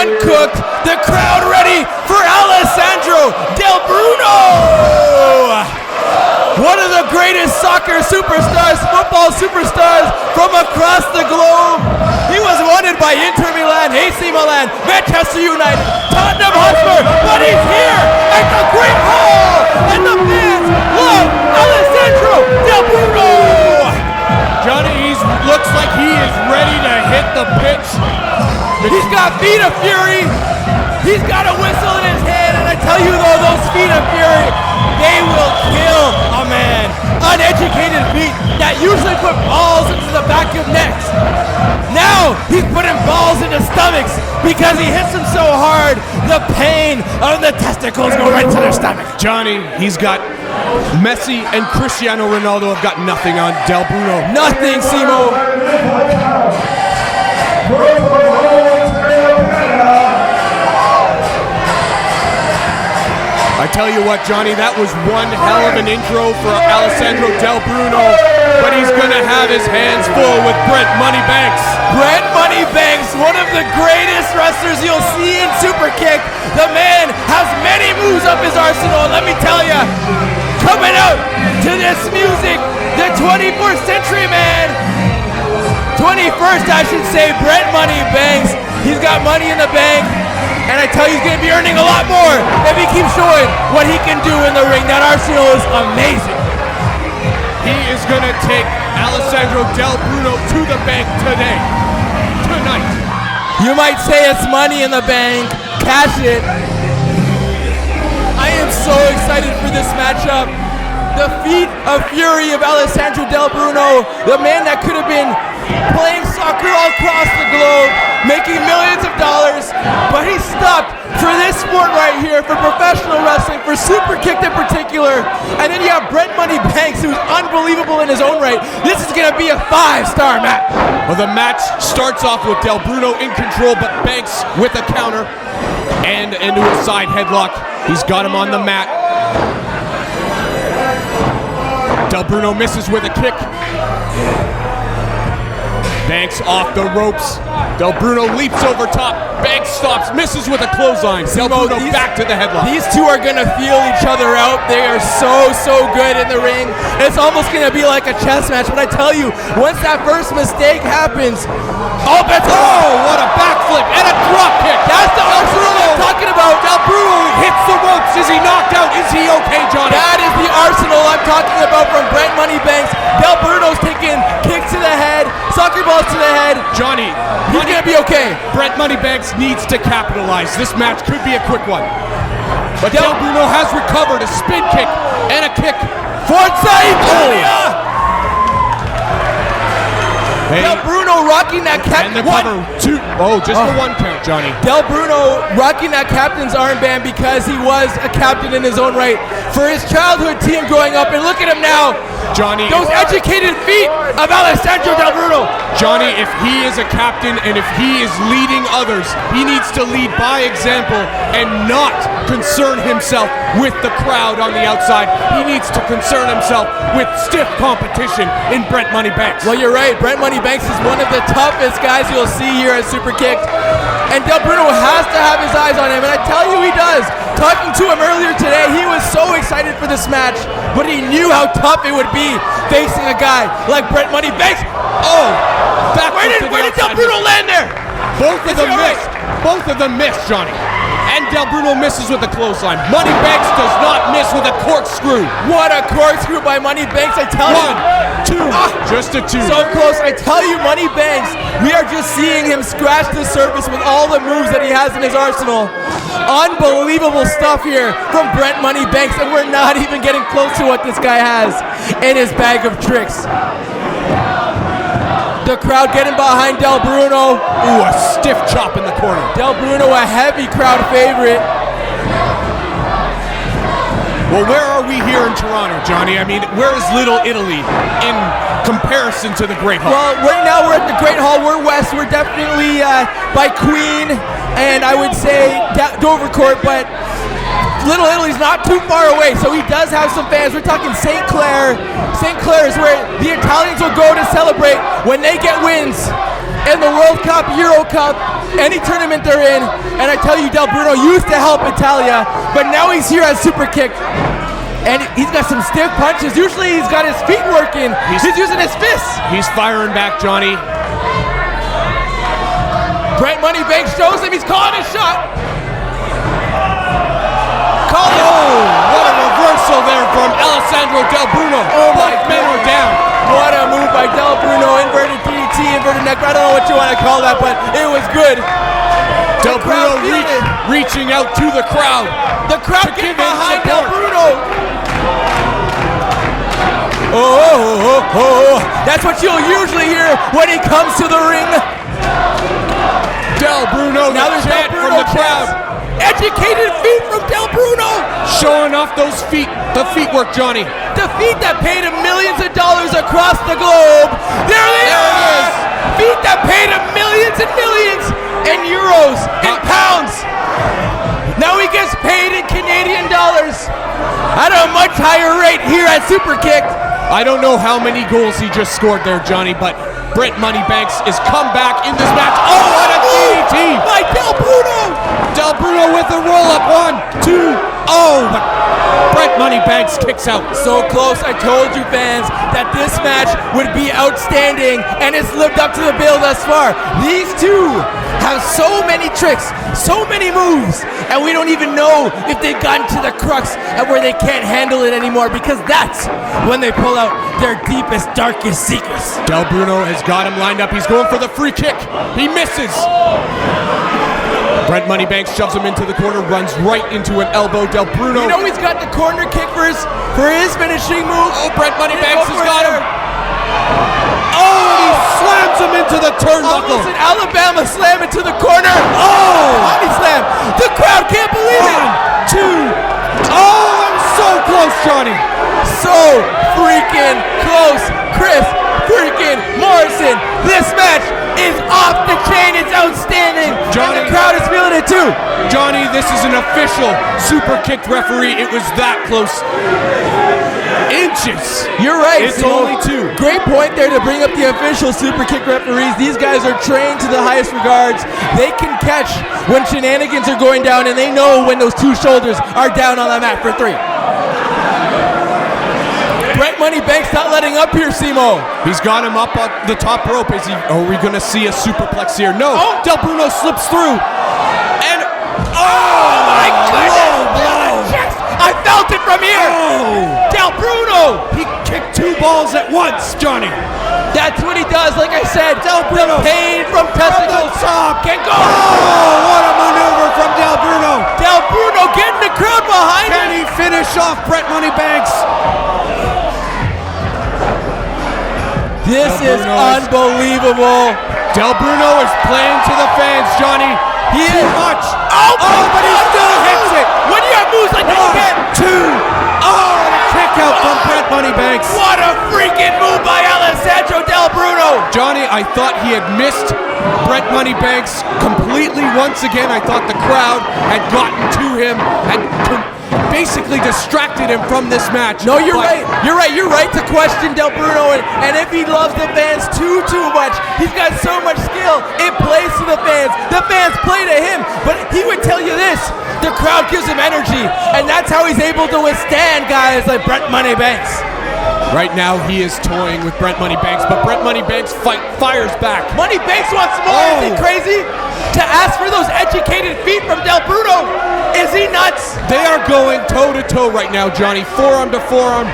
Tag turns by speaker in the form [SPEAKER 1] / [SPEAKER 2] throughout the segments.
[SPEAKER 1] uncooked. The crowd ready for Alessandro Del Bruno. One of the greatest soccer superstars, football superstars from across the globe. He was wanted by Inter Milan, AC Milan, Manchester United, Tottenham Hotspur, but he's here at the Great Hall, and the fans love Alessandro Del Bruno.
[SPEAKER 2] Johnny, he looks like he is ready to hit the pitch.
[SPEAKER 1] He's got feet of fury. He's got a whistle in his hand, and I tell you though, those feet of fury, they will kill a man. Uneducated feet that usually put balls into the back of necks. Now he's putting balls into stomachs because he hits them so hard, the pain of the testicles go right to their stomach.
[SPEAKER 2] Johnny, he's got Messi and Cristiano Ronaldo have got nothing on Del Bruno.
[SPEAKER 1] Nothing, Simo.
[SPEAKER 2] I tell you what, Johnny, that was one hell of an intro for Alessandro Del Bruno, but he's gonna have his hands full with Brent Moneybanks.
[SPEAKER 1] Brent Moneybanks, one of the greatest wrestlers you'll see in Superkick'd. The man has many moves up his arsenal, let me tell you. Coming out to this music, the 24th century man. 21st, I should say, Brent Moneybanks. He's got money in the bank. And I tell you, he's going to be earning a lot more if he keeps showing what he can do in the ring. That arsenal is amazing.
[SPEAKER 2] He is going to take Alessandro Del Bruno to the bank tonight.
[SPEAKER 1] You might say it's money in the bank. Cash it. I am so excited for this matchup. The feat of fury of Alessandro Del Bruno, the man that could have been playing soccer all across the globe, making millions of dollars, but he stopped for this sport right here, for professional wrestling, for Superkick'd in particular. And then you have Brent Moneybanks, who's unbelievable in his own right. This is going to be a 5-star match.
[SPEAKER 2] Well, the match starts off with Del Bruno in control, but Banks with a counter and into a side headlock. He's got him on the mat. Del Bruno misses with a kick. Banks off the ropes. Del Bruno leaps over top. Banks stops, misses with a clothesline. Del Bruno back to the headlock.
[SPEAKER 1] These two are going to feel each other out. They are so good in the ring. It's almost going to be like a chess match. But I tell you, once that first mistake happens, all bets are
[SPEAKER 2] oh, what a backflip and a drop kick.
[SPEAKER 1] That's the arsenal I'm talking about.
[SPEAKER 2] Del Bruno hits the ropes. Is he knocked out? Is he okay, Johnny?
[SPEAKER 1] That is the arsenal I'm talking about from Brent Moneybanks. Del Bruno's taking kicks to the head, soccer balls to the head.
[SPEAKER 2] Johnny,
[SPEAKER 1] he's going to be okay.
[SPEAKER 2] Brent Moneybanks needs to capitalize. This match could be a quick one. But Del Bruno has recovered a spin kick and a kick.
[SPEAKER 1] Forza Italia! Del Bruno rocking that
[SPEAKER 2] and the cover. Just the one count, Johnny.
[SPEAKER 1] Del Bruno rocking that captain's armband because he was a captain in his own right for his childhood team growing up. And look at him now.
[SPEAKER 2] Johnny,
[SPEAKER 1] those educated feet of Alessandro Del Bruno.
[SPEAKER 2] Johnny, if he is a captain and if he is leading others, he needs to lead by example and not concern himself with the crowd on the outside. He needs to concern himself with stiff competition in Brent Moneybanks.
[SPEAKER 1] Well, you're right. Brent Moneybanks is one of the toughest guys you'll see here at Superkick'd. And Del Bruno has to have his eyes on him, and I tell you he does. Talking to him earlier today, he was so excited for this match, but he knew how tough it would be facing a guy like Brent Moneybanks. Oh, where did Del Bruno land there?
[SPEAKER 2] Both of them missed. Both of them missed, Johnny. And Del Bruno misses with a clothesline. Moneybanks does not miss with a corkscrew.
[SPEAKER 1] What a corkscrew by Moneybanks, I tell you.
[SPEAKER 2] 1, 2, just a 2.
[SPEAKER 1] So close, I tell you, Moneybanks, we are just seeing him scratch the surface with all the moves that he has in his arsenal. Unbelievable stuff here from Brent Moneybanks, and we're not even getting close to what this guy has in his bag of tricks. The crowd getting behind Del Bruno.
[SPEAKER 2] Ooh, a stiff chop in the corner.
[SPEAKER 1] Del Bruno, a heavy crowd favorite.
[SPEAKER 2] Well, where are we here in Toronto, Johnny? I mean, where is Little Italy in comparison to the Great Hall?
[SPEAKER 1] Well, right now we're at the Great Hall. We're west. We're definitely by Queen and I would say Dovercourt, but Little Italy's not too far away, so he does have some fans. We're talking St. Clair. St. Clair is where the Italians will go to celebrate when they get wins in the World Cup, Euro Cup, any tournament they're in. And I tell you, Del Bruno used to help Italia, but now he's here at Superkick'd. And he's got some stiff punches. Usually he's got his feet working. He's using his fists.
[SPEAKER 2] He's firing back, Johnny.
[SPEAKER 1] Brent Moneybanks shows him he's calling a shot.
[SPEAKER 2] What a reversal there from Alessandro Del Bruno. Both men are down.
[SPEAKER 1] What a move by Del Bruno. Inverted DDT, inverted neck. I don't know what you want to call that, but it was good.
[SPEAKER 2] Del Bruno reaching out to the crowd.
[SPEAKER 1] The crowd getting behind Del Bruno. That's what you'll usually hear when he comes to the ring.
[SPEAKER 2] Del Bruno,
[SPEAKER 1] now there's
[SPEAKER 2] chant from the crowd.
[SPEAKER 1] Educated feet from Del Bruno.
[SPEAKER 2] Showing off those feet, the feet work, Johnny.
[SPEAKER 1] The feet that paid him millions of dollars across the globe. There they are. Feet that paid him millions and millions in euros and pounds. Now he gets paid in Canadian dollars at a much higher rate here at Superkick'd.
[SPEAKER 2] I don't know how many goals he just scored there, Johnny, but Brent Moneybanks is come back in this match. Oh, what a DDT
[SPEAKER 1] by Del Bruno.
[SPEAKER 2] Del Bruno with a roll-up. 1, 2, but Brent Moneybanks kicks out.
[SPEAKER 1] So close. I told you, fans, that this match would be outstanding, and it's lived up to the bill thus far. These two have so many tricks, so many moves, and we don't even know if they've gotten to the crux of where they can't handle it anymore, because that's when they pull out their deepest, darkest secrets.
[SPEAKER 2] Del Bruno has got him lined up. He's going for the free kick. He misses. Brent Moneybanks shoves him into the corner, runs right into an elbow. Del Bruno.
[SPEAKER 1] You know he's got the corner kick for his finishing move.
[SPEAKER 2] Brent Moneybanks has got him. And he slams him into the turnbuckle.
[SPEAKER 1] Almost an Alabama slam into the corner. Body slam. The crowd can't believe it.
[SPEAKER 2] 1, 2. I'm so close, Johnny.
[SPEAKER 1] So freaking close. Chris freaking Morrison. This match is off the chain. It's outstanding.
[SPEAKER 2] Johnny,
[SPEAKER 1] and the crowd is feeling it too.
[SPEAKER 2] Johnny, this is an official Superkick'd referee. It was that close. Inches.
[SPEAKER 1] You're right.
[SPEAKER 2] It's only 2.
[SPEAKER 1] Great point there to bring up the official Superkick'd referees. These guys are trained to the highest regards. They can catch when shenanigans are going down, and they know when those two shoulders are down on the mat for 3. Brent Moneybanks not letting up here, Simo.
[SPEAKER 2] He's got him up on the top rope. Are we going to see a superplex here? No. Del Bruno slips through. And
[SPEAKER 1] my goodness! I felt it from here. Del Bruno.
[SPEAKER 2] He kicked 2 balls at once, Johnny.
[SPEAKER 1] That's what he does. Like I said,
[SPEAKER 2] Del Bruno.
[SPEAKER 1] The pain from testicles can go.
[SPEAKER 2] What a maneuver from Del Bruno.
[SPEAKER 1] Del Bruno getting the crowd behind him.
[SPEAKER 2] Can he finish off Brent Moneybanks?
[SPEAKER 1] This is unbelievable.
[SPEAKER 2] Del Bruno is playing to the fans, Johnny.
[SPEAKER 1] He is
[SPEAKER 2] much.
[SPEAKER 1] But he still hits it. When you have moves like that,
[SPEAKER 2] 1, 2. And a kick out from Brent Moneybanks.
[SPEAKER 1] What a freaking move by Alessandro Del Bruno.
[SPEAKER 2] Johnny, I thought he had missed Brent Moneybanks completely once again. I thought the crowd had gotten to him and basically distracted him from this match.
[SPEAKER 1] No, you're right. You're right to question Del Bruno, and if he loves the fans too much, he's got so much skill. It plays to the fans. The fans play to him, but he would tell you this: the crowd gives him energy, and that's how he's able to withstand guys like Brent Moneybanks.
[SPEAKER 2] Right now, he is toying with Brent Moneybanks, but Brent Moneybanks fires back.
[SPEAKER 1] Moneybanks wants more. Is he crazy to ask for those educated feet from Del Bruno? Is he nuts?
[SPEAKER 2] They are going toe-to-toe right now, Johnny. Forearm to forearm.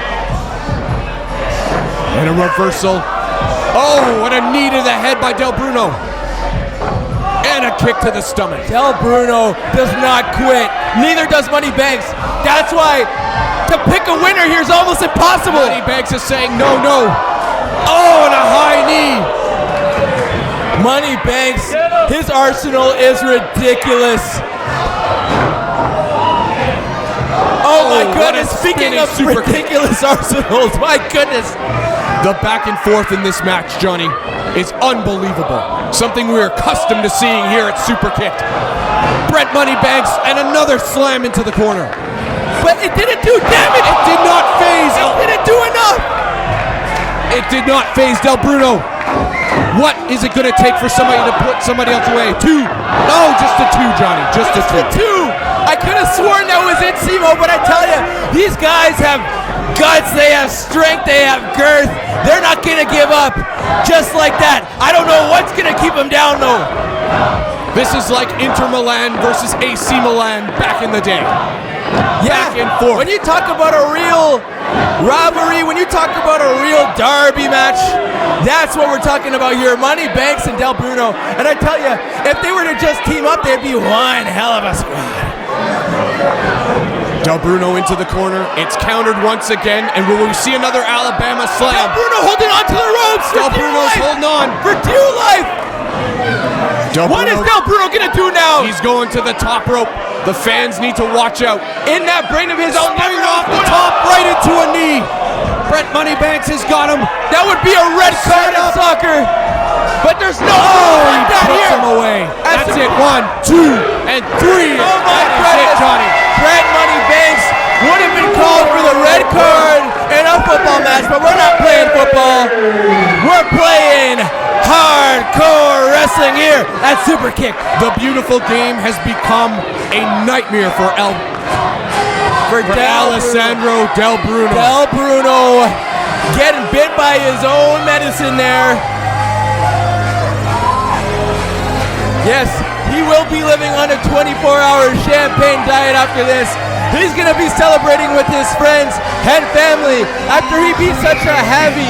[SPEAKER 2] And a reversal. What a knee to the head by Del Bruno. And a kick to the stomach.
[SPEAKER 1] Del Bruno does not quit. Neither does Moneybanks. That's why to pick a winner here is almost impossible.
[SPEAKER 2] Moneybanks is saying no. And a high knee.
[SPEAKER 1] Moneybanks, his arsenal is ridiculous. Oh my goodness, speaking of ridiculous arsenals, my goodness.
[SPEAKER 2] The back and forth in this match, Johnny, is unbelievable. Something we're accustomed to seeing here at Superkick'd. Brent Moneybanks and another slam into the corner.
[SPEAKER 1] But it didn't do damage.
[SPEAKER 2] It did not phase.
[SPEAKER 1] It didn't do enough.
[SPEAKER 2] It did not phase Del Bruno. What is it going to take for somebody to put somebody else away? 2. No, just a 2, Johnny. Just a 2.
[SPEAKER 1] I could have sworn that was it, Simo, but I tell you, these guys have guts, they have strength, they have girth. They're not going to give up just like that. I don't know what's going to keep them down, though.
[SPEAKER 2] This is like Inter Milan versus AC Milan back in the day. Back and forth.
[SPEAKER 1] When you talk about a real rivalry, when you talk about a real derby match, that's what we're talking about here. Money Banks and Del Bruno. And I tell you, if they were to just team up, they'd be one hell of a squad.
[SPEAKER 2] Del Bruno into the corner. It's countered once again, and will we see another Alabama slam?
[SPEAKER 1] Del Bruno holding on to the ropes.
[SPEAKER 2] Del Bruno's holding on
[SPEAKER 1] for dear life. What is Del Bruno gonna do now?
[SPEAKER 2] He's going to the top rope. The fans need to watch out.
[SPEAKER 1] In that brain of his,
[SPEAKER 2] springing off the top right into a knee. Brent Moneybanks has got him.
[SPEAKER 1] That would be a red card in soccer. But there's no
[SPEAKER 2] he puts him away. That's it. 1, 2, and 3.
[SPEAKER 1] Oh my goodness,
[SPEAKER 2] Johnny.
[SPEAKER 1] Brent Moneybanks would have been called for the red card in a football match, but we're not playing football. We're playing hardcore wrestling here at Superkick'd.
[SPEAKER 2] The beautiful game has become a nightmare for Alessandro Del Bruno.
[SPEAKER 1] Del Bruno getting bit by his own medicine there. Yes, he will be living on a 24-hour champagne diet after this. He's going to be celebrating with his friends and family after he beat such a heavy,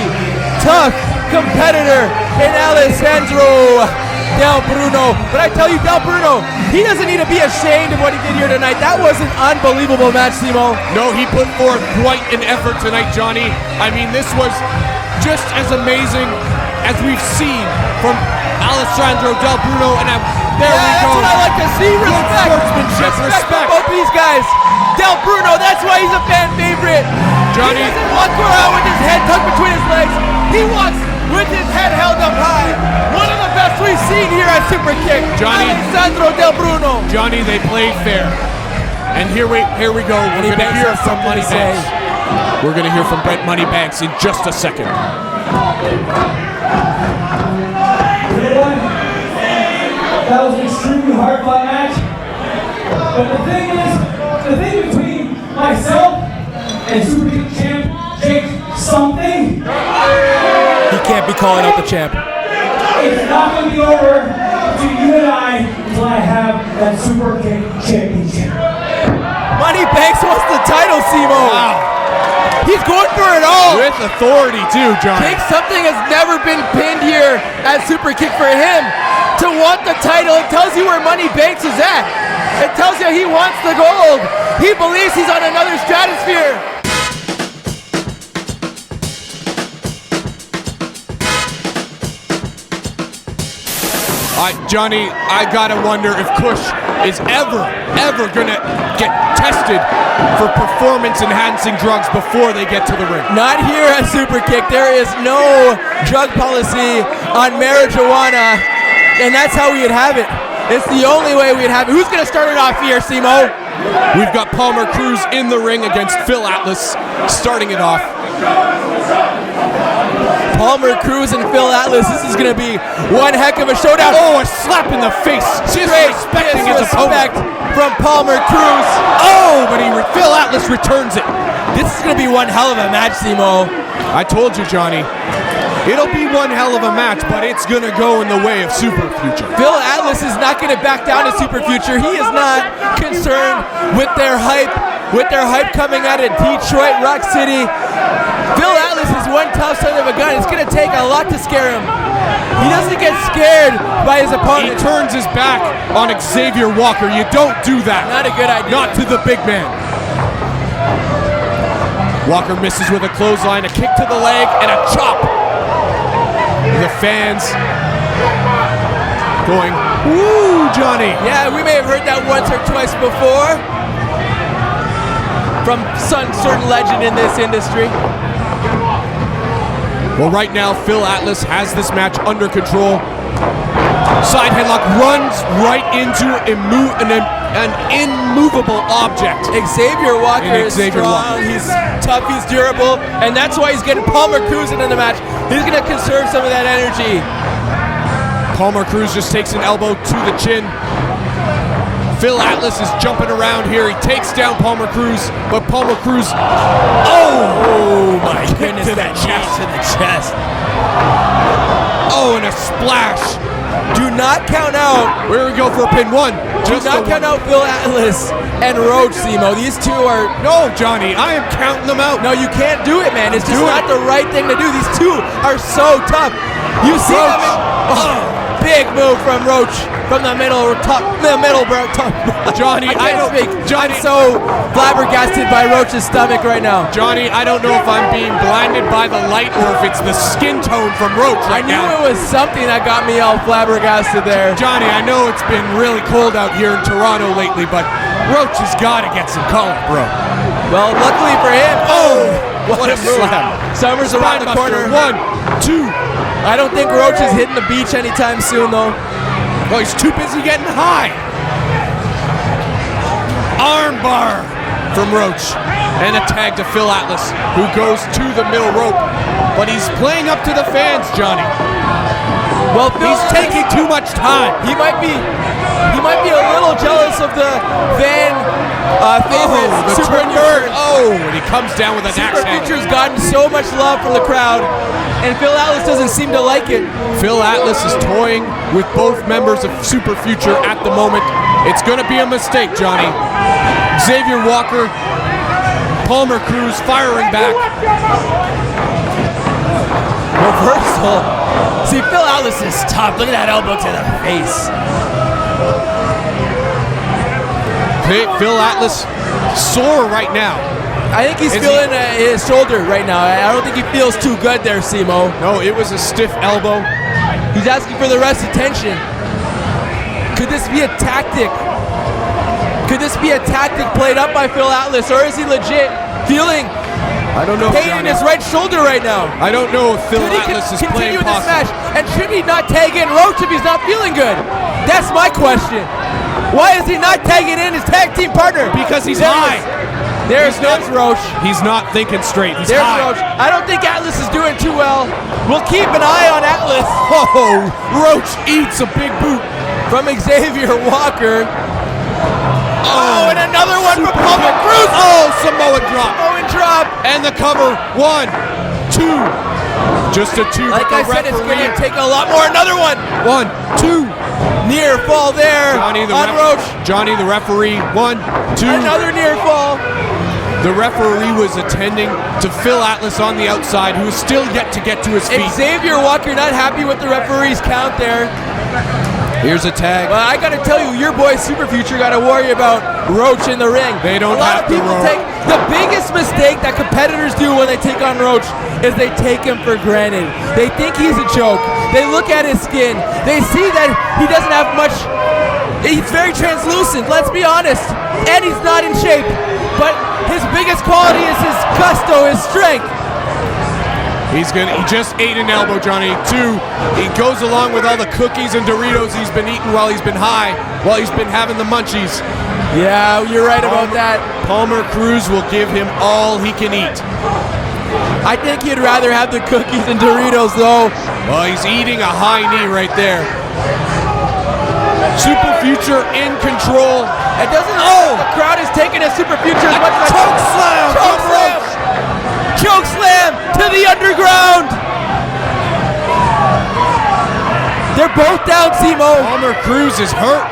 [SPEAKER 1] tough competitor in Alessandro Del Bruno. But I tell you, Del Bruno, he doesn't need to be ashamed of what he did here tonight. That was an unbelievable match, Simo.
[SPEAKER 2] No, he put forth quite an effort tonight, Johnny. I mean, this was just as amazing as we've seen from Alessandro Del Bruno, and there we go.
[SPEAKER 1] That's what I like to see. Respect.
[SPEAKER 2] Sportsmanship, respect.
[SPEAKER 1] Both these guys. Del Bruno, that's why he's a fan favorite.
[SPEAKER 2] Johnny.
[SPEAKER 1] He doesn't walk around with his head tucked between his legs. He walks with his head held up high. One of the best we've seen here at Superkick'd.
[SPEAKER 2] Johnny.
[SPEAKER 1] Alessandro Del Bruno.
[SPEAKER 2] Johnny, they played fair. And here we go. We're going to hear from Moneybanks. We're going to hear from Brent Moneybanks in just a second.
[SPEAKER 3] That was an extremely hard-fought match. But the thing between myself and Superkick'd champ Jake something.
[SPEAKER 1] He can't be calling out the champ.
[SPEAKER 3] It's not going to be over between you and I until I have that Superkick'd championship.
[SPEAKER 1] Moneybanks wants the title, Simo.
[SPEAKER 2] Wow.
[SPEAKER 1] He's going for it all.
[SPEAKER 2] With authority, too, Johnny.
[SPEAKER 1] Jake something has never been pinned here at Superkick'd for him. To want the title, it tells you where Moneybanks is at. It tells you he wants the gold. He believes he's on another stratosphere.
[SPEAKER 2] Johnny, I gotta wonder if Kush is ever gonna get tested for performance-enhancing drugs before they get to the ring.
[SPEAKER 1] Not here at Superkick'd. There is no drug policy on marijuana, and that's how we'd have it. It's the only way we'd have it. Who's gonna start it off here, Simo?
[SPEAKER 2] We've got Palmer Cruz in the ring against Phil Atlas, starting it off.
[SPEAKER 1] Palmer Cruz and Phil Atlas. This is going to be one heck of a showdown.
[SPEAKER 2] Oh, a slap in the face. Disrespecting his opponent
[SPEAKER 1] from Palmer Cruz.
[SPEAKER 2] Oh, but Phil Atlas returns it.
[SPEAKER 1] This is going to be one hell of a match, Simo.
[SPEAKER 2] I told you, Johnny. It'll be one hell of a match, but it's going to go in the way of Super Future.
[SPEAKER 1] Phil Atlas is not going to back down to Super Future. He is not concerned with their hype coming out of Detroit, Rock City. Phil Atlas is one tough son of a gun. It's going to take a lot to scare him. He doesn't get scared by his opponent.
[SPEAKER 2] He turns his back on Xavier Walker. You don't do that.
[SPEAKER 1] Not a good idea.
[SPEAKER 2] Not to the big man. Walker misses with a clothesline, a kick to the leg, and a chop. The fans going, woo, Johnny.
[SPEAKER 1] Yeah, we may have heard that once or twice before from some certain legend in this industry.
[SPEAKER 2] Well, right now, Phil Atlas has this match under control. Side headlock, runs right into an an immovable object.
[SPEAKER 1] Xavier Walker is
[SPEAKER 2] Xavier
[SPEAKER 1] strong, he's tough, he's durable, and that's why he's getting Palmer Cruz into the match. He's going to conserve some of that energy.
[SPEAKER 2] Palmer Cruz just takes an elbow to the chin. Phil Atlas is jumping around here. He takes down Palmer Cruz, but Palmer Cruz,
[SPEAKER 1] oh my goodness,
[SPEAKER 2] to the chest.
[SPEAKER 1] To the chest.
[SPEAKER 2] Oh, and a splash.
[SPEAKER 1] Do not count out.
[SPEAKER 2] We're going to go for a pin one.
[SPEAKER 1] Do not count out Phil Atlas and Roach, Zemo. These two are...
[SPEAKER 2] No, Johnny, I am counting them out.
[SPEAKER 1] No, you can't do it, man. It's just not the right thing to do. These two are so tough. You see them in... big move from Roach from the middle, bro.
[SPEAKER 2] Johnny,
[SPEAKER 1] I can't speak. I'm so flabbergasted by Roach's stomach right now.
[SPEAKER 2] Johnny, I don't know if I'm being blinded by the light or if it's the skin tone from Roach right now.
[SPEAKER 1] I knew it was something that got me all flabbergasted there.
[SPEAKER 2] Johnny, I know it's been really cold out here in Toronto lately, but Roach has got to get some color, bro.
[SPEAKER 1] Well, luckily for him,
[SPEAKER 2] what a slam.
[SPEAKER 1] Summers around the corner.
[SPEAKER 2] 1, 2.
[SPEAKER 1] I don't think Roach is hitting the beach anytime soon, though.
[SPEAKER 2] Well, he's too busy getting high. Arm bar from Roach. And a tag to Phil Atlas, who goes to the middle rope. But he's playing up to the fans, Johnny.
[SPEAKER 1] Well,
[SPEAKER 2] he's taking too much time.
[SPEAKER 1] He might be a little jealous of the fan favorite,
[SPEAKER 2] the
[SPEAKER 1] Super
[SPEAKER 2] Nerd. And he comes down with an axe handle.
[SPEAKER 1] Super Future's gotten so much love from the crowd, and Phil Atlas doesn't seem to like it.
[SPEAKER 2] Phil Atlas is toying with both members of Super Future at the moment. It's going to be a mistake, Johnny. Xavier Walker, Palmer Cruz firing back.
[SPEAKER 1] Reversal. See, Phil Atlas is tough. Look at that elbow to the face.
[SPEAKER 2] Hey, Phil Atlas sore right now.
[SPEAKER 1] I think he's feeling his shoulder right now. I don't think he feels too good there, Simo.
[SPEAKER 2] No, it was a stiff elbow.
[SPEAKER 1] He's asking for the rest attention. Could this be a tactic? Could this be a tactic played up by Phil Atlas, or is he legit feeling pain in his right shoulder right now?
[SPEAKER 2] I don't know if Phil Atlas is playing
[SPEAKER 1] this match, and should he not tag in Roach if he's not feeling good? That's my question. Why is he not tagging in his tag team partner?
[SPEAKER 2] Because he's high.
[SPEAKER 1] There's Roach.
[SPEAKER 2] He's not thinking straight. He's
[SPEAKER 1] There's
[SPEAKER 2] high.
[SPEAKER 1] Roach. I don't think Atlas is doing too well. We'll keep an eye on Atlas.
[SPEAKER 2] Oh, Roach eats a big boot
[SPEAKER 1] from Xavier Walker. Oh, and another one from Palmer Cruz.
[SPEAKER 2] Oh, Samoan drop.
[SPEAKER 1] Samoan drop.
[SPEAKER 2] And the cover. 1, 2. Just a 2.
[SPEAKER 1] Like I said, it's going to take a lot more. Another one.
[SPEAKER 2] 1, 2.
[SPEAKER 1] Near fall there on Roach.
[SPEAKER 2] Johnny, the referee. 1, 2.
[SPEAKER 1] Another near fall.
[SPEAKER 2] The referee was attending to Phil Atlas on the outside, who is still yet to get to his feet.
[SPEAKER 1] Xavier Walker not happy with the referee's count there.
[SPEAKER 2] Here's a tag.
[SPEAKER 1] Well, I got to tell you, your boy Super Future got to worry about Roach in the ring.
[SPEAKER 2] They don't
[SPEAKER 1] A lot
[SPEAKER 2] have
[SPEAKER 1] of
[SPEAKER 2] to
[SPEAKER 1] people
[SPEAKER 2] roll.
[SPEAKER 1] take the biggest mistake that competitors do when they take on Roach is they take him for granted. They think he's a joke. They look at his skin. They see that he doesn't have much. He's very translucent, let's be honest. And he's not in shape. But his biggest quality is his gusto, his strength.
[SPEAKER 2] He just ate an elbow, Johnny. 2, he goes along with all the cookies and Doritos he's been eating while he's been high, while he's been having the munchies.
[SPEAKER 1] Yeah, you're right about that.
[SPEAKER 2] Palmer Cruz will give him all he can eat.
[SPEAKER 1] I think he'd rather have the cookies and Doritos, though.
[SPEAKER 2] Well, he's eating a high knee right there. Super Future in control.
[SPEAKER 1] It doesn't look like the crowd is taking a Super Future as much as
[SPEAKER 2] choke slam.
[SPEAKER 1] Choke slam. Choke slam to the underground. They're both down, Simo.
[SPEAKER 2] Palmer Cruz is hurt.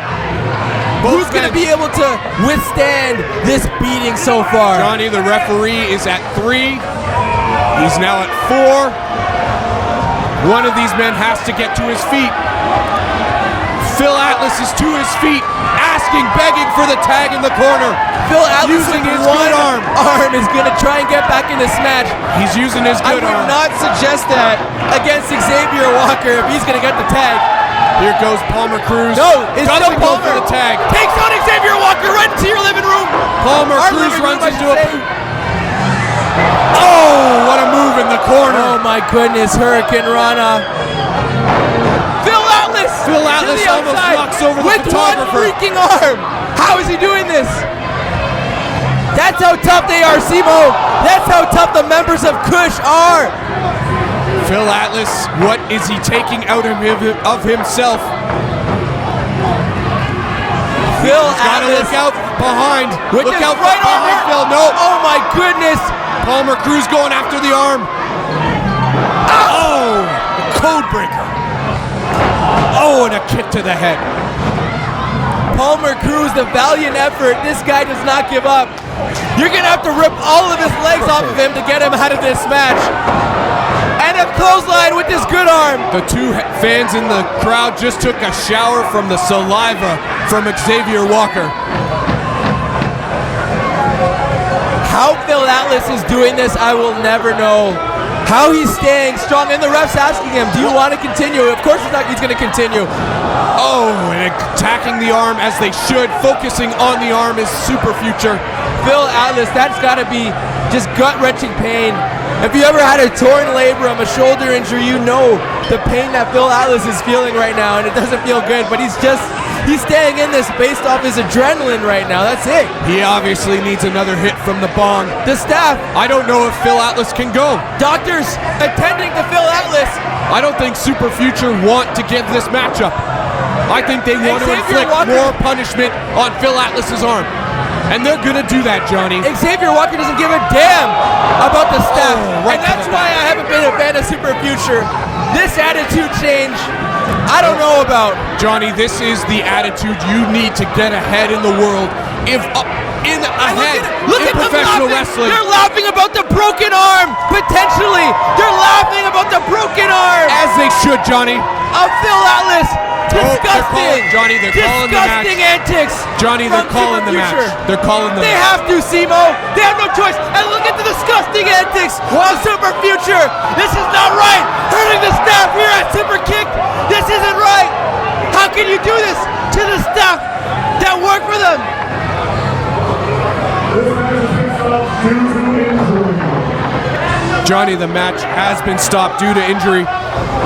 [SPEAKER 1] Who's going to be able to withstand this beating so far?
[SPEAKER 2] Johnny, the referee, is at 3. He's now at 4. One of these men has to get to his feet. Phil Atlas is to his feet, begging for the tag in the corner.
[SPEAKER 1] Phil Atlas
[SPEAKER 2] using his
[SPEAKER 1] one
[SPEAKER 2] good arm.
[SPEAKER 1] Is going to try and get back in this match.
[SPEAKER 2] He's using his good
[SPEAKER 1] arm. I would not suggest that against Xavier Walker if he's going to get the tag.
[SPEAKER 2] Here goes Palmer Cruz.
[SPEAKER 1] No, it's still
[SPEAKER 2] go
[SPEAKER 1] Palmer.
[SPEAKER 2] for the tag.
[SPEAKER 1] Takes on Xavier Walker right into your living room.
[SPEAKER 2] Palmer Cruz runs into a... Oh, what a move in the corner.
[SPEAKER 1] Oh my goodness, Hurricane Rana. Phil Atlas
[SPEAKER 2] almost knocks over the
[SPEAKER 1] with
[SPEAKER 2] photographer.
[SPEAKER 1] one freaking arm. How is he doing this? That's how tough they are, Simo. That's how tough the members of Kush are.
[SPEAKER 2] Phil Atlas, what is he taking out of himself?
[SPEAKER 1] Phil
[SPEAKER 2] Gotta
[SPEAKER 1] Atlas.
[SPEAKER 2] look out behind.
[SPEAKER 1] With
[SPEAKER 2] Look
[SPEAKER 1] his
[SPEAKER 2] out
[SPEAKER 1] right
[SPEAKER 2] behind
[SPEAKER 1] arm.
[SPEAKER 2] Phil. No.
[SPEAKER 1] Oh my goodness.
[SPEAKER 2] Palmer Cruz going after the arm. Oh, the code breaker. Oh, and a kick to the head.
[SPEAKER 1] Palmer Cruz, the valiant effort. This guy does not give up. You're gonna have to rip all of his legs off of him to get him out of this match. And a clothesline with this good arm.
[SPEAKER 2] The two fans in the crowd just took a shower from the saliva from Xavier Walker.
[SPEAKER 1] How Phil Atlas is doing this, I will never know. How he's staying strong, and the ref's asking him, do you want to continue? Of course he's going to continue.
[SPEAKER 2] Oh, and attacking the arm as they should, focusing on the arm is super future.
[SPEAKER 1] Phil Atlas, that's got to be just gut-wrenching pain. If you ever had a torn labrum, a shoulder injury, you know the pain that Phil Atlas is feeling right now, and it doesn't feel good, but he's staying in this based off his adrenaline right now. That's it.
[SPEAKER 2] He obviously needs another hit from the bong.
[SPEAKER 1] The staff,
[SPEAKER 2] I don't know if Phil Atlas can go.
[SPEAKER 1] doctors attending to Phil Atlas.
[SPEAKER 2] I don't think Super Future want to give this matchup. I think they want to
[SPEAKER 1] Xavier
[SPEAKER 2] inflict
[SPEAKER 1] Walker-
[SPEAKER 2] more punishment on Phil Atlas's arm. And they're gonna do that, Johnny.
[SPEAKER 1] Xavier Walker doesn't give a damn about the staff.
[SPEAKER 2] right
[SPEAKER 1] And
[SPEAKER 2] to
[SPEAKER 1] that's
[SPEAKER 2] the
[SPEAKER 1] why I haven't been a fan of Super Future. This attitude change, I don't know about.
[SPEAKER 2] Johnny, this is the attitude you need to get ahead in the world. If in ahead
[SPEAKER 1] Look
[SPEAKER 2] in
[SPEAKER 1] at them
[SPEAKER 2] professional
[SPEAKER 1] laughing.
[SPEAKER 2] wrestling.
[SPEAKER 1] They're laughing about the broken arm, potentially. They're laughing about the broken arm
[SPEAKER 2] As they should, Johnny.
[SPEAKER 1] of Phil Atlas. Disgusting.
[SPEAKER 2] Johnny, they're calling the match.
[SPEAKER 1] Disgusting antics.
[SPEAKER 2] Johnny, they're
[SPEAKER 1] from
[SPEAKER 2] calling the
[SPEAKER 1] Super
[SPEAKER 2] match.
[SPEAKER 1] Future.
[SPEAKER 2] They're calling the
[SPEAKER 1] They
[SPEAKER 2] match.
[SPEAKER 1] have to, Simo. They have no choice. And look at the disgusting antics of Super Future. This is not right. Hurting the staff here at Superkick'd. This isn't right. How can you do this to the staff that work for them?
[SPEAKER 2] Johnny, the match has been stopped due to injury.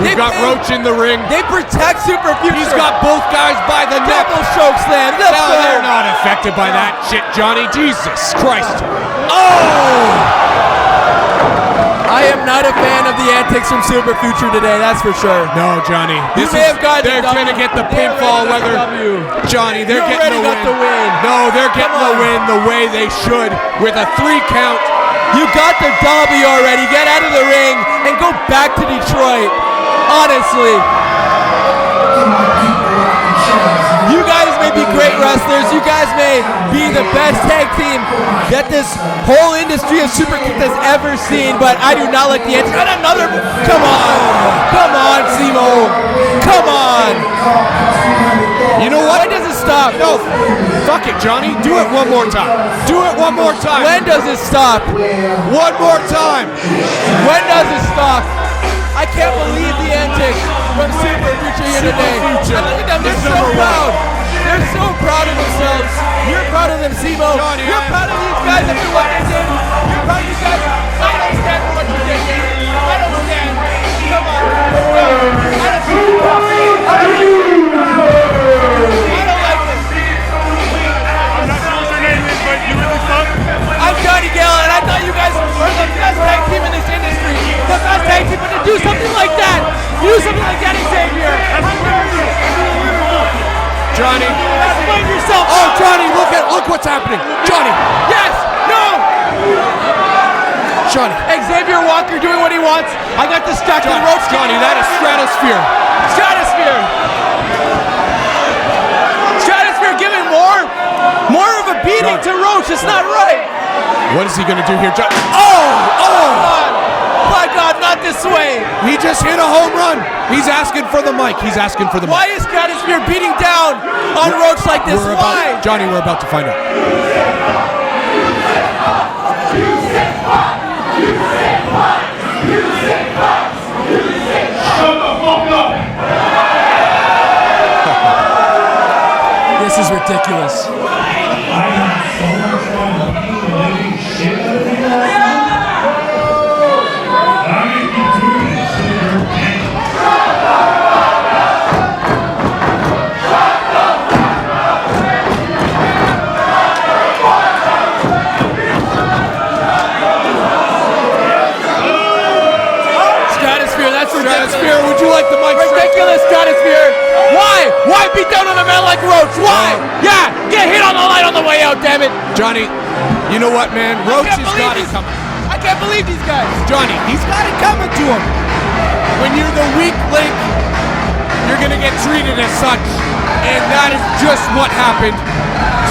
[SPEAKER 2] We've got Roach in the ring.
[SPEAKER 1] They protect Super Future.
[SPEAKER 2] He's got both guys by the neck.
[SPEAKER 1] double choke slam. Let's
[SPEAKER 2] No,
[SPEAKER 1] go.
[SPEAKER 2] they're not affected by that shit, Johnny. Jesus Christ. Oh!
[SPEAKER 1] I am not a fan of the antics from Super Future today, that's for sure.
[SPEAKER 2] No, Johnny.
[SPEAKER 1] You may have gotten
[SPEAKER 2] they're
[SPEAKER 1] the W.
[SPEAKER 2] gonna get the
[SPEAKER 1] They
[SPEAKER 2] pinfall,
[SPEAKER 1] already got
[SPEAKER 2] whether
[SPEAKER 1] the W.
[SPEAKER 2] Johnny, they're
[SPEAKER 1] You
[SPEAKER 2] getting
[SPEAKER 1] already
[SPEAKER 2] the
[SPEAKER 1] got
[SPEAKER 2] win.
[SPEAKER 1] the win.
[SPEAKER 2] No, they're getting
[SPEAKER 1] Come
[SPEAKER 2] the
[SPEAKER 1] on.
[SPEAKER 2] win the way they should with a 3 count.
[SPEAKER 1] You got the W already. Get out of the ring and go back to Detroit. Honestly. You guys may be great wrestlers. You guys may be the best tag team that this whole industry of Superkick'd has ever seen, but I do not like the answer. And another. Come on. Come on, Simo. Come on.
[SPEAKER 2] You know what?
[SPEAKER 1] When does it stop?
[SPEAKER 2] No, fuck it, Johnny. Do it one more time. Do it one more time.
[SPEAKER 1] When does it stop?
[SPEAKER 2] One more time.
[SPEAKER 1] When does it stop? I can't believe the antics from Super Future here today.
[SPEAKER 2] Future.
[SPEAKER 1] And look at them, they're
[SPEAKER 2] It's
[SPEAKER 1] so
[SPEAKER 2] number
[SPEAKER 1] proud. They're so proud of themselves. You're proud of them, Simo.
[SPEAKER 2] Johnny,
[SPEAKER 1] You're proud of these guys after what they did. You're proud of these guys. I don't stand for what you did. I don't stand. Come on. Let's go. I don't like this. I'm Johnny Gale, and I thought you guys were the best tag team in this industry. The best tag team, but to do something like that, do something like that, Xavier. How dare you?
[SPEAKER 2] Johnny.
[SPEAKER 1] Explain yourself.
[SPEAKER 2] Oh, Johnny, look what's happening. Johnny.
[SPEAKER 1] Yes. No.
[SPEAKER 2] Johnny.
[SPEAKER 1] Xavier Walker doing what he wants. I got distracted.
[SPEAKER 2] Johnny,
[SPEAKER 1] Roach.
[SPEAKER 2] Johnny, that is stratosphere.
[SPEAKER 1] Stratosphere. Stratosphere giving more of a beating
[SPEAKER 2] Johnny.
[SPEAKER 1] to Roach. It's not right.
[SPEAKER 2] What is he going to do here, Johnny?
[SPEAKER 1] God. My God, not this way.
[SPEAKER 2] He just hit a home run. He's asking for the mic. He's asking for the mic.
[SPEAKER 1] Why is Stratosphere beating down on Roach like this? Why?
[SPEAKER 2] Johnny, we're about to find out.
[SPEAKER 3] Shut the fuck up!
[SPEAKER 1] This is ridiculous. ouch, why? Yeah, get hit on the line on the way out, damn it.
[SPEAKER 2] Johnny, you know what, man? Roach has got it coming.
[SPEAKER 1] I can't believe these guys.
[SPEAKER 2] Johnny, he's got it coming to him. When you're the weak link, you're going to get treated as such. And that is just what happened.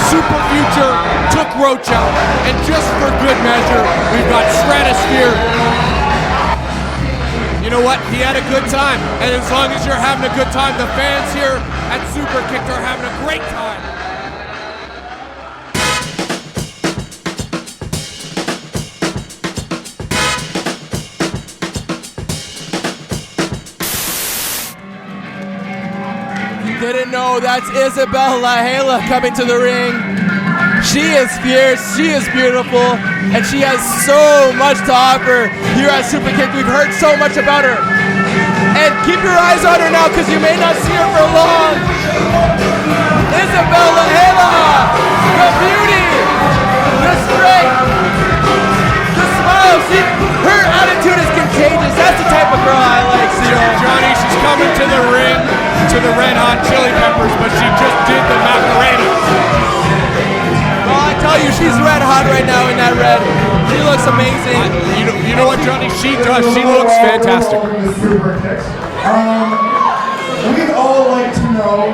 [SPEAKER 2] Super Future took Roach out. And just for good measure, we've got Stratosphere. You know what? He had a good time. And as long as you're having a good time, the fans here at Superkick'd are having a great time.
[SPEAKER 1] Didn't know, that's Isabel Lahela coming to the ring. She is fierce, she is beautiful, and she has so much to offer here at Superkick'd. We've heard so much about her. And keep your eyes on her now, because you may not see her for long. Isabel Lahela, the beauty, the strength, the smile. Her attitude is contagious. That's the type of girl I like,
[SPEAKER 2] Johnny, she's coming to the ring to the Red Hot Chili Peppers, but she just did the Macarena.
[SPEAKER 1] Oh, I tell you, she's red hot right now in that red. She looks amazing.
[SPEAKER 2] You know what, Johnny? She does. She looks fantastic.
[SPEAKER 4] We'd all like to know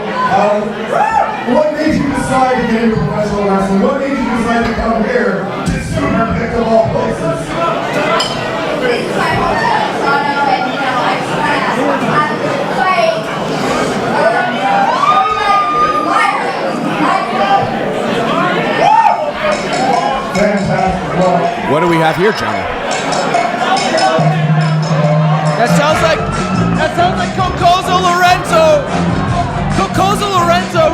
[SPEAKER 4] what made you decide to get into professional wrestling? What made you decide to come here to Superkick'd of all places? Fantastic. Well,
[SPEAKER 2] What do we have here, Johnny?
[SPEAKER 1] That sounds like Cocozo Lorenzo,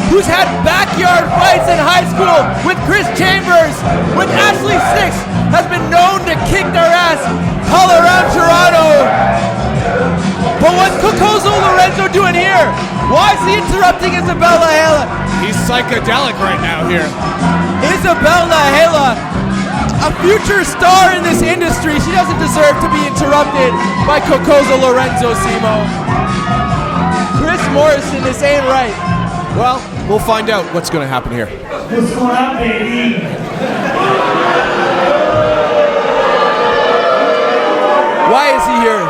[SPEAKER 1] who's had backyard fights in high school with Kris Chambers, with Ashley Sixx, has been known to kick their ass all around Toronto. But what's Cocozo Lorenzo doing here? Why is he interrupting Isabel Lahela?
[SPEAKER 2] He's psychedelic right now here.
[SPEAKER 1] Isabel Lahela, a future star in this industry. She doesn't deserve to be interrupted by Cocozo Lorenzo, Simo. Chris Morrison, this ain't right.
[SPEAKER 2] Well, we'll find out what's going to happen here.
[SPEAKER 3] What's going on, baby?
[SPEAKER 1] Why is he here?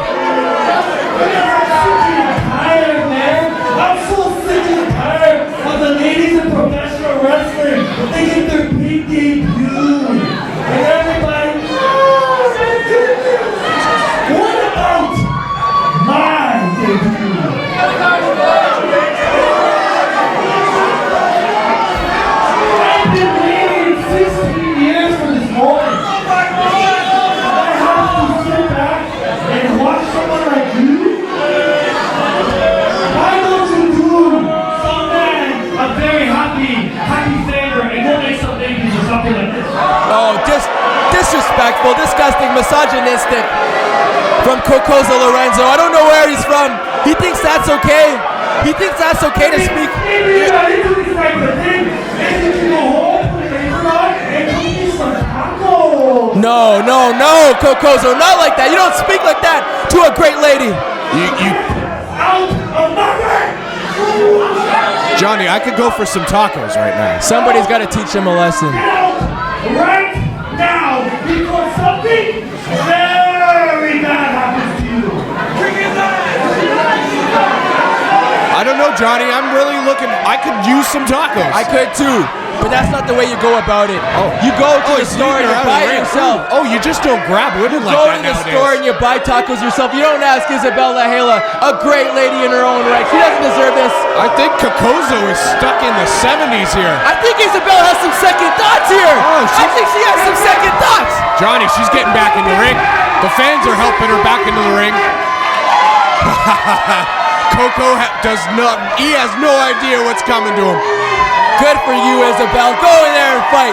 [SPEAKER 3] Tired, man. I'm so sick and tired of the ladies in professional wrestling. They get their big debut. And everybody, oh my goodness. What about my debut? I've been waiting 16 years for this moment. I have to sit back and watch someone like you? Why don't you do some man a very happy favor and go make some babies or something like this?
[SPEAKER 1] Oh, disrespectful, disgusting, misogynistic from Cocozo Lorenzo. I don't know where he's from. He thinks that's okay. He thinks that's okay to speak.
[SPEAKER 3] Maybe you're not into this type of thing. Maybe you can go home, put your apron on, and cook me some tacos.
[SPEAKER 1] No, Cocozo, not like that. You don't speak like that to a great lady.
[SPEAKER 3] Out of my way!
[SPEAKER 2] Johnny, I could go for some tacos right now.
[SPEAKER 1] Somebody's got to teach him a lesson.
[SPEAKER 3] Out right now, because something very bad happens to you.
[SPEAKER 2] I don't know, Johnny. I'm really looking. I could use some tacos.
[SPEAKER 1] I could too, but that's not the way you go about it.
[SPEAKER 2] Oh.
[SPEAKER 1] You go to the store and you buy it yourself.
[SPEAKER 2] Oh, you just don't grab women like
[SPEAKER 1] Go
[SPEAKER 2] that
[SPEAKER 1] to the
[SPEAKER 2] nowadays.
[SPEAKER 1] store and you buy tacos yourself. You don't ask Isabel Lahela, a great lady in her own right. She doesn't deserve this.
[SPEAKER 2] I think Cocozo is stuck in the 70s here.
[SPEAKER 1] I think Isabel has some second thoughts here.
[SPEAKER 2] Oh,
[SPEAKER 1] I think she has some second thoughts.
[SPEAKER 2] Johnny, she's getting back in the ring. The fans are helping her back into the ring. Coco does not. He has no idea what's coming to him.
[SPEAKER 1] Good for you, Isabel. Go in there and fight.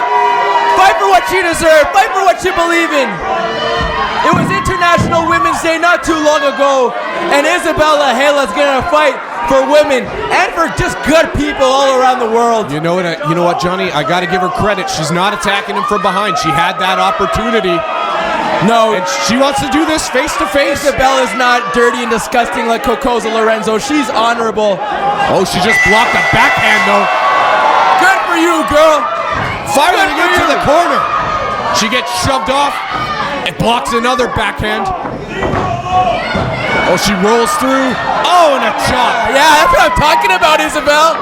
[SPEAKER 1] Fight for what you deserve. Fight for what you believe in. It was International Women's Day not too long ago, and Isabel Lahela is gonna fight for women and for just good people all around the world.
[SPEAKER 2] You know what, Johnny? I got to give her credit. She's not attacking him from behind. She had that opportunity.
[SPEAKER 1] No,
[SPEAKER 2] And she wants to do this face to face.
[SPEAKER 1] Isabel is not dirty and disgusting like Cocozo Lorenzo. She's honorable.
[SPEAKER 2] Oh, she just blocked a backhand, though.
[SPEAKER 1] Good for you, girl.
[SPEAKER 2] Firing into the corner. She gets shoved off. It blocks another backhand. Oh, she rolls through. Oh, and a chop.
[SPEAKER 1] Yeah, that's what I'm talking about, Isabel.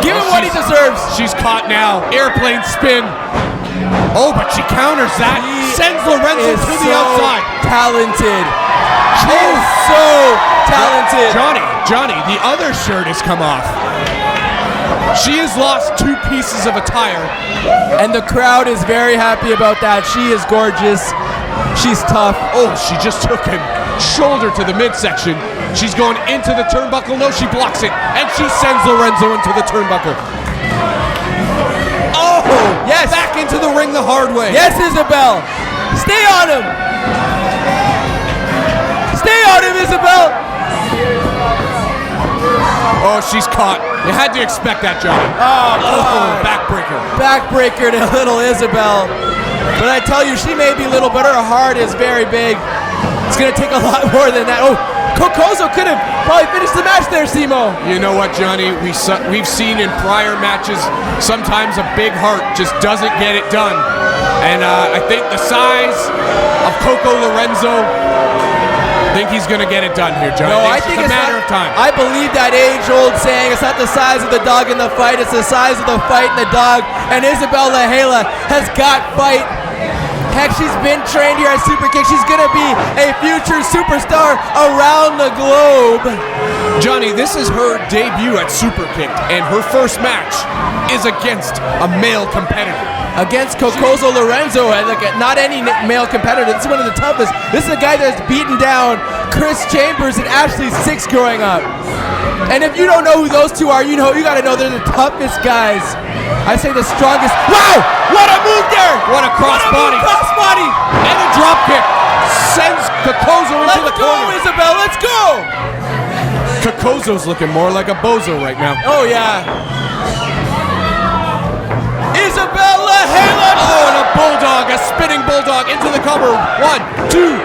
[SPEAKER 1] Give him what he deserves.
[SPEAKER 2] She's caught now. Airplane spin. Oh, but she counters that. Sends Lorenzo to the outside.
[SPEAKER 1] Talented. She is so talented.
[SPEAKER 2] Johnny, the other shirt has come off. She has lost 2 pieces of attire.
[SPEAKER 1] And the crowd is very happy about that. She is gorgeous. She's tough.
[SPEAKER 2] Oh, she just took him shoulder to the midsection. She's going into the turnbuckle. No, she blocks it. And she sends Lorenzo into the turnbuckle. Oh,
[SPEAKER 1] yes.
[SPEAKER 2] Back into the ring the hard way.
[SPEAKER 1] Yes, Isabel. Stay on him. Stay on him, Isabel.
[SPEAKER 2] Oh, she's caught. You had to expect that, Johnny.
[SPEAKER 1] Oh,
[SPEAKER 2] backbreaker.
[SPEAKER 1] Backbreaker to little Isabel. But I tell you, she may be little, but her heart is very big. It's going to take a lot more than that. Oh, Kokozo could have probably finished the match there, Simo.
[SPEAKER 2] You know what, Johnny? We've seen in prior matches, sometimes a big heart just doesn't get it done. And I think the size of Coco Lorenzo, I think he's going to get it done here, Johnny.
[SPEAKER 1] No, I think
[SPEAKER 2] it's a matter of time.
[SPEAKER 1] I believe that age-old saying, it's not the size of the dog in the fight, it's the size of the fight in the dog. And Isabel Lahela has got fight. Heck, she's been trained here at Superkick'd. She's going to be a future superstar around the globe.
[SPEAKER 2] Johnny, this is her debut at Superkick'd, and her first match is against a male competitor.
[SPEAKER 1] Against Kokozo Lorenzo, and like, not any male competitor. This is one of the toughest. This is a guy that's beaten down Kris Chambers and actually Sixx growing up. And if you don't know who those two are, you got to know they're the toughest guys. I say the strongest. Wow! What a move there!
[SPEAKER 2] What a crossbody!
[SPEAKER 1] Crossbody!
[SPEAKER 2] And a drop kick sends Kokozo into the corner.
[SPEAKER 1] Let's go, Isabel. Let's go!
[SPEAKER 2] Kokozo's looking more like a bozo right now.
[SPEAKER 1] Oh yeah. Isabel Lahela!
[SPEAKER 2] Oh, and a bulldog, a spinning bulldog into the cover. 1, 2.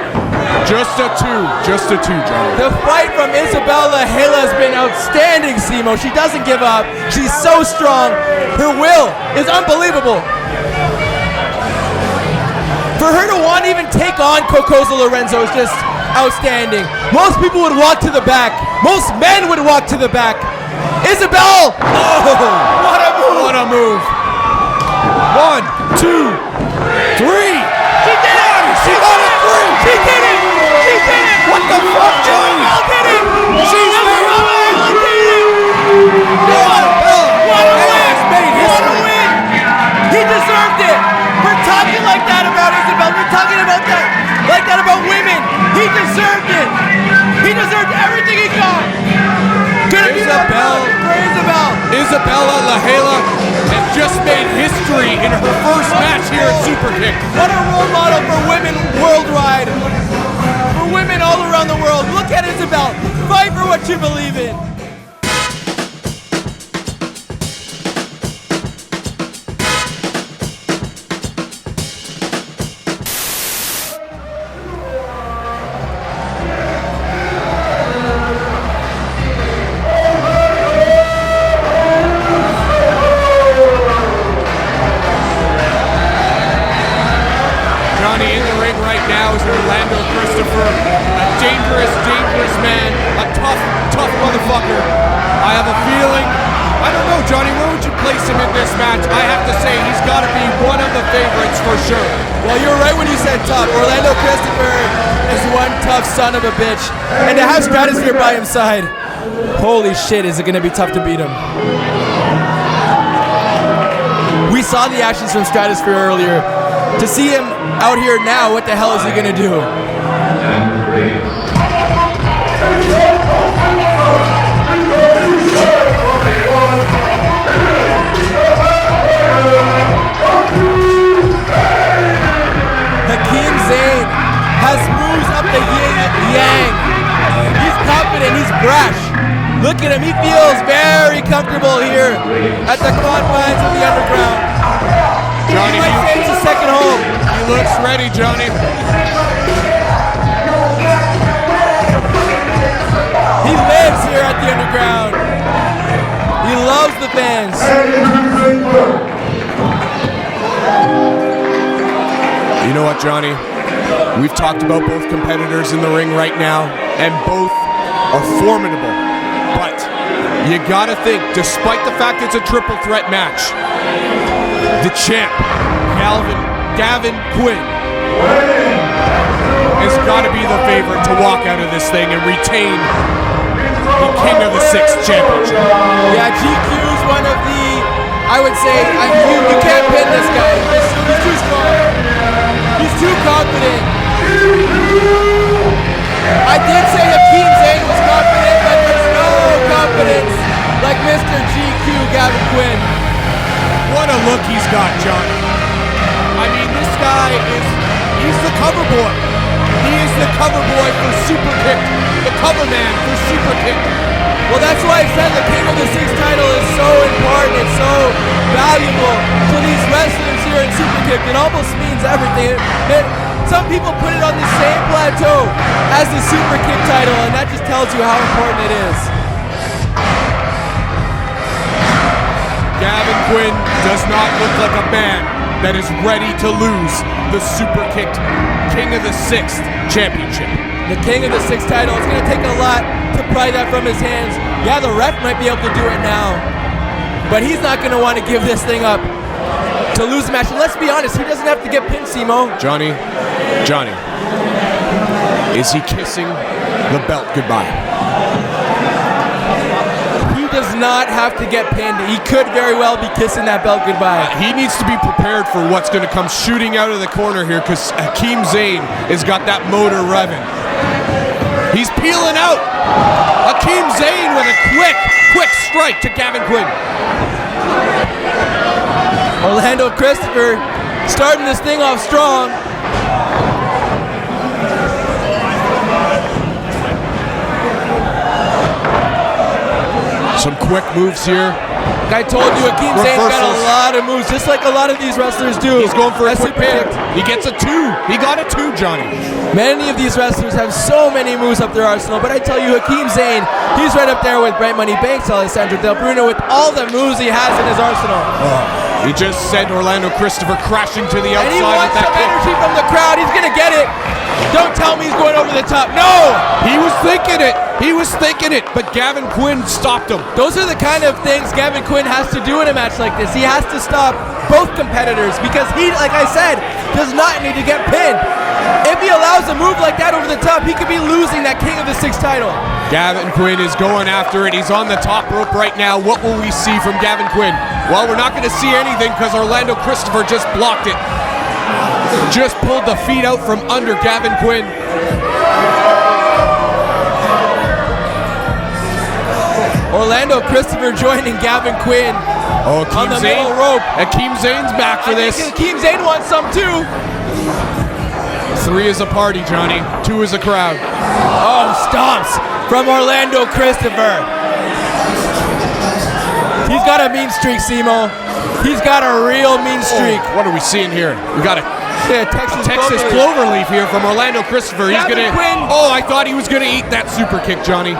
[SPEAKER 2] Just a two, Johnny.
[SPEAKER 1] The fight from Isabel Lahela has been outstanding, Simo. She doesn't give up. She's so strong. Her will is unbelievable. For her to want to even take on Kokozo Lorenzo is just outstanding. Most people would walk to the back. Most men would walk to the back. Isabel! Oh, what a move!
[SPEAKER 2] What a move. 1, 2, 3.
[SPEAKER 1] She did it!
[SPEAKER 2] She got it through!
[SPEAKER 1] She did it! She did it!
[SPEAKER 2] What the fuck, Johnny?
[SPEAKER 1] Isabel did it!
[SPEAKER 2] She's made it!
[SPEAKER 1] What a win! What a win! He deserved it! We're talking like that about Isabel. We're talking about that like that about women. He deserved it. He deserved everything he got.
[SPEAKER 2] Isabella Lahela has just made history in her first match here at Superkick'd.
[SPEAKER 1] What a role model for women worldwide. For women all around the world. Look at Isabel. Fight for what you believe in.
[SPEAKER 2] Dangerous man, a tough motherfucker. I have a feeling, I don't know, Johnny, where would you place him in this match? I have to say he's got to be one of the favorites for sure.
[SPEAKER 1] Well, you're right when you said tough. Orlando Christopher is one tough son of a bitch. And to have Stratosphere by his side, holy shit, is it going to be tough to beat him. We saw the actions from Stratosphere earlier. To see him out here now, what the hell is he going to do? Hakim Zane has moves up the yin-yang. He's confident, he's brash. Look at him, he feels very comfortable here at the confines of the underground.
[SPEAKER 2] Johnny,
[SPEAKER 1] he might say it's a second home.
[SPEAKER 2] He looks ready, Johnny.
[SPEAKER 1] He lives here at the the fans.
[SPEAKER 2] You know what, Johnny? We've talked about both competitors in the ring right now, and both are formidable. But you gotta think, despite the fact it's a triple threat match, the champ, Gavin Quinn, has gotta be the favorite to walk out of this thing and retain the King of the Sixx championship.
[SPEAKER 1] Yeah, GQ is one of the, I would say, you can't pin this guy. He's too strong. He's too confident. I did say Hakim Zane was confident, but there's no confidence like Mr. GQ Gavin Quinn.
[SPEAKER 2] What a look he's got, Johnny. I mean, this guy he's the cover boy. He is the cover boy for Superkick'd, the cover man for Superkick'd.
[SPEAKER 1] Well, that's why I said the King of the Sixx title is so important. It's so valuable to these wrestlers here in Superkick'd. It almost means everything. Some people put it on the same plateau as the Superkick'd title, and that just tells you how important it is.
[SPEAKER 2] Gavin Quinn does not look like a man that is ready to lose the Superkick'd King of the Sixth championship.
[SPEAKER 1] The King of the Sixth title, it's going to take a lot to pry that from his hands. Yeah, the ref might be able to do it now, but he's not going to want to give this thing up to lose the match. And let's be honest, he doesn't have to get pinned, Simo.
[SPEAKER 2] Johnny, is he kissing the belt goodbye?
[SPEAKER 1] He does not have to get pinned. He could very well be kissing that belt goodbye.
[SPEAKER 2] He needs to be prepared for what's going to come shooting out of the corner here, because Hakim Zane has got that motor revving. He's peeling out. Hakim Zane with a quick strike to Gavin Quinn.
[SPEAKER 1] Orlando Christopher starting this thing off strong.
[SPEAKER 2] Some quick moves here.
[SPEAKER 1] Like I told you, Hakim Zane's got a lot of moves, just like a lot of these wrestlers do.
[SPEAKER 2] He's going for a quick pin. He gets a 2. He got a 2, Johnny.
[SPEAKER 1] Many of these wrestlers have so many moves up their arsenal, but I tell you, Hakim Zane, he's right up there with Brent Money Banks, Alessandro, Bruno, with all the moves he has in his arsenal.
[SPEAKER 2] He just sent Orlando Christopher crashing to the outside.
[SPEAKER 1] And he wants
[SPEAKER 2] with that
[SPEAKER 1] some energy from the crowd. He's going to get it. Don't tell me he's going over the top. No!
[SPEAKER 2] He was thinking it. But Gavin Quinn stopped him.
[SPEAKER 1] Those are the kind of things Gavin Quinn has to do in a match like this. He has to stop both competitors because he, like I said, does not need to get pinned. If he allows a move like that over the top, he could be losing that King of the Sixth title.
[SPEAKER 2] Gavin Quinn is going after it. He's on the top rope right now. What will we see from Gavin Quinn? Well, we're not going to see anything because Orlando Christopher just blocked it. Just pulled the feet out from under Gavin Quinn.
[SPEAKER 1] Orlando Christopher joining Gavin Quinn on the middle rope.
[SPEAKER 2] Hakim Zane's back for this.
[SPEAKER 1] Hakim Zane wants some too.
[SPEAKER 2] 3 is a party, Johnny. 2 is a crowd.
[SPEAKER 1] Oh, stomps from Orlando Christopher. He's got a mean streak, Simo. He's got a real mean streak.
[SPEAKER 2] Oh, what are we seeing here? We got a Texas Cloverleaf here from Orlando Christopher. He's gonna. Oh, I thought he was gonna eat that super kick, Johnny.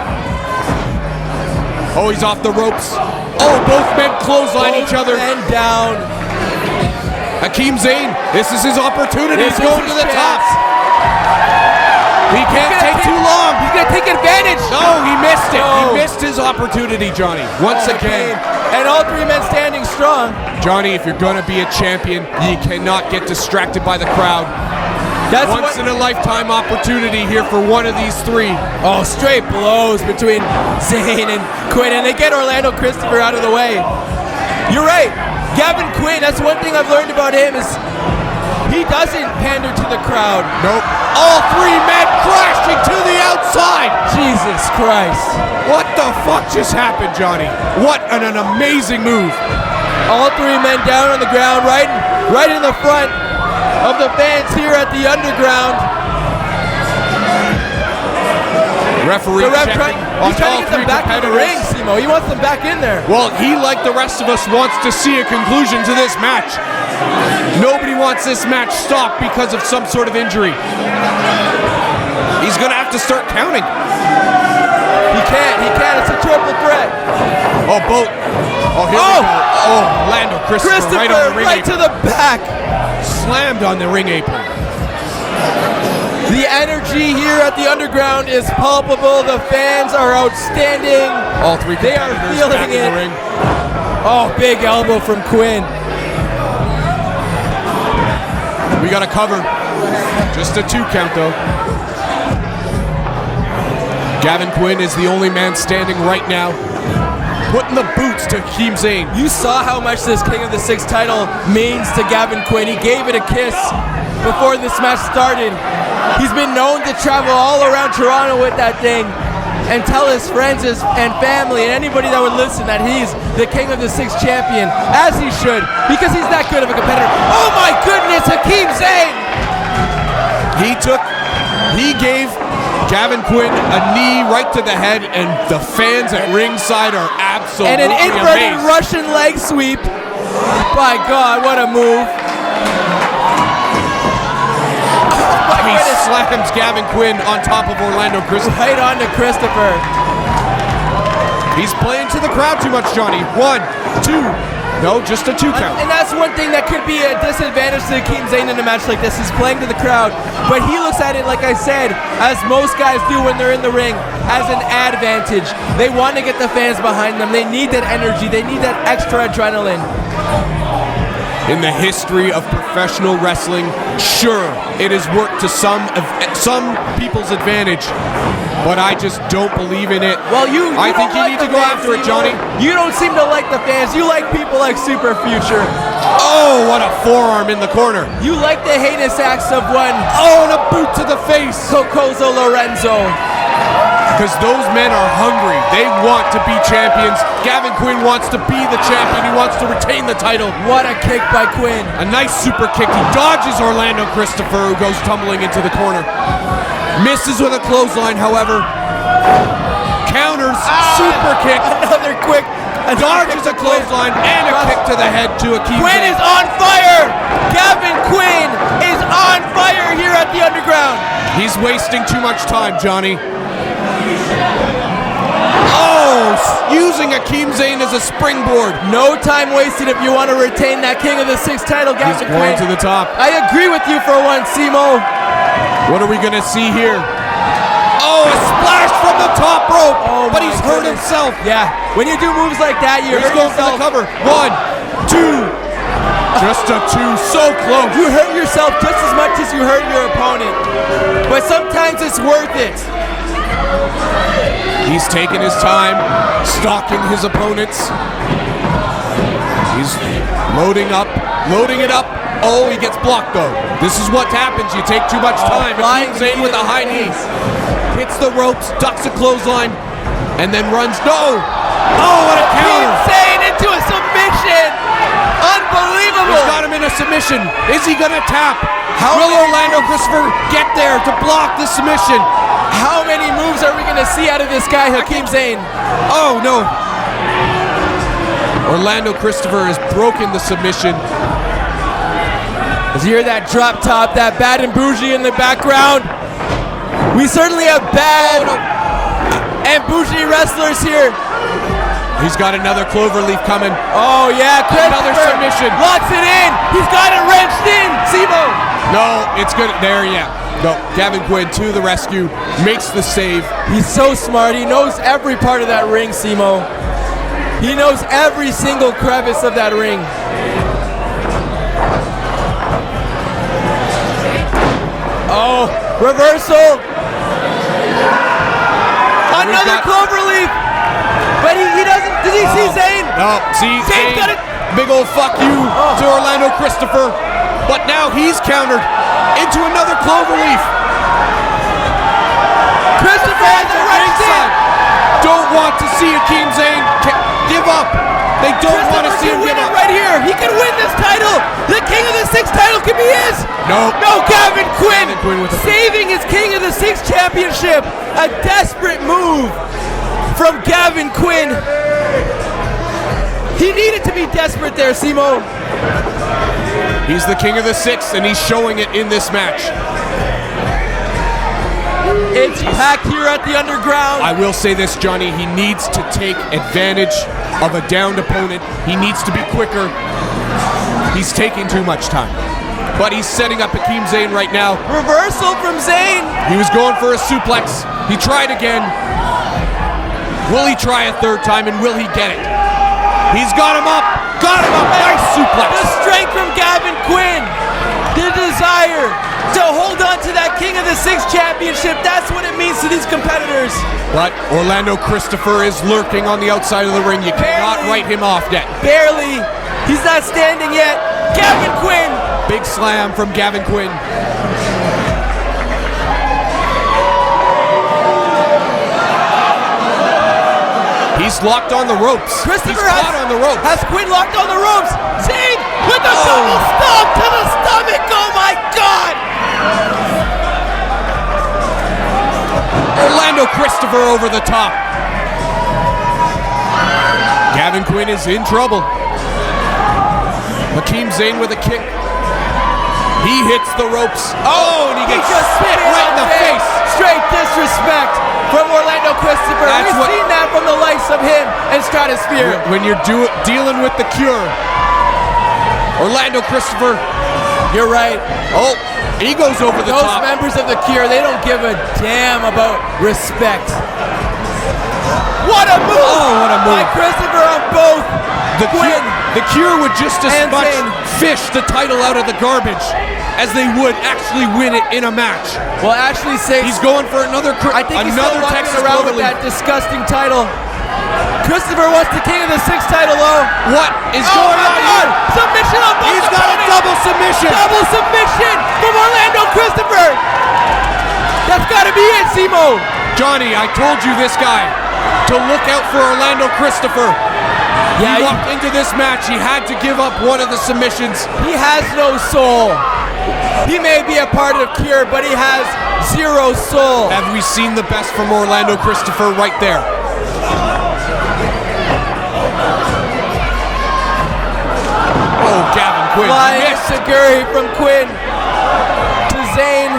[SPEAKER 2] Oh, he's off the ropes. Oh, both men clothesline each other.
[SPEAKER 1] And down.
[SPEAKER 2] Hakim Zane, this is his opportunity. He's going to the top. He can't take too long.
[SPEAKER 1] He's going to take advantage.
[SPEAKER 2] No, he missed it. He missed his opportunity, Johnny. Once again.
[SPEAKER 1] And all 3 men standing strong.
[SPEAKER 2] Johnny, if you're going to be a champion, you cannot get distracted by the crowd. That's once in a lifetime opportunity here for one of these 3.
[SPEAKER 1] Oh, straight blows between Zane and Quinn, and they get Orlando Christopher out of the way. You're right. Gavin Quinn, that's one thing I've learned about him is he doesn't pander to the crowd.
[SPEAKER 2] Nope. All 3 men crashing to the outside.
[SPEAKER 1] Jesus Christ.
[SPEAKER 2] What the fuck just happened, Johnny? What an amazing move.
[SPEAKER 1] All 3 men down on the ground, right in the front of the fans here at the Underground.
[SPEAKER 2] Referee
[SPEAKER 1] the ref
[SPEAKER 2] checking
[SPEAKER 1] he's trying to get them back in the ring, Simo. He wants them back in there.
[SPEAKER 2] Well, he, like the rest of us, wants to see a conclusion to this match. Nobody wants this match stopped because of some sort of injury. He's going to have to start counting.
[SPEAKER 1] He can't. It's a triple threat.
[SPEAKER 2] Oh, both. Oh, here we go. Oh, Orlando Christopher right on the ring
[SPEAKER 1] right
[SPEAKER 2] apron.
[SPEAKER 1] to the back.
[SPEAKER 2] Slammed on the ring apron.
[SPEAKER 1] The energy here at the Underground is palpable. The fans are outstanding.
[SPEAKER 2] All three
[SPEAKER 1] They are
[SPEAKER 2] competitors
[SPEAKER 1] feeling
[SPEAKER 2] back in
[SPEAKER 1] it.
[SPEAKER 2] the ring.
[SPEAKER 1] Oh, big elbow from Quinn.
[SPEAKER 2] We got a cover. Just a 2 count though. Gavin Quinn is the only man standing right now, putting the boots to Hakim Zane.
[SPEAKER 1] You saw how much this King of the Sixx title means to Gavin Quinn. He gave it a kiss before this match started. He's been known to travel all around Toronto with that thing and tell his friends and family and anybody that would listen that he's the King of the Sixx champion, as he should, because he's that good of a competitor. Oh my goodness, Hakim Zane!
[SPEAKER 2] He gave Gavin Quinn a knee right to the head, and the fans at ringside are absolutely
[SPEAKER 1] And an inverted
[SPEAKER 2] amazed.
[SPEAKER 1] Russian leg sweep. My God, what a move.
[SPEAKER 2] He slams Gavin Quinn on top of Orlando Christopher.
[SPEAKER 1] Right on to Christopher.
[SPEAKER 2] He's playing to the crowd too much, Johnny. 1, 2. No, just a 2 count.
[SPEAKER 1] And that's one thing that could be a disadvantage to Hakim Zane in a match like this. He's playing to the crowd. But he looks at it, like I said, as most guys do when they're in the ring, as an advantage. They want to get the fans behind them. They need that energy. They need that extra adrenaline.
[SPEAKER 2] In the history of professional wrestling, sure, it has worked to some people's advantage, but I just don't believe in it.
[SPEAKER 1] Well, I
[SPEAKER 2] think you need to go after it, Johnny.
[SPEAKER 1] You don't seem to like the fans. You like people like Super Future.
[SPEAKER 2] Oh, what a forearm in the corner.
[SPEAKER 1] You like the heinous acts of one
[SPEAKER 2] Oh, and a boot to the face.
[SPEAKER 1] Cocozo Lorenzo.
[SPEAKER 2] Because those men are hungry. They want to be champions. Gavin Quinn wants to be the champion. He wants to retain the title.
[SPEAKER 1] What a kick by Quinn.
[SPEAKER 2] A nice super kick. He dodges Orlando Christopher, who goes tumbling into the corner. Misses with a clothesline, however. Counters, super kick.
[SPEAKER 1] Another quick.
[SPEAKER 2] Dodges a clothesline and a kick to the head to Hakim
[SPEAKER 1] Quinn
[SPEAKER 2] Zane.
[SPEAKER 1] is on fire. Gavin Quinn is on fire here at the Underground.
[SPEAKER 2] He's wasting too much time, Johnny. Oh, using Hakim Zane as a springboard.
[SPEAKER 1] No time wasted if you want to retain that King of the Sixx title,
[SPEAKER 2] He's
[SPEAKER 1] Gavin
[SPEAKER 2] going
[SPEAKER 1] Quinn.
[SPEAKER 2] to the top.
[SPEAKER 1] I agree with you for one, Simo.
[SPEAKER 2] What are we going to see here? Oh, a splash from the top rope.
[SPEAKER 1] Oh,
[SPEAKER 2] but
[SPEAKER 1] my
[SPEAKER 2] he's hurt
[SPEAKER 1] goodness.
[SPEAKER 2] himself.
[SPEAKER 1] Yeah, when you do moves like that, you
[SPEAKER 2] He's
[SPEAKER 1] hurt
[SPEAKER 2] going for the
[SPEAKER 1] yourself.
[SPEAKER 2] cover. 1, 2. Just a 2. So close.
[SPEAKER 1] You hurt yourself just as much as you hurt your opponent. But sometimes it's worth it.
[SPEAKER 2] He's taking his time, stalking his opponents. He's loading it up. Oh, he gets blocked though. This is what happens. You take too much time.
[SPEAKER 1] flying
[SPEAKER 2] Hakim Zane with a high knee. Hits the ropes, ducks a clothesline, and then runs. No! Oh, what a counter!
[SPEAKER 1] Zane into a submission. Unbelievable.
[SPEAKER 2] He's got him in a submission. Is he gonna tap?
[SPEAKER 1] How
[SPEAKER 2] Will
[SPEAKER 1] many
[SPEAKER 2] Orlando Christopher get there to block the submission?
[SPEAKER 1] How many moves are we going to see out of this guy, Hakim Zane?
[SPEAKER 2] Oh no! Orlando Christopher has broken the submission.
[SPEAKER 1] As you hear that drop top, that bad and bougie in the background. We certainly have bad and bougie wrestlers here.
[SPEAKER 2] He's got another cloverleaf coming.
[SPEAKER 1] Oh yeah,
[SPEAKER 2] Another submission.
[SPEAKER 1] Locks it in. He's got it wrenched in. Simo.
[SPEAKER 2] No, it's good. There, yeah. No, Gavin Quinn to the rescue. Makes the save.
[SPEAKER 1] He's so smart. He knows every part of that ring, Simo. He knows every single crevice of that ring. Oh, reversal. Another cloverleaf. But he doesn't. Does he see Zane?
[SPEAKER 2] No, see,
[SPEAKER 1] Zane's got it.
[SPEAKER 2] Big old fuck you to Orlando Christopher. But now he's countered into another cloverleaf.
[SPEAKER 1] Christopher has it wrenched in.
[SPEAKER 2] Don't want to see Hakim Zane give up. They don't want to see him
[SPEAKER 1] win
[SPEAKER 2] give
[SPEAKER 1] it
[SPEAKER 2] up.
[SPEAKER 1] right here. He can win this title. The King of the Sixx title can be his.
[SPEAKER 2] No.
[SPEAKER 1] No, Gavin Quinn,
[SPEAKER 2] Gavin Quinn with the
[SPEAKER 1] saving his King of the Sixx championship. A desperate move from Gavin Quinn. He needed to be desperate there, Simo.
[SPEAKER 2] He's the King of the Sixx, and he's showing it in this match.
[SPEAKER 1] It's packed here at the Underground.
[SPEAKER 2] I will say this, Johnny, he needs to take advantage of a downed opponent. He needs to be quicker. He's taking too much time. But he's setting up Hakim Zane right now.
[SPEAKER 1] Reversal from Zane.
[SPEAKER 2] He was going for a suplex. He tried again. Will he try a third time, and will he get it? He's got him up. Got him up. Nice suplex.
[SPEAKER 1] The strength from Gavin Quinn. The desire to hold on to that King of the Sixx championship. That's what it means to these competitors.
[SPEAKER 2] But Orlando Christopher is lurking on the outside of the ring. You cannot write him off yet.
[SPEAKER 1] Barely. He's not standing yet. Gavin Quinn.
[SPEAKER 2] Big slam from Gavin Quinn. He's locked on the ropes.
[SPEAKER 1] Christopher
[SPEAKER 2] He's caught on the ropes.
[SPEAKER 1] Has Quinn locked on the ropes. Zane with the double stomp to the stomach. Oh my God.
[SPEAKER 2] Orlando Christopher over the top. Gavin Quinn is in trouble. Hakim Zane with a kick. He hits the ropes. Oh, and he gets
[SPEAKER 1] just
[SPEAKER 2] spit right in the face.
[SPEAKER 1] Straight disrespect from Orlando Christopher. We've seen that from the likes of him and Stratosphere.
[SPEAKER 2] When you're dealing with the Cure. Orlando Christopher.
[SPEAKER 1] You're right.
[SPEAKER 2] Oh, he goes over the top.
[SPEAKER 1] Those members of the Cure, they don't give a damn about respect. What a move!
[SPEAKER 2] Oh, what a move.
[SPEAKER 1] By Christopher on both.
[SPEAKER 2] The Cure would just as
[SPEAKER 1] and
[SPEAKER 2] much
[SPEAKER 1] Zane.
[SPEAKER 2] fish the title out of the garbage as they would actually win it in a match.
[SPEAKER 1] Well, actually, Sixx,
[SPEAKER 2] he's going for another
[SPEAKER 1] I think he's still walking
[SPEAKER 2] Texas
[SPEAKER 1] around with
[SPEAKER 2] Cloverleaf.
[SPEAKER 1] that disgusting title. Christopher wants the King of the Sixx title, though.
[SPEAKER 2] What is going on
[SPEAKER 1] God.
[SPEAKER 2] here?
[SPEAKER 1] Submission on both.
[SPEAKER 2] He's got a double submission.
[SPEAKER 1] Double submission from Orlando Christopher. That's got to be it, Simo.
[SPEAKER 2] Johnny, I told you this guy to look out for Orlando Christopher.
[SPEAKER 1] Yeah,
[SPEAKER 2] he walked into this match. He had to give up one of the submissions.
[SPEAKER 1] He has no soul. He may be a part of Cure, but he has zero soul.
[SPEAKER 2] Have we seen the best from Orlando Christopher right there? Oh, Gavin Quinn.
[SPEAKER 1] Flying
[SPEAKER 2] Missed.
[SPEAKER 1] Saguri from Quinn to Zane.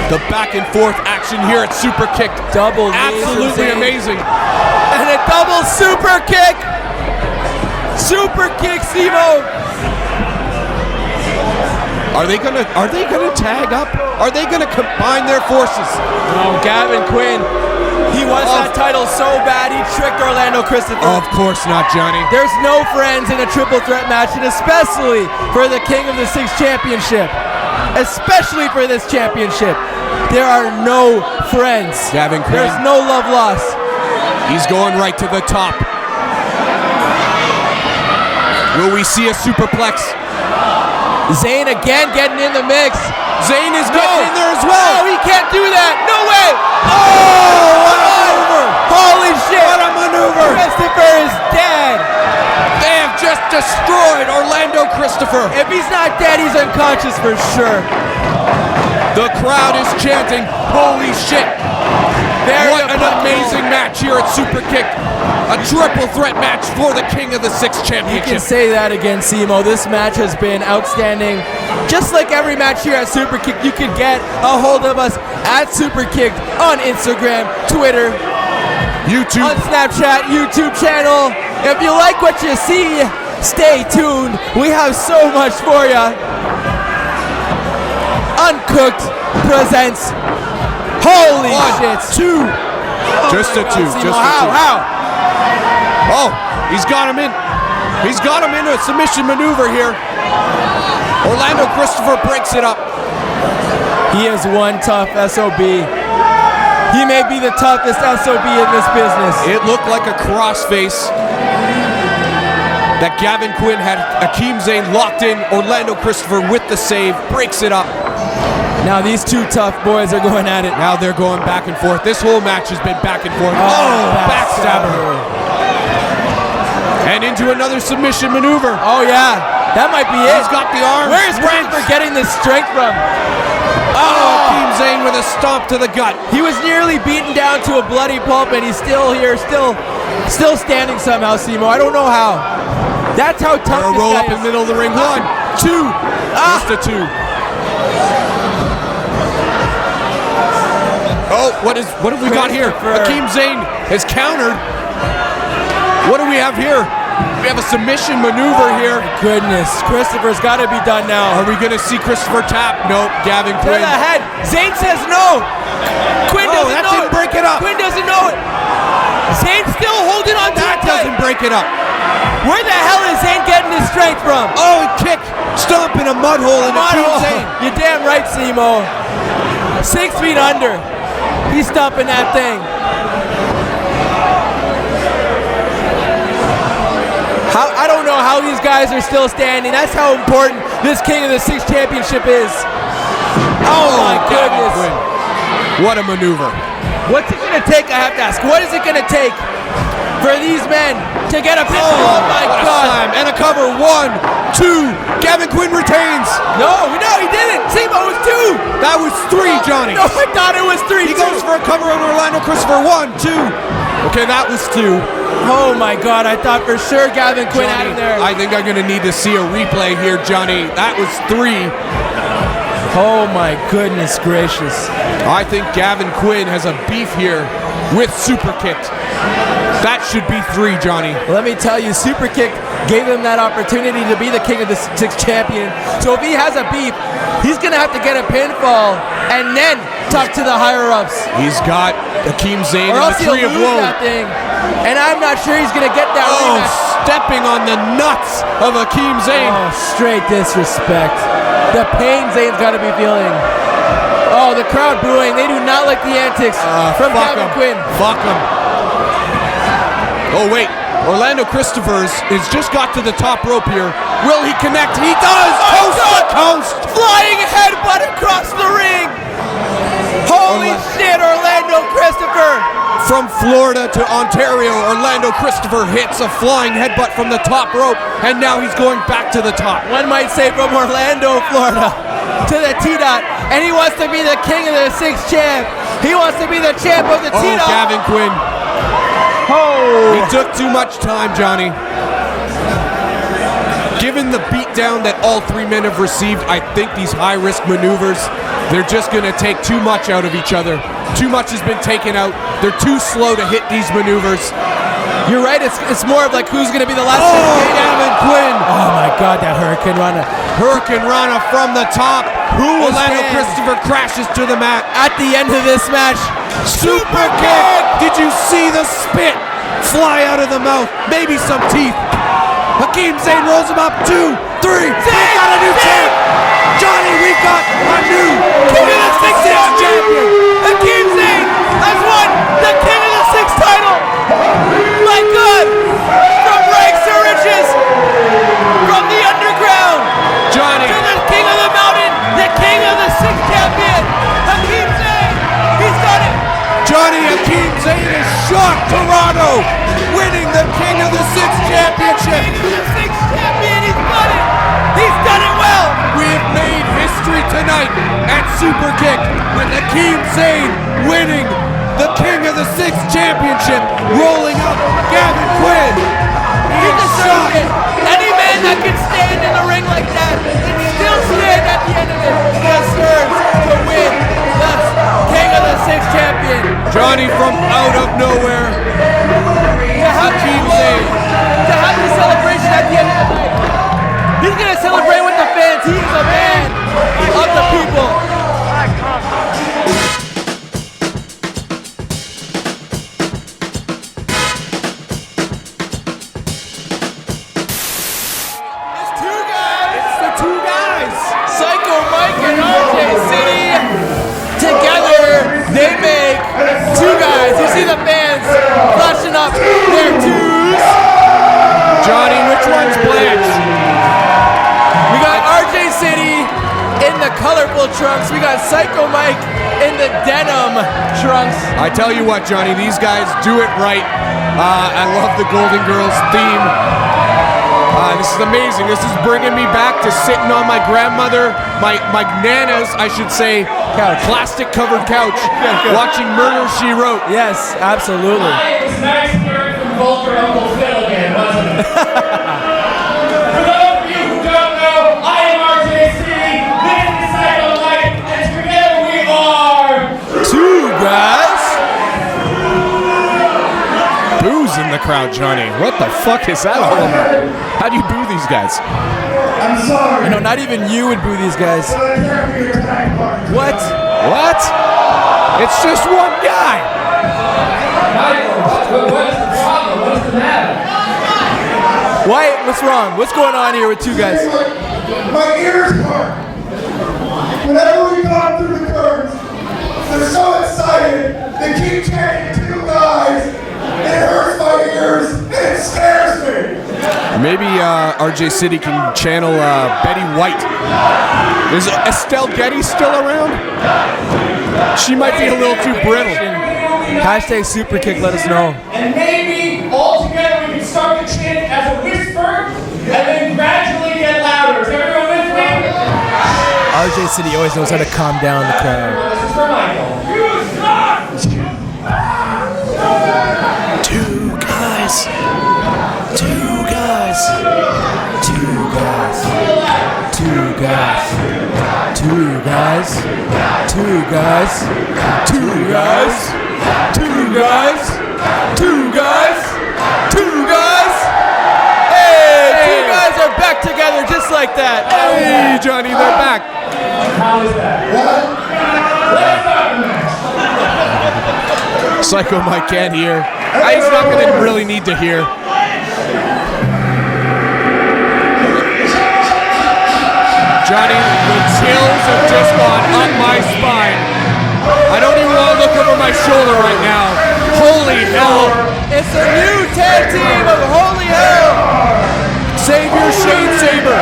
[SPEAKER 2] The back and forth action here at Superkick'd.
[SPEAKER 1] Double knees
[SPEAKER 2] Absolutely
[SPEAKER 1] from Zane.
[SPEAKER 2] amazing.
[SPEAKER 1] And a double super kick. Super kick, Simo.
[SPEAKER 2] Are they gonna tag up? Are they gonna combine their forces?
[SPEAKER 1] No, Gavin Quinn. He wants that title so bad he tricked Orlando Christopher.
[SPEAKER 2] Of course not, Johnny.
[SPEAKER 1] There's no friends in a triple threat match, and especially for the King of the Sixx championship. Especially for this championship. There are no friends.
[SPEAKER 2] Gavin Quinn.
[SPEAKER 1] There's no love lost.
[SPEAKER 2] He's going right to the top. Will we see a superplex?
[SPEAKER 1] Zane again getting in the mix.
[SPEAKER 2] Zane is getting in there as well.
[SPEAKER 1] No, he can't do that. No way.
[SPEAKER 2] Oh, what a maneuver.
[SPEAKER 1] Holy shit.
[SPEAKER 2] What a maneuver.
[SPEAKER 1] Christopher is dead.
[SPEAKER 2] They have just destroyed Orlando Christopher.
[SPEAKER 1] If he's not dead, he's unconscious for sure.
[SPEAKER 2] The crowd is chanting, holy shit. What an amazing match here at Superkick'd. A triple threat match for the King of the Sixx
[SPEAKER 1] You can
[SPEAKER 2] championship.
[SPEAKER 1] say that again, Simo. This match has been outstanding. Just like every match here at Superkick'd, you can get a hold of us at Superkick'd on Instagram, Twitter,
[SPEAKER 2] YouTube.
[SPEAKER 1] on Snapchat, YouTube channel. If you like what you see, stay tuned. We have so much for you. Uncooked presents. Holy shit.
[SPEAKER 2] Two. Just a two.
[SPEAKER 1] Simo,
[SPEAKER 2] Just a two.
[SPEAKER 1] how?
[SPEAKER 2] Oh, he's got him in. He's got him in a submission maneuver here. Orlando Christopher breaks it up.
[SPEAKER 1] He is one tough SOB. He may be the toughest SOB in this business.
[SPEAKER 2] It looked like a crossface that Gavin Quinn had Hakim Zane locked in. Orlando Christopher with the save, breaks it up.
[SPEAKER 1] Now these two tough boys are going at it.
[SPEAKER 2] Now they're going back and forth. This whole match has been back and forth. Oh, backstabber. And into another submission maneuver.
[SPEAKER 1] Oh yeah, that might be it.
[SPEAKER 2] He's got the arms.
[SPEAKER 1] Where is Christopher getting this strength from?
[SPEAKER 2] Oh, Hakim Zane with a stomp to the gut.
[SPEAKER 1] He was nearly beaten down to a bloody pulp, and he's still here, still standing somehow, Simo. I don't know how. That's how tough
[SPEAKER 2] They're a
[SPEAKER 1] this
[SPEAKER 2] roll
[SPEAKER 1] guy
[SPEAKER 2] up in
[SPEAKER 1] is.
[SPEAKER 2] the middle of the ring. One, two. Just a two. Oh, what have we got here? Hakim Zane has countered. What do we have here? We have a submission maneuver here.
[SPEAKER 1] Goodness, Christopher's got to be done now.
[SPEAKER 2] Are we going to see Christopher tap? Nope, Gavin
[SPEAKER 1] To
[SPEAKER 2] Quinn.
[SPEAKER 1] the head. Zane says no. Quinn doesn't
[SPEAKER 2] that
[SPEAKER 1] know
[SPEAKER 2] didn't
[SPEAKER 1] it.
[SPEAKER 2] break it up.
[SPEAKER 1] Quinn doesn't know it. Zane's still holding on to
[SPEAKER 2] That
[SPEAKER 1] it tight.
[SPEAKER 2] doesn't break it up.
[SPEAKER 1] Where the hell is Zane getting his strength from?
[SPEAKER 2] Oh, kick. Stomp in a mud hole in Hakim Zane.
[SPEAKER 1] You're damn right, Simo. 6 feet under. He's stomping that thing. I don't know how these guys are still standing. That's how important this King of the Sixx championship is. Oh my goodness.
[SPEAKER 2] What a maneuver.
[SPEAKER 1] What's it going to take, I have to ask? What is it going to take for these men to get a pin? Oh my God.
[SPEAKER 2] Slam and a cover. 1, 2. Gavin Quinn retains.
[SPEAKER 1] No, he didn't. Simo was 2.
[SPEAKER 2] That was 3, Johnny.
[SPEAKER 1] No, I thought it was 3.
[SPEAKER 2] He goes for a cover on Orlando Christopher. 1, 2. Okay, that was 2.
[SPEAKER 1] Oh my God, I thought for sure Gavin Quinn had him there.
[SPEAKER 2] I think I'm going to need to see a replay here, Johnny. That was 3.
[SPEAKER 1] Oh my goodness gracious.
[SPEAKER 2] I think Gavin Quinn has a beef here with Superkick'd. That should be 3, Johnny.
[SPEAKER 1] Let me tell you, Superkick'd gave him that opportunity to be the King of the Sixx champion. So if he has a beef, he's going to have to get a pinfall and then talk to the higher-ups.
[SPEAKER 2] He's got Hakim Zane
[SPEAKER 1] Or
[SPEAKER 2] in
[SPEAKER 1] else
[SPEAKER 2] the
[SPEAKER 1] he'll
[SPEAKER 2] tree of
[SPEAKER 1] lose
[SPEAKER 2] woe.
[SPEAKER 1] that thing. And I'm not sure he's going to get that rematch.
[SPEAKER 2] Stepping on the nuts of Hakim Zane.
[SPEAKER 1] Oh, straight disrespect. The pain Zane's got to be feeling. Oh, the crowd booing. They do not like the antics from Gavin Quinn.
[SPEAKER 2] Fuck him. Oh, wait. Orlando Christophers has just got to the top rope here. Will he connect? He does! Coast to coast!
[SPEAKER 1] Flying headbutt across the ring! Holy shit, Orlando Christopher!
[SPEAKER 2] From Florida to Ontario, Orlando Christopher hits a flying headbutt from the top rope, and now he's going back to the top.
[SPEAKER 1] One might say from Orlando, Florida to the T-Dot, and he wants to be the King of the Sixx champ. He wants to be the champ of the T-Dot.
[SPEAKER 2] Oh, Gavin Quinn.
[SPEAKER 1] Oh.
[SPEAKER 2] He took too much time, Johnny. Given the beatdown that all 3 men have received, I think these high-risk maneuvers, they're just going to take too much out of each other. Too much has been taken out. They're too slow to hit these maneuvers.
[SPEAKER 1] You're right, it's more of like who's going to be the last
[SPEAKER 2] Gavin Quinn.
[SPEAKER 1] Oh my God, that Hurricane Rana.
[SPEAKER 2] Hurricane Rana from the top. Orlando Christopher crashes to the mat.
[SPEAKER 1] At the end of this match,
[SPEAKER 2] Superkick! Did you see the spit fly out of the mouth? Maybe some teeth. Hakim Zane rolls him up. 2, 3. We got a new champ. Johnny, we got a new King of the Sixx champion.
[SPEAKER 1] Hakim Zane has won the King of the Sixx title. My God, from rags to riches, from the underground
[SPEAKER 2] Johnny.
[SPEAKER 1] to the King of the Mountain, the King of the Sixx champion, Hakim Zane. He's done it.
[SPEAKER 2] Johnny, Hakim Zane has shocked Toronto, winning the King of the Sixx championship.
[SPEAKER 1] King of the Sixx champion, he's done it. He's done it well.
[SPEAKER 2] We have made history tonight at Superkick'd with Hakim Zane winning the King of the Sixx championship, rolling up Gavin Quinn.
[SPEAKER 1] He deserved it. Any man that can stand in the ring like that and still stand at the end of it deserves to win the King of the Sixx champion.
[SPEAKER 2] Johnny from out of nowhere. Hakim Zane.
[SPEAKER 1] To have the celebration at the end of the night. He's going to celebrate with the fans. He is a man of the people.
[SPEAKER 2] It's the 2 guys.
[SPEAKER 1] Psycho Mike and RJ City together, they make 2 guys. You see the fans flashing up their 2s.
[SPEAKER 2] Johnny, which one's Blanche?
[SPEAKER 1] We got RJ City in the colorful trunks. We got Psycho Mike in the denim trunks.
[SPEAKER 2] I tell you what, Johnny, these guys do it right. I love the Golden Girls theme. This is amazing. This is bringing me back to sitting on my grandmother, my Nana's, I should say, plastic-covered couch, watching Murder, She Wrote.
[SPEAKER 1] Yes, absolutely.
[SPEAKER 3] It was nice hearing from Vulture Uncle Phil again, wasn't it? For those of you who don't know, I am RJC, this is Psycho Mike, and together we are
[SPEAKER 1] 2 guys.
[SPEAKER 2] crowd, Johnny. What the fuck is that all about? How do you boo these guys?
[SPEAKER 4] I'm sorry.
[SPEAKER 1] No, not even you would boo these guys.
[SPEAKER 4] But I can't be your tag partner.
[SPEAKER 1] What?
[SPEAKER 2] What? It's just one guy.
[SPEAKER 5] What's the problem? What's the matter?
[SPEAKER 1] Why? What's wrong? What's going on here with two guys?
[SPEAKER 4] My ears hurt. Whenever we go through the curves, they're so excited. They keep chanting two guys. It hurts my ears. It scares me.
[SPEAKER 2] Maybe RJ City can channel Betty White. Is Estelle Getty still around? She might be a little too brittle.
[SPEAKER 1] Hashtag Superkick'd, let us know.
[SPEAKER 5] And maybe all together we can start the chant as a whisper and then gradually get louder. Is everyone with me?
[SPEAKER 1] RJ City always knows how to calm down the crowd.
[SPEAKER 5] This is for Michael.
[SPEAKER 1] Two guys. Two guys. Two guys. Two guys. Two guys. Two guys. Two guys. Two guys. Two guys. Two guys. Hey, two guys are back together just like that.
[SPEAKER 2] Hey, Johnny, they're back.
[SPEAKER 5] How is that?
[SPEAKER 2] Psycho Mike can't hear. He's not going to really need to hear. Johnny, the chills have just gone up my spine. I don't even want to look over my shoulder right now. Holy hell.
[SPEAKER 1] It's a new tag team of Holy Hell.
[SPEAKER 2] Savior Shane Saber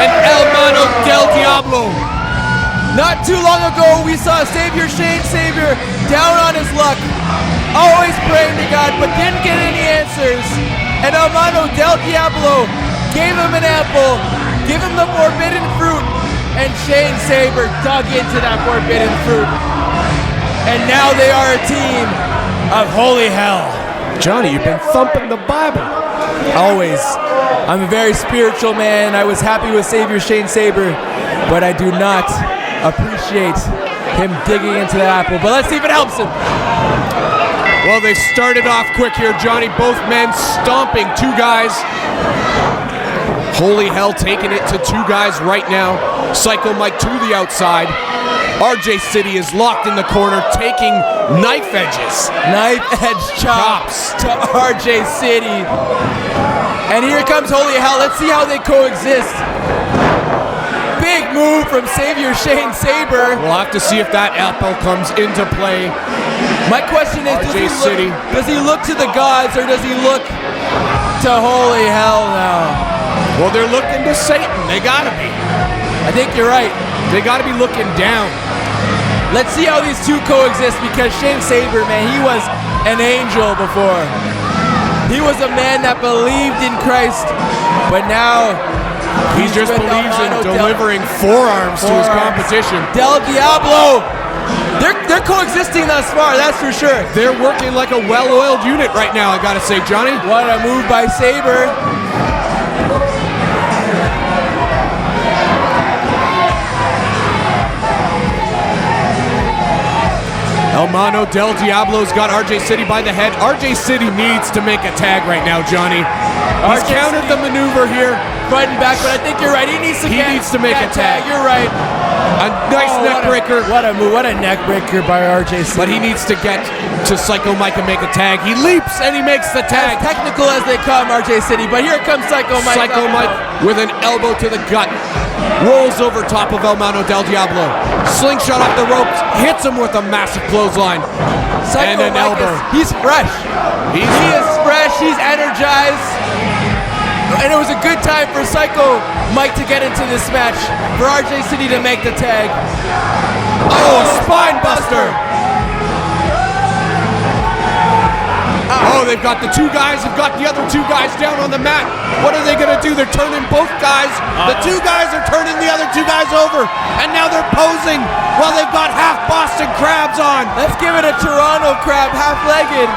[SPEAKER 2] and El Mano del Diablo.
[SPEAKER 1] Not too long ago, we saw Savior Shane Saber down on his luck, always praying to God, but didn't get any answers. And El Mano del Diablo gave him an apple, gave him the forbidden fruit, and Shane Saber dug into that forbidden fruit. And now they are a team of Holy Hell.
[SPEAKER 2] Johnny, you've been thumping the Bible.
[SPEAKER 1] Always. I'm a very spiritual man. I was happy with Savior Shane Saber, but I do not appreciate him digging into the apple. But let's see if it helps him.
[SPEAKER 2] Well, they started off quick here, Johnny. Both men stomping two guys. Holy Hell taking it to two guys right now. Psycho Mike to the outside. RJ City is locked in the corner, taking knife edges.
[SPEAKER 1] Knife edge chops to RJ City. And here comes Holy Hell. Let's see how they coexist. Big move from Savior Shane Saber.
[SPEAKER 2] We'll have to see if that apple comes into play.
[SPEAKER 1] My question is, does he look to the gods or does he look to Holy Hell now?
[SPEAKER 2] Well, they're looking to Satan. They gotta be.
[SPEAKER 1] I think you're right.
[SPEAKER 2] They gotta be looking down.
[SPEAKER 1] Let's see how these two coexist, because Shane Saber, man, he was an angel before. He was a man that believed in Christ, but now
[SPEAKER 2] he just believes in delivering forearms to his competition.
[SPEAKER 1] Del Diablo! They're coexisting thus far, that's for sure.
[SPEAKER 2] They're working like a well-oiled unit right now, I gotta say, Johnny.
[SPEAKER 1] What a move by Saber.
[SPEAKER 2] El Mano del Diablo's got RJ City by the head. RJ City needs to make a tag right now, Johnny. He's countered the maneuver here.
[SPEAKER 1] Fighting back, but I think you're right. He needs to
[SPEAKER 2] make a tag.
[SPEAKER 1] You're right.
[SPEAKER 2] A nice neck breaker.
[SPEAKER 1] What a move. What a neck breaker by RJ City.
[SPEAKER 2] But he needs to get to Psycho Mike and make a tag. He leaps and he makes the tag.
[SPEAKER 1] As technical as they come, RJ City. But here comes Psycho Mike.
[SPEAKER 2] Psycho Mike with an elbow to the gut. Rolls over top of El Mano del Diablo. Slingshot off the ropes. Hits him with a massive clothesline. And an elbow.
[SPEAKER 1] He's fresh. He is fresh. He's energized. And it was a good time for Psycho Mike to get into this match. For RJ City to make the tag.
[SPEAKER 2] Oh, a spine buster. Oh, they've got the two guys, have got the other two guys down on the mat. What are they going to do? They're turning both guys. The two guys are turning the other two guys over. And now they're posing while they've got half Boston Crabs on.
[SPEAKER 1] Let's give it a Toronto Crab, half-legged.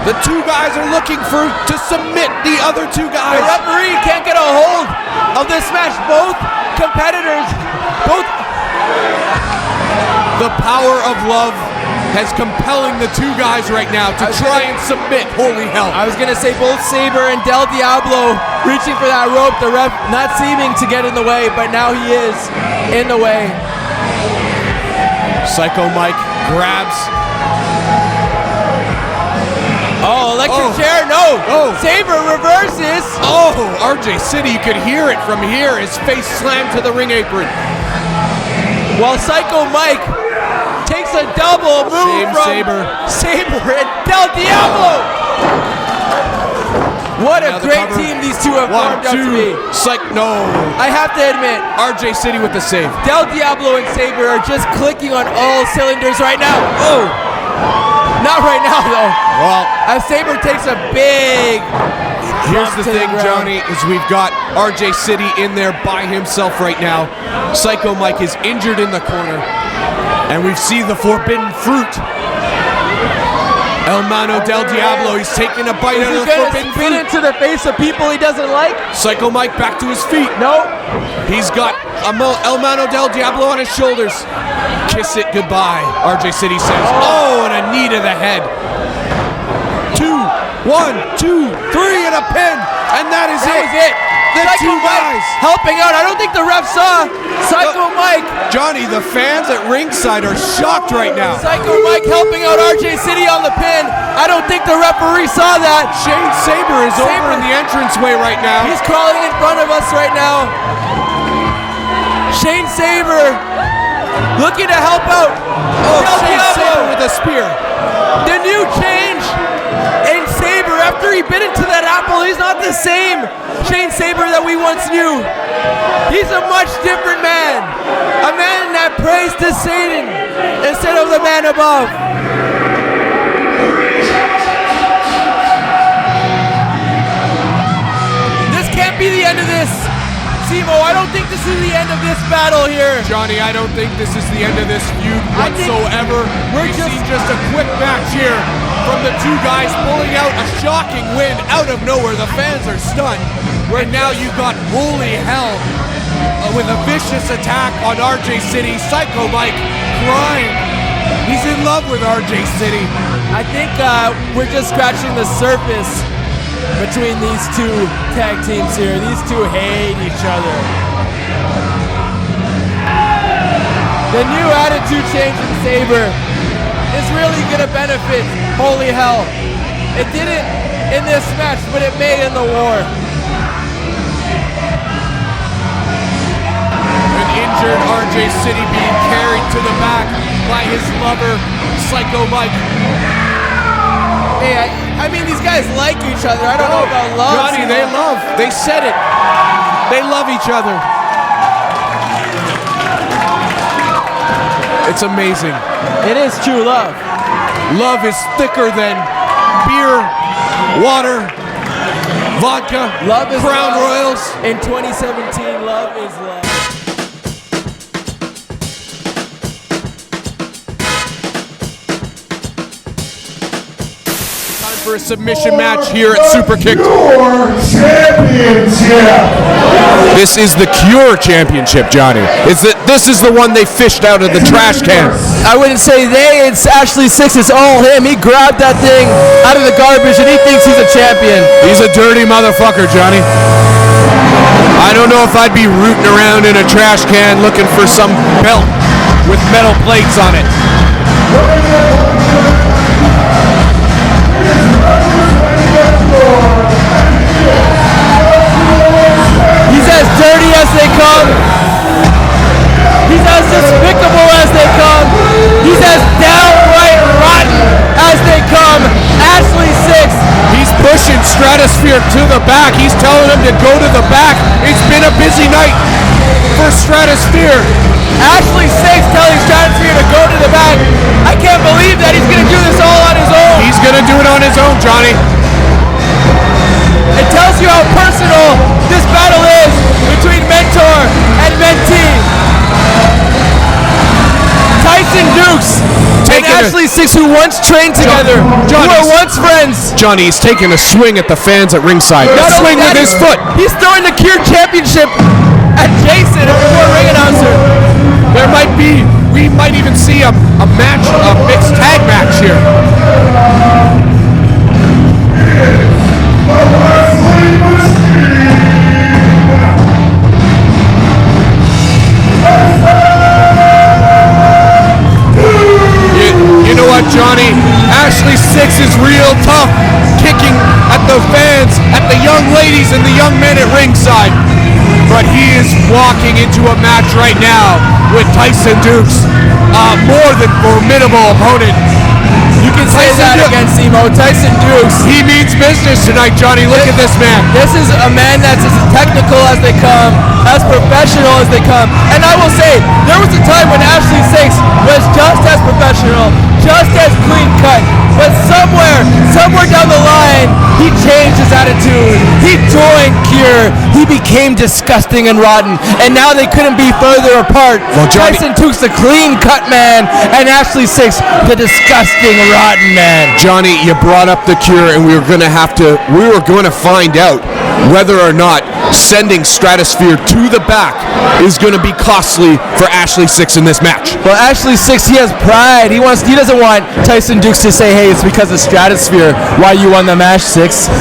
[SPEAKER 2] The two guys are looking to submit the other two guys.
[SPEAKER 1] The referee can't get a hold of this match. Both competitors,
[SPEAKER 2] The power of love has compelling the two guys right now to try and submit. Holy hell.
[SPEAKER 1] I was gonna say both Saber and Del Diablo reaching for that rope. The ref not seeming to get in the way, but now he is in the way.
[SPEAKER 2] Psycho Mike grabs.
[SPEAKER 1] Oh, electric chair, no.
[SPEAKER 2] Oh.
[SPEAKER 1] Saber reverses.
[SPEAKER 2] Oh, RJ City, you could hear it from here. His face slammed to the ring apron.
[SPEAKER 1] While Psycho Mike takes a double move from Saber and Del Diablo. What a great team these two have formed out to be.
[SPEAKER 2] No.
[SPEAKER 1] I have to admit,
[SPEAKER 2] RJ City with the save.
[SPEAKER 1] Del Diablo and Saber are just clicking on all cylinders right now. Oh, not right now though.
[SPEAKER 2] Well,
[SPEAKER 1] as Saber takes a big.
[SPEAKER 2] Here's the thing, Johnny, is we've got RJ City in there by himself right now. Psycho Mike is injured in the corner, and we've seen the forbidden fruit. El Mano Del Diablo, he's taking a bite out of the forbidden fruit.
[SPEAKER 1] Into the face of people he doesn't like.
[SPEAKER 2] Psycho Mike back to his feet.
[SPEAKER 1] No.
[SPEAKER 2] He's got El Mano Del Diablo on his shoulders. Kiss it goodbye, RJ City says. Oh, and a knee to the head. 1, 2, 3, and a pin, and that is it. The
[SPEAKER 1] Psycho
[SPEAKER 2] two guys
[SPEAKER 1] helping out. I don't think the ref saw Psycho Mike.
[SPEAKER 2] Johnny, the fans at ringside are shocked right now.
[SPEAKER 1] Psycho Mike helping out RJ City on the pin. I don't think the referee saw that.
[SPEAKER 2] Shane Saber is over in the entranceway right now.
[SPEAKER 1] He's crawling in front of us right now. Shane Saber looking to help out.
[SPEAKER 2] Oh, Shane Saber with a spear.
[SPEAKER 1] The new change in Saber after he bit into that apple. He's not the same Shane Saber that we once knew. He's a much different man. A man that prays to Satan instead of the man above. This can't be the end of this. Simo, I don't think this is the end of this battle here.
[SPEAKER 2] Johnny, I don't think this is the end of this feud whatsoever. We've seen just a quick match here from the two guys pulling out a shocking win out of nowhere. The fans are stunned. Where now you've got holy hell with a vicious attack on RJ City. Psycho Mike crying. He's in love with RJ City.
[SPEAKER 1] I think we're just scratching the surface between these two tag teams here. These two hate each other. The new attitude change in Saber is really going to benefit Holy Hell. It didn't in this match, but it may in the war.
[SPEAKER 2] An injured RJ City being carried to the back by his lover, Psycho Mike.
[SPEAKER 1] Hey, I mean, these guys like each other. I don't know about love.
[SPEAKER 2] Johnny, they love. They said it. They love each other. It's amazing.
[SPEAKER 1] It is true love.
[SPEAKER 2] Love is thicker than beer, water, vodka,
[SPEAKER 1] love is
[SPEAKER 2] Crown
[SPEAKER 1] love.
[SPEAKER 2] Royals.
[SPEAKER 1] In 2017, love is love.
[SPEAKER 2] For a submission match here at Superkick'd.
[SPEAKER 3] Your championship.
[SPEAKER 2] This is the Cure Championship, Johnny. This is the one they fished out of the trash can.
[SPEAKER 1] I wouldn't say they, it's actually Sixx. It's all him. He grabbed that thing out of the garbage and he thinks he's a champion.
[SPEAKER 2] He's a dirty motherfucker, Johnny. I don't know if I'd be rooting around in a trash can looking for some belt with metal plates on it.
[SPEAKER 1] He's as dirty as they come. He's as despicable as they come. He's as downright rotten as they come. Ashley Sixx.
[SPEAKER 2] He's pushing Stratosphere to the back. He's telling him to go to the back. It's been a busy night for Stratosphere.
[SPEAKER 1] Ashley Sixx telling Stratosphere to go to the back. I can't believe that he's going to do this all on his own.
[SPEAKER 2] He's going to do it on his own, Johnny.
[SPEAKER 1] It tells you how personal this battle is between mentor and mentee. Tyson Dukes and Ashley Sixx, who once trained together, who were once friends.
[SPEAKER 2] Johnny, he's taking a swing at the fans at ringside. A swing with his foot.
[SPEAKER 1] He's throwing the Cure Championship at Jason, a ring announcer.
[SPEAKER 2] We might even see a match, a mixed tag here. You know what, Johnny? Ashley Sixx is real tough, kicking at the fans, at the young ladies and the young men at ringside. But he is walking into a match right now with Tyson Dukes, a more than formidable opponent.
[SPEAKER 1] You can say that against Emo. Tyson Dukes.
[SPEAKER 2] He means business tonight, Johnny. Look at this man.
[SPEAKER 1] This is a man that's as technical as they come, as professional as they come. And I will say, there was a time when Ashley Sixx was just as professional, just as clean cut. But somewhere down the line, he changed his attitude. He joined Cure. He became disgusting and rotten. And now they couldn't be further apart.
[SPEAKER 2] Well,
[SPEAKER 1] Tyson Dukes, the clean cut man, and Ashley Sixx, the disgusting, rotten man.
[SPEAKER 2] Johnny, you brought up the Cure, and we were going to find out whether or not sending Stratosphere to the back is going to be costly for Ashley Sixx in this match.
[SPEAKER 1] Well, Ashley Sixx, he has pride. He doesn't want Tyson Dukes to say, hey, it's because of Stratosphere why you won the match, Sixx.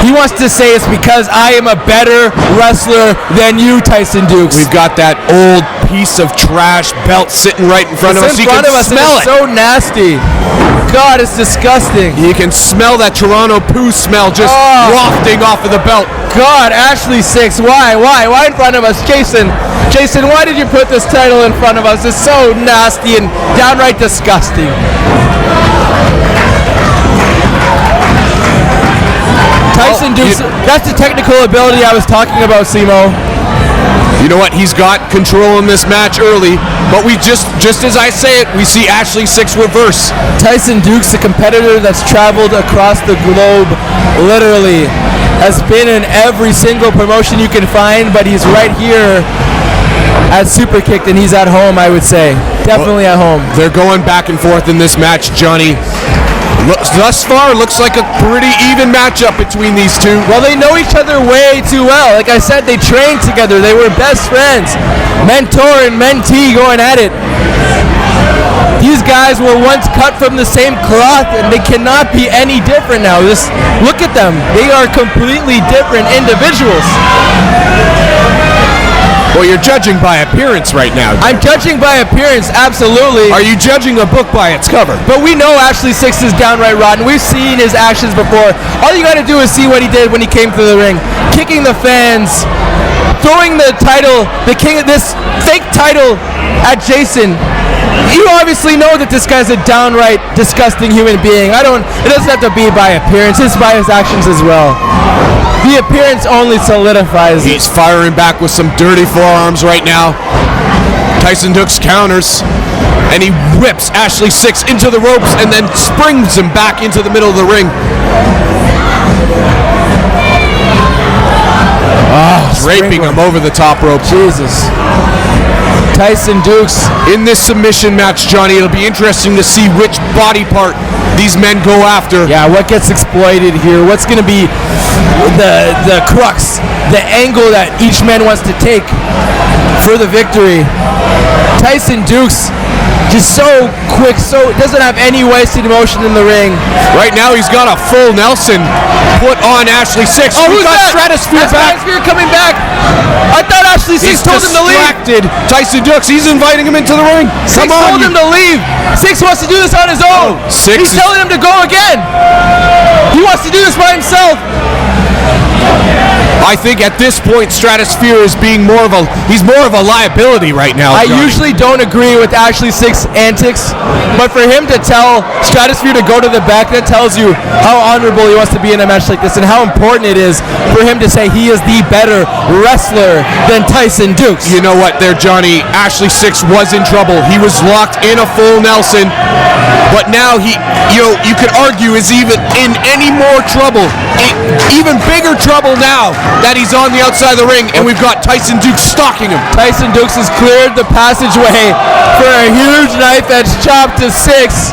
[SPEAKER 1] He wants to say it's because I am a better wrestler than you, Tyson Dukes.
[SPEAKER 2] We've got that old piece of trash belt sitting right in front of us. You can smell it.
[SPEAKER 1] It's so nasty. God, it's disgusting.
[SPEAKER 2] You can smell that Toronto poo smell just wafting off of the belt.
[SPEAKER 1] God, Ashley Sixx, why in front of us? Jason, why did you put this title in front of us? It's so nasty and downright disgusting. Tyson Dukes, that's the technical ability I was talking about, Simo.
[SPEAKER 2] You know what? He's got control in this match early, but we just as I say it, we see Ashley Sixx reverse.
[SPEAKER 1] Tyson Dukes, a competitor that's traveled across the globe, literally, has been in every single promotion you can find, but he's right here at Superkick'd, and he's at home, I would say. Definitely at home.
[SPEAKER 2] They're going back and forth in this match, Johnny. Thus far, looks like a pretty even matchup between these two.
[SPEAKER 1] Well, they know each other way too well. Like I said, they trained together. They were best friends. Mentor and mentee going at it. These guys were once cut from the same cloth, and they cannot be any different now. Just look at them. They are completely different individuals.
[SPEAKER 2] Well, you're judging by appearance right now.
[SPEAKER 1] I'm judging by appearance, absolutely.
[SPEAKER 2] Are you judging a book by its cover?
[SPEAKER 1] But we know Ashley Sixx is downright rotten. We've seen his actions before. All you got to do is see what he did when he came to the ring. Kicking the fans, throwing the title, this fake title at Jason. You obviously know that this guy's a downright disgusting human being. It doesn't have to be by appearance, it's by his actions as well. The appearance only solidifies it.
[SPEAKER 2] He's firing back with some dirty forearms right now. Tyson Dukes counters, and he whips Ashley Sixx into the ropes and then springs him back into the middle of the ring. Draping him over the top rope.
[SPEAKER 1] Jesus. Tyson Dukes.
[SPEAKER 2] In this submission match, Johnny, it'll be interesting to see which body part these men go after.
[SPEAKER 1] Yeah, what gets exploited here? What's going to be the crux, the angle that each man wants to take for the victory? Tyson Dukes, just so quick, doesn't have any wasted motion in the ring.
[SPEAKER 2] Right now, he's got a full Nelson put on Ashley Sixx.
[SPEAKER 1] Oh, who's that?
[SPEAKER 2] Stratosphere back.
[SPEAKER 1] Stratosphere coming back. I thought Ashley Sixx told him to leave.
[SPEAKER 2] Tyson Dukes, he's inviting him into the ring.
[SPEAKER 1] Sixx told him to leave. Sixx wants to do this on his own. He's telling him to go again. He wants to do this by himself.
[SPEAKER 2] I think at this point, Stratosphere is being more of a liability right now.
[SPEAKER 1] I usually don't agree with Ashley Sixx's antics, but for him to tell Stratosphere to go to the back, that tells you how honorable he wants to be in a match like this and how important it is for him to say he is the better wrestler than Tyson Dukes.
[SPEAKER 2] You know what there, Johnny? Ashley Sixx was in trouble. He was locked in a full Nelson, but now you could argue is even in any more trouble, even bigger trouble now that he's on the outside of the ring, and we've got Tyson Dukes stalking him.
[SPEAKER 1] Tyson Dukes has cleared the passageway for a huge knife edge chop to Sixx.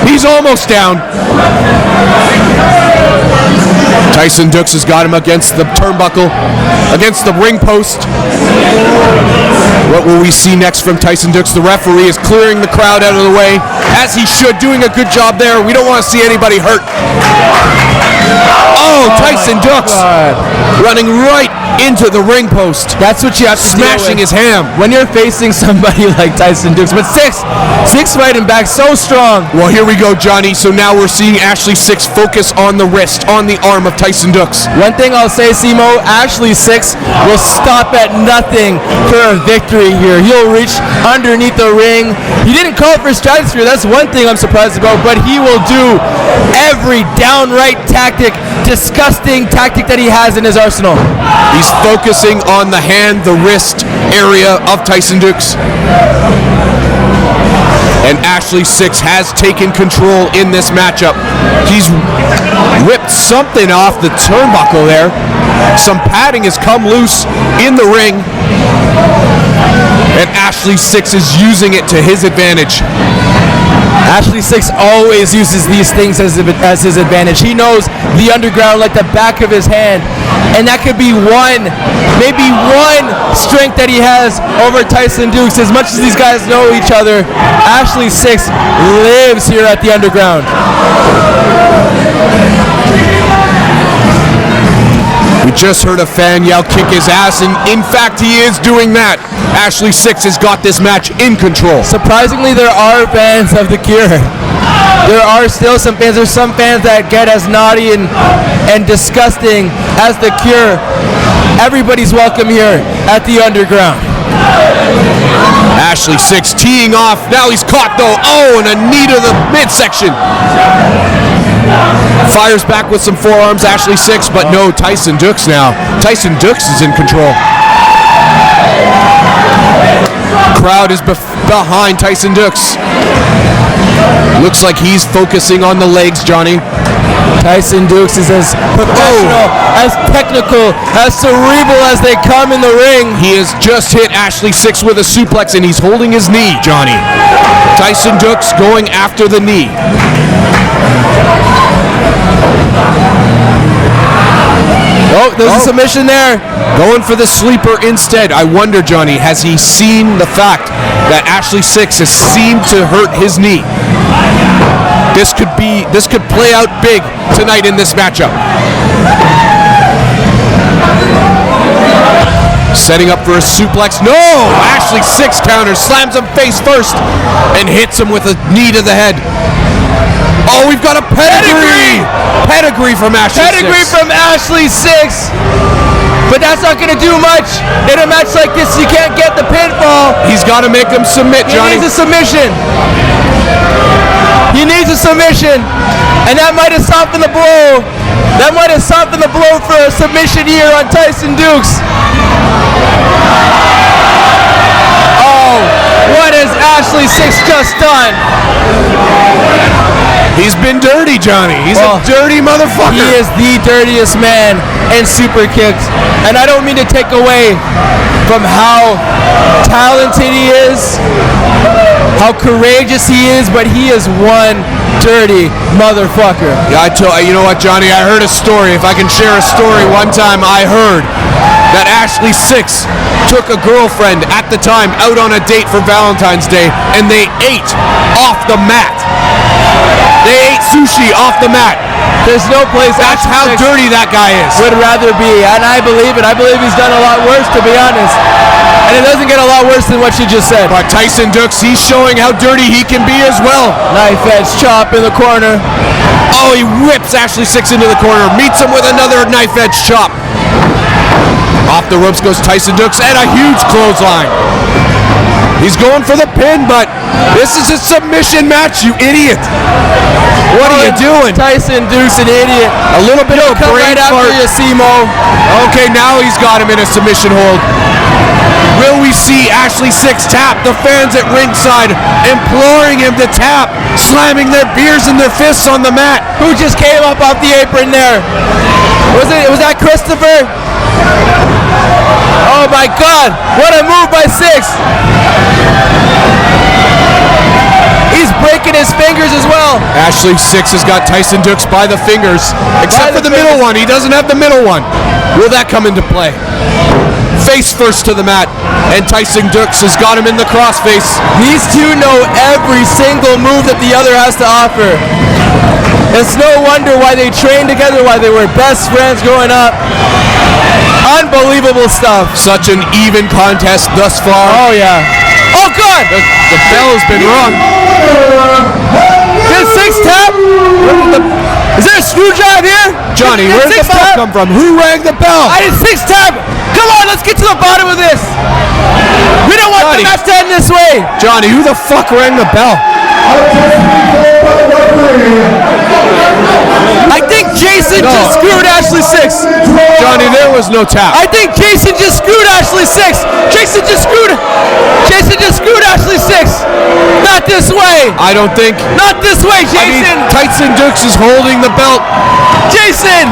[SPEAKER 2] He's almost down. Tyson Dukes has got him against the turnbuckle, against the ring post. What will we see next from Tyson Dukes? The referee is clearing the crowd out of the way. as he should, doing a good job there. We don't want to see anybody hurt. Oh, Tyson Dux running right into the ring post.
[SPEAKER 1] That's what you have to
[SPEAKER 2] smashing his ham.
[SPEAKER 1] when you're facing somebody like Tyson Dux. But Sixx fighting back so strong.
[SPEAKER 2] Well, here we go, Johnny. So now we're seeing Ashley Sixx focus on the wrist, on the arm of Tyson Dux.
[SPEAKER 1] One thing I'll say, Simo, Ashley Sixx will stop at nothing for a victory here. He'll reach underneath the ring. He didn't call for stratosphere. That's one thing I'm surprised about, but he will do every downright tactic, disgusting tactic that he has in his arsenal.
[SPEAKER 2] He's focusing on the hand, the wrist area of Tyson Dux. And Ashley Sixx has taken control in this matchup. He's ripped something off the turnbuckle there. Some padding has come loose in the ring. And Ashley Sixx is using it to his advantage.
[SPEAKER 1] Ashley Sixx always uses these things as his advantage. He knows the underground like the back of his hand. And that could be maybe one strength that he has over Tyson Dux. As much as these guys know each other, Ashley Sixx lives here at the underground.
[SPEAKER 2] We just heard a fan yell, kick his ass, and in fact he is doing that. Ashley Sixx has got this match in control.
[SPEAKER 1] Surprisingly, there are fans of The Cure. There are still some fans. There's some fans that get as naughty and disgusting as The Cure. Everybody's welcome here at the underground.
[SPEAKER 2] Ashley Sixx teeing off. Now he's caught though. Oh, and a knee to the midsection. Fires back with some forearms, Ashley Sixx, but no, Tyson Dux now. Tyson Dux is in control. Crowd is behind Tyson Dux. Looks like he's focusing on the legs, Johnny.
[SPEAKER 1] Tyson Dux is as professional, as technical, as cerebral as they come in the ring.
[SPEAKER 2] He has just hit Ashley Sixx with a suplex and he's holding his knee, Johnny. Tyson Dux going after the knee.
[SPEAKER 1] Oh, there's a submission there.
[SPEAKER 2] Going for the sleeper instead. I wonder, Johnny, has he seen the fact that Ashley Sixx has seemed to hurt his knee? This could play out big tonight in this matchup. Setting up for a suplex. No! Ashley Sixx counters, slams him face first, and hits him with a knee to the head. Oh, we've got a pedigree! Pedigree from Ashley Sixx.
[SPEAKER 1] Pedigree from Ashley Sixx. But that's not going to do much. In a match like this, you can't get the pinfall.
[SPEAKER 2] He's got to make him submit, Johnny.
[SPEAKER 1] He needs a submission. He needs a submission. And that might have softened the blow. That might have softened the blow for a submission here on Tyson Dux. Oh, what has Ashley Sixx just done?
[SPEAKER 2] He's been dirty, Johnny. He's a dirty motherfucker.
[SPEAKER 1] He is the dirtiest man in Superkick'd. And I don't mean to take away from how talented he is, how courageous he is, but he is one dirty motherfucker.
[SPEAKER 2] Yeah, you know what, Johnny? I heard a story. If I can share a story, one time I heard that Ashley Sixx took a girlfriend at the time out on a date for Valentine's Day, and they ate off the mat. They ate sushi off the mat.
[SPEAKER 1] There's no place
[SPEAKER 2] That's how dirty that guy is.
[SPEAKER 1] Would rather be, and I believe it. I believe he's done a lot worse, to be honest. And it doesn't get a lot worse than what you just said.
[SPEAKER 2] But Tyson Dux, he's showing how dirty he can be as well.
[SPEAKER 1] Knife edge chop in the corner.
[SPEAKER 2] Oh, he whips Ashley Sixx into the corner, meets him with another knife edge chop. Off the ropes goes Tyson Dux and a huge clothesline. He's going for the pin, but this is a submission match, you idiot. What are you doing?
[SPEAKER 1] Tyson Dux, an idiot.
[SPEAKER 2] A little bit of a brain
[SPEAKER 1] right after
[SPEAKER 2] fart.
[SPEAKER 1] you, Simo.
[SPEAKER 2] Okay, now he's got him in a submission hold. Will we see Ashley Sixx tap? The fans at ringside imploring him to tap, slamming their beers and their fists on the mat.
[SPEAKER 1] Who just came up off the apron there? Was that Christopher? Oh my God! What a move by Sixx! He's breaking his fingers as well.
[SPEAKER 2] Ashley Sixx has got Tyson Dux by the fingers, except for the middle one. He doesn't have the middle one. Will that come into play? Face first to the mat. And Tyson Dux has got him in the crossface.
[SPEAKER 1] These two know every single move that the other has to offer. It's no wonder why they trained together, why they were best friends growing up. Unbelievable stuff.
[SPEAKER 2] Such an even contest thus far.
[SPEAKER 1] Oh, yeah. Oh, God!
[SPEAKER 2] The bell's been rung.
[SPEAKER 1] Did Sixx tap? Is there a screwdriver here?
[SPEAKER 2] Johnny, where did the bell come from? Who rang the bell?
[SPEAKER 1] I did Sixx tap. Come on, let's get to the bottom of this. We don't want the match to end this way.
[SPEAKER 2] Johnny, who the fuck rang the bell?
[SPEAKER 1] I think Jason just screwed Ashley Sixx.
[SPEAKER 2] Johnny, there was no tap.
[SPEAKER 1] I think Jason just screwed Ashley Sixx. Jason just screwed Ashley Sixx. Not this way.
[SPEAKER 2] I don't think.
[SPEAKER 1] Not this way, Jason.
[SPEAKER 2] Tyson Dux is holding the belt.
[SPEAKER 1] Jason,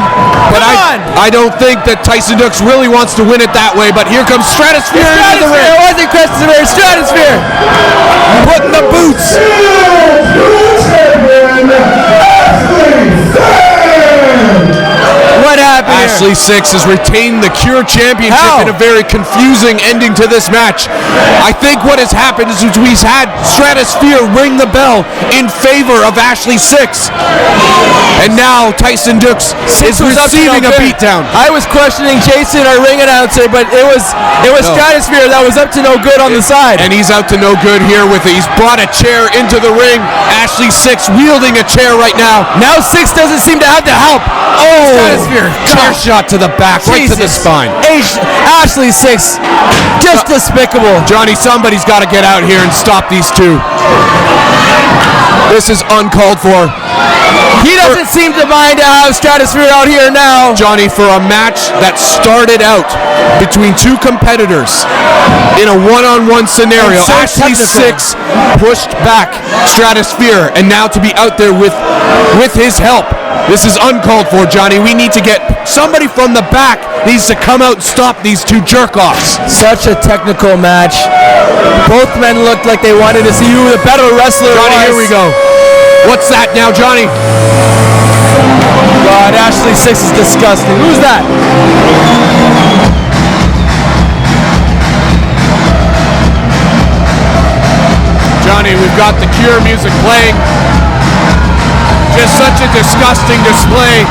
[SPEAKER 2] but
[SPEAKER 1] come on.
[SPEAKER 2] I don't think that Tyson Dux really wants to win it that way, but here comes Stratosphere into the ring.
[SPEAKER 1] It wasn't Stratosphere, Stratosphere.
[SPEAKER 2] Putting the boots.
[SPEAKER 1] What happened
[SPEAKER 2] Ashley Sixx has retained the Cure Championship in a very confusing ending to this match. I think what has happened is we've had Stratosphere ring the bell in favor of Ashley Sixx. And now Tyson Dux is receiving a beatdown.
[SPEAKER 1] I was questioning Jason, our ring announcer, but it was Stratosphere that was up to no good on the side.
[SPEAKER 2] And he's out to no good here with it. He's brought a chair into the ring. Ashley Sixx wielding a chair right now.
[SPEAKER 1] Now Sixx doesn't seem to have the help.
[SPEAKER 2] Oh,
[SPEAKER 1] Stratosphere.
[SPEAKER 2] Chair shot to the back, right to the spine.
[SPEAKER 1] Ashley Sixx, just despicable.
[SPEAKER 2] Johnny, somebody's got to get out here and stop these two. This is uncalled for.
[SPEAKER 1] He doesn't seem to mind to have Stratosphere out here now.
[SPEAKER 2] Johnny, for a match that started out between two competitors in a one-on-one scenario, Ashley Sixx pushed back Stratosphere, and now to be out there with his help. This is uncalled for, Johnny. We need to get somebody from the back needs to come out and stop these two jerk-offs.
[SPEAKER 1] Such a technical match. Both men looked like they wanted to see who the better wrestler
[SPEAKER 2] Johnny,
[SPEAKER 1] was.
[SPEAKER 2] here we go. What's that now, Johnny?
[SPEAKER 1] God, Ashley Sixx is disgusting. Who's that?
[SPEAKER 2] Johnny, we've got the Cure music playing. Just such a disgusting display.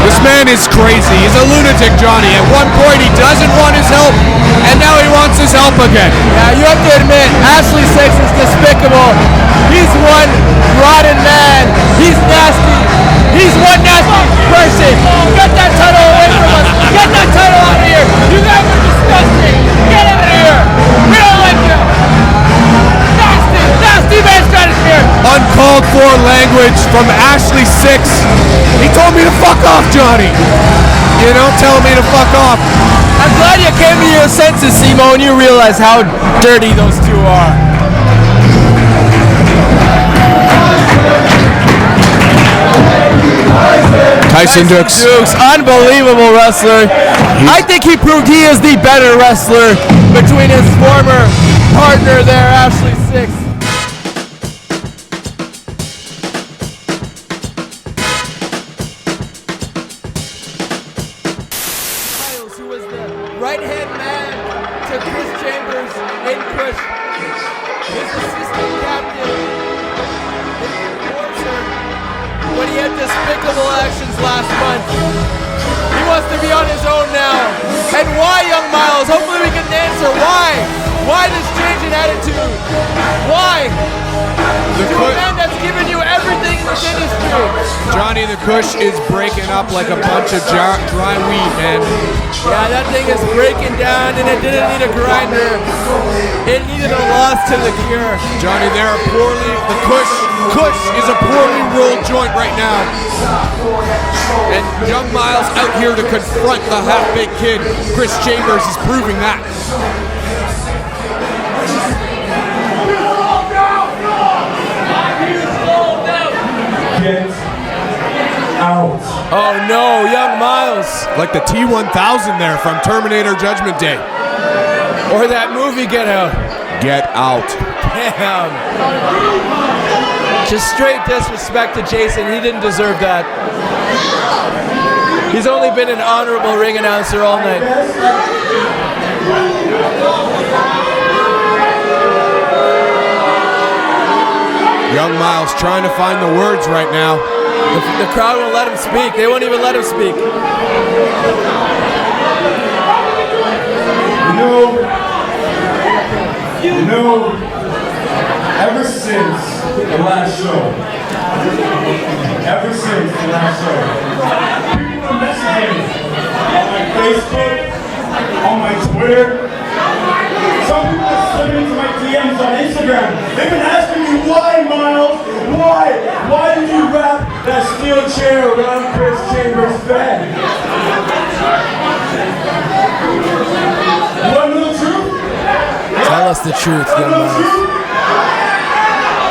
[SPEAKER 2] This man is crazy. He's a lunatic, Johnny. At one point, he doesn't want his help, and now he wants his help again.
[SPEAKER 1] Yeah, you have to admit, Ashley Sixx is despicable. He's one rotten man. He's nasty. He's one nasty person. Get that title away from us. Get that title out of here. You guys are disgusting. Get out of here. We don't like you. Nasty, nasty man Stratosphere.
[SPEAKER 2] Uncalled for language from Ashley Sixx. He told me to fuck off, Johnny. You don't tell me to fuck off.
[SPEAKER 1] I'm glad you came to your senses, Simo, and you realize how dirty those two are.
[SPEAKER 2] Tyson Dux,
[SPEAKER 1] unbelievable wrestler. I think he proved he is the better wrestler between his former partner there, Ashley Sixx. Myles, who was the right-hand man to Kris Chambers in Kush, his assistant captain, his enforcer, when he had despicable actions last month. He wants to be on his own now. And why, Young Myles? Hopefully we can answer why. Why this change in attitude? Why? To a man that's given you everything in this industry.
[SPEAKER 2] Johnny the Kush is breaking up like a bunch of dry weed, man.
[SPEAKER 1] Yeah, that thing is breaking down, and it didn't need a grinder. It needed a loss to the Cure.
[SPEAKER 2] Johnny, the Kush is a poorly rolled joint right now. And Young Myles out here to confront the half-baked kid. Kris Chambers is proving that.
[SPEAKER 3] Get out.
[SPEAKER 1] Oh no, Young Myles.
[SPEAKER 2] Like the T-1000 there from Terminator Judgment Day.
[SPEAKER 1] Or that movie Get Out.
[SPEAKER 2] Get out.
[SPEAKER 1] Damn. Just straight disrespect to Jason. He didn't deserve that. He's only been an honorable ring announcer all night.
[SPEAKER 2] Young Myles trying to find the words right now.
[SPEAKER 1] The crowd won't let him speak. They won't even let him speak.
[SPEAKER 3] You know, ever since the last show, people are messaging me on my Facebook, on my Twitter. Some people are slipping into my DMs on Instagram. They've been asking me, why, Myles? Why? Why did you wrap that steel chair around Kris Chambers' bed? You want to know the truth?
[SPEAKER 1] Tell us the truth, Young Myles.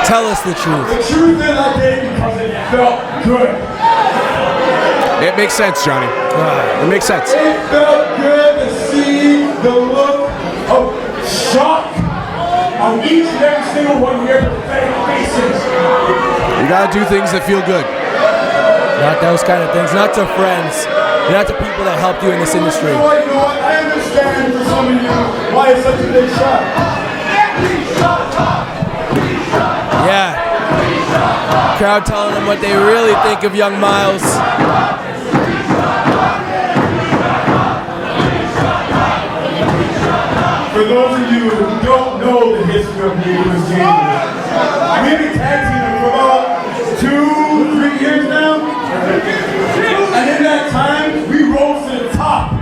[SPEAKER 1] Tell us the truth.
[SPEAKER 3] The truth is I did it because it felt good.
[SPEAKER 2] It makes sense, Johnny. It makes sense.
[SPEAKER 3] It felt good to see the look of shock on each and every single one of your pathetic faces.
[SPEAKER 2] You gotta do things that feel good.
[SPEAKER 1] Not those kind of things. Not to friends. Not to people that helped you in this industry.
[SPEAKER 3] You know what? I understand for some of you why it's such a big shock.
[SPEAKER 1] Yeah. Crowd telling them what they really think of Young Myles.
[SPEAKER 3] For those of you who don't know the history of me and Kris Chambers, we've been tag teaming for about 2-3 years now. And in that time, we rose to the top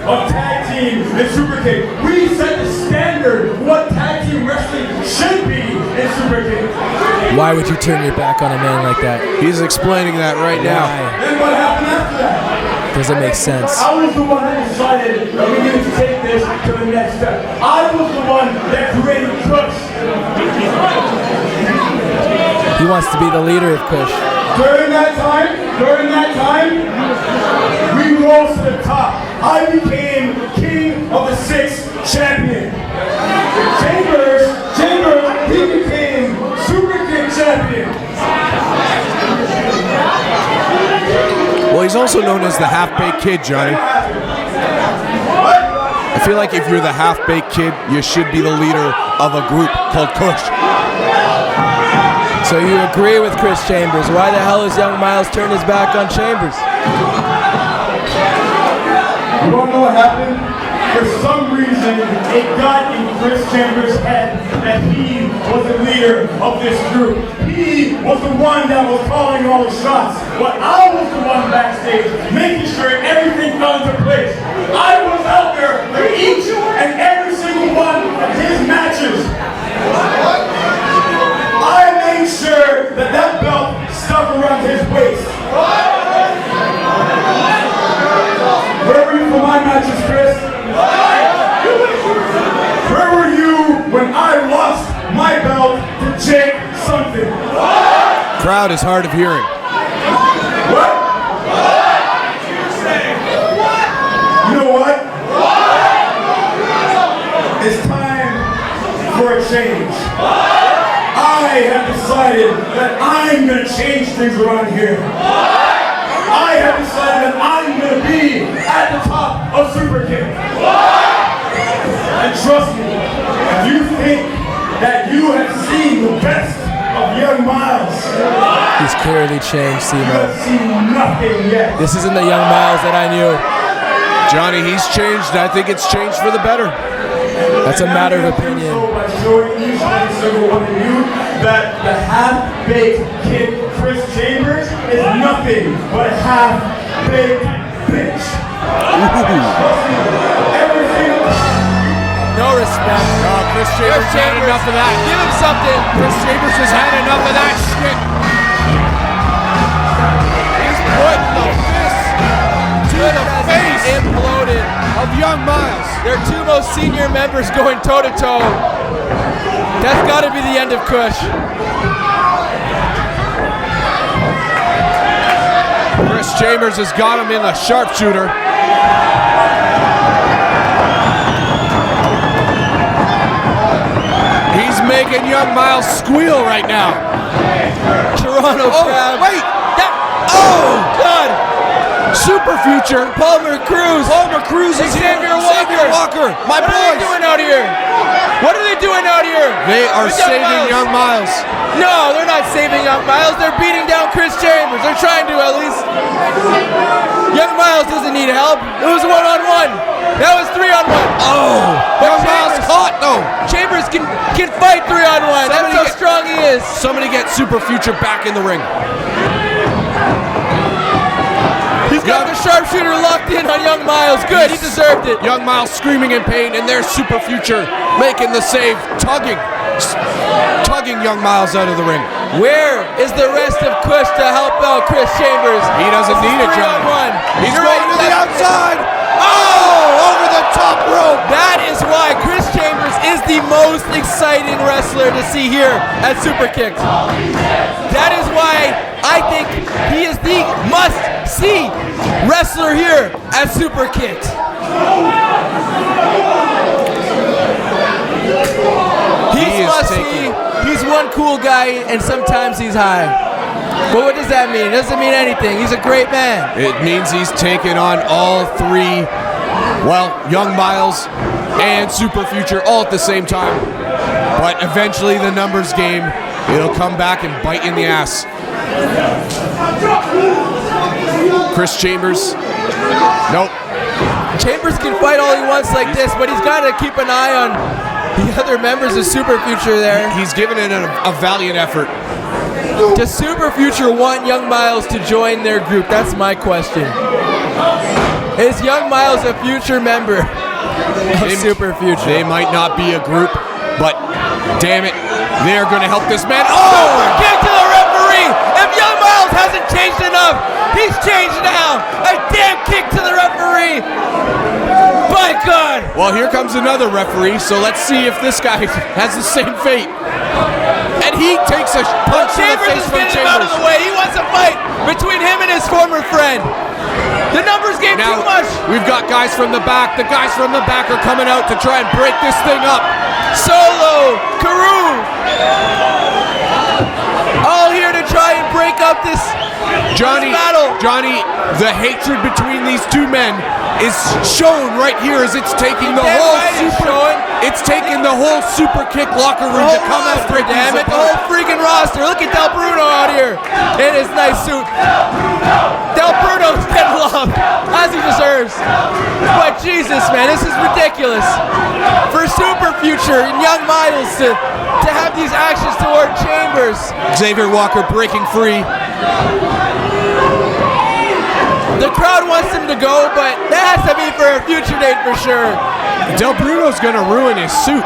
[SPEAKER 3] of tag team and Superkick'd. We set the standard of what tag team wrestling should be in Superkick'd.
[SPEAKER 1] Why would you turn your back on a man like that?
[SPEAKER 2] He's explaining that right now.
[SPEAKER 3] Then what happened after that?
[SPEAKER 1] Doesn't make sense.
[SPEAKER 3] I was the one that decided that we needed to take this to the next step. I was the one that created Kush.
[SPEAKER 1] He wants to be the leader of Kush.
[SPEAKER 3] During that time, we rose to the top. I became king of the Sixx champion. Chambers, he became Superkick'd champion.
[SPEAKER 2] Well, he's also known as the half-baked kid, Johnny. I feel like if you're the half-baked kid, you should be the leader of a group called Kush.
[SPEAKER 1] So you agree with Kris Chambers. Why the hell has Young Myles turned his back on Chambers?
[SPEAKER 3] You don't know what happened? For some reason, it got in Kris Chambers' head that he was the leader of this group. He was the one that was calling all the shots. But I was the one backstage, making sure everything fell into place. I was out there for each and every single one of his matches. I made sure that that belt stuck around his waist. Where were you for my matches, Kris? Where were you when I lost my belt to Jake something?
[SPEAKER 2] Crowd is hard of hearing.
[SPEAKER 3] What? You know what? It's time for a change. I have decided that I'm going to change things around here. I have decided that I'm going to be at the top of Superkick'd. And trust me, if you think that you have seen the best of Young Myles,
[SPEAKER 1] He's clearly changed,
[SPEAKER 3] you have
[SPEAKER 1] Simo.
[SPEAKER 3] seen nothing yet.
[SPEAKER 1] This isn't the Young Myles that I knew.
[SPEAKER 2] Johnny, he's changed. I think it's changed for the better.
[SPEAKER 1] That's a matter of opinion.
[SPEAKER 3] So by showing each and every one of you that the half-baked kid Kris Chambers is nothing but a half-baked bitch. Everything.
[SPEAKER 1] No respect.
[SPEAKER 2] Kris Chambers had enough of that.
[SPEAKER 1] Give him something.
[SPEAKER 2] Kris Chambers has had enough of that shit. He's put the fist to the face
[SPEAKER 1] Imploded.
[SPEAKER 2] of Young Myles.
[SPEAKER 1] Their two most senior members going toe-to-toe. That's got to be the end of Kush.
[SPEAKER 2] Kris Chambers has got him in the sharpshooter. He's making Young Myles squeal right now.
[SPEAKER 1] Toronto crowd.
[SPEAKER 2] Wait!
[SPEAKER 1] Oh, God.
[SPEAKER 2] Super future.
[SPEAKER 1] Palmer Cruz.
[SPEAKER 2] Palmer Cruz is here.
[SPEAKER 1] Xavier Walker.
[SPEAKER 2] Walker, my
[SPEAKER 1] What are they
[SPEAKER 2] boys.
[SPEAKER 1] doing out here? What are they doing out here?
[SPEAKER 2] They are
[SPEAKER 1] With Young
[SPEAKER 2] saving
[SPEAKER 1] Myles?
[SPEAKER 2] Young Myles.
[SPEAKER 1] No, they're not saving Young Myles. They're beating down Kris Chambers. They're trying to at least. Young Myles doesn't need help. It was one-on-one. That was 3-on-1.
[SPEAKER 2] Oh, Young Myles caught though.
[SPEAKER 1] Chambers can fight 3-on-1. That's how strong he is.
[SPEAKER 2] Somebody get Super Future back in the ring.
[SPEAKER 1] He's got the sharpshooter locked in on Young Myles. Good, he deserved it.
[SPEAKER 2] Young Myles screaming in pain, and there's Super Future making the save, tugging Young Myles out of the ring.
[SPEAKER 1] Where is the rest of Kush to help out Kris Chambers?
[SPEAKER 2] He doesn't need it, John.
[SPEAKER 1] 3-on-1.
[SPEAKER 2] He's
[SPEAKER 1] You're
[SPEAKER 2] going to the
[SPEAKER 1] right.
[SPEAKER 2] outside. Oh, over the top rope.
[SPEAKER 1] That is why Kris Chambers is the most exciting wrestler to see here at Superkick'd. That is why I think he is the must-see wrestler here at Superkick'd. He's must-see. He's one cool guy, and sometimes he's high. But what does that mean? It doesn't mean anything. He's a great man.
[SPEAKER 2] It means he's taken on all three, well, Young Myles and Super Future all at the same time. But eventually the numbers game, it'll come back and bite in the ass. Kris Chambers, nope.
[SPEAKER 1] Chambers can fight all he wants like this, but he's got to keep an eye on the other members of Super Future there.
[SPEAKER 2] He's given it a valiant effort.
[SPEAKER 1] Does Super Future want Young Myles to join their group? That's my question. Is Young Myles a future member of Super Future?
[SPEAKER 2] They might not be a group, but damn it, they're going to help this man.
[SPEAKER 1] Super kick to the referee! If Young Myles hasn't changed enough, he's changed now! A damn kick to the referee! My God!
[SPEAKER 2] Well, here comes another referee, so let's see if this guy has the same fate. And he takes a punch in the
[SPEAKER 1] Chambers
[SPEAKER 2] face
[SPEAKER 1] is
[SPEAKER 2] from
[SPEAKER 1] getting him out of
[SPEAKER 2] Chambers.
[SPEAKER 1] the way. He wants a fight between him and his former friend. The numbers game
[SPEAKER 2] Now,
[SPEAKER 1] too much.
[SPEAKER 2] we've got guys from the back. The guys from the back are coming out to try and break this thing up.
[SPEAKER 1] Solo, Karoo, all here to try and break up this battle.
[SPEAKER 2] Johnny, the hatred between these two men is shown right here as it's taking the whole Super Kick locker room to come out and break
[SPEAKER 1] damn
[SPEAKER 2] these
[SPEAKER 1] it, the whole
[SPEAKER 2] apart.
[SPEAKER 1] freaking roster. Look at Del Bruno out here in his nice suit. Del Bruno's getting loved, as he deserves. But Jesus, man, this is ridiculous. For Super Future and Young Myles to have these actions toward Chambers.
[SPEAKER 2] Xavier Walker breaking free.
[SPEAKER 1] The crowd wants him to go, but that has to be for a future date for sure.
[SPEAKER 2] Del Bruno's gonna ruin his suit.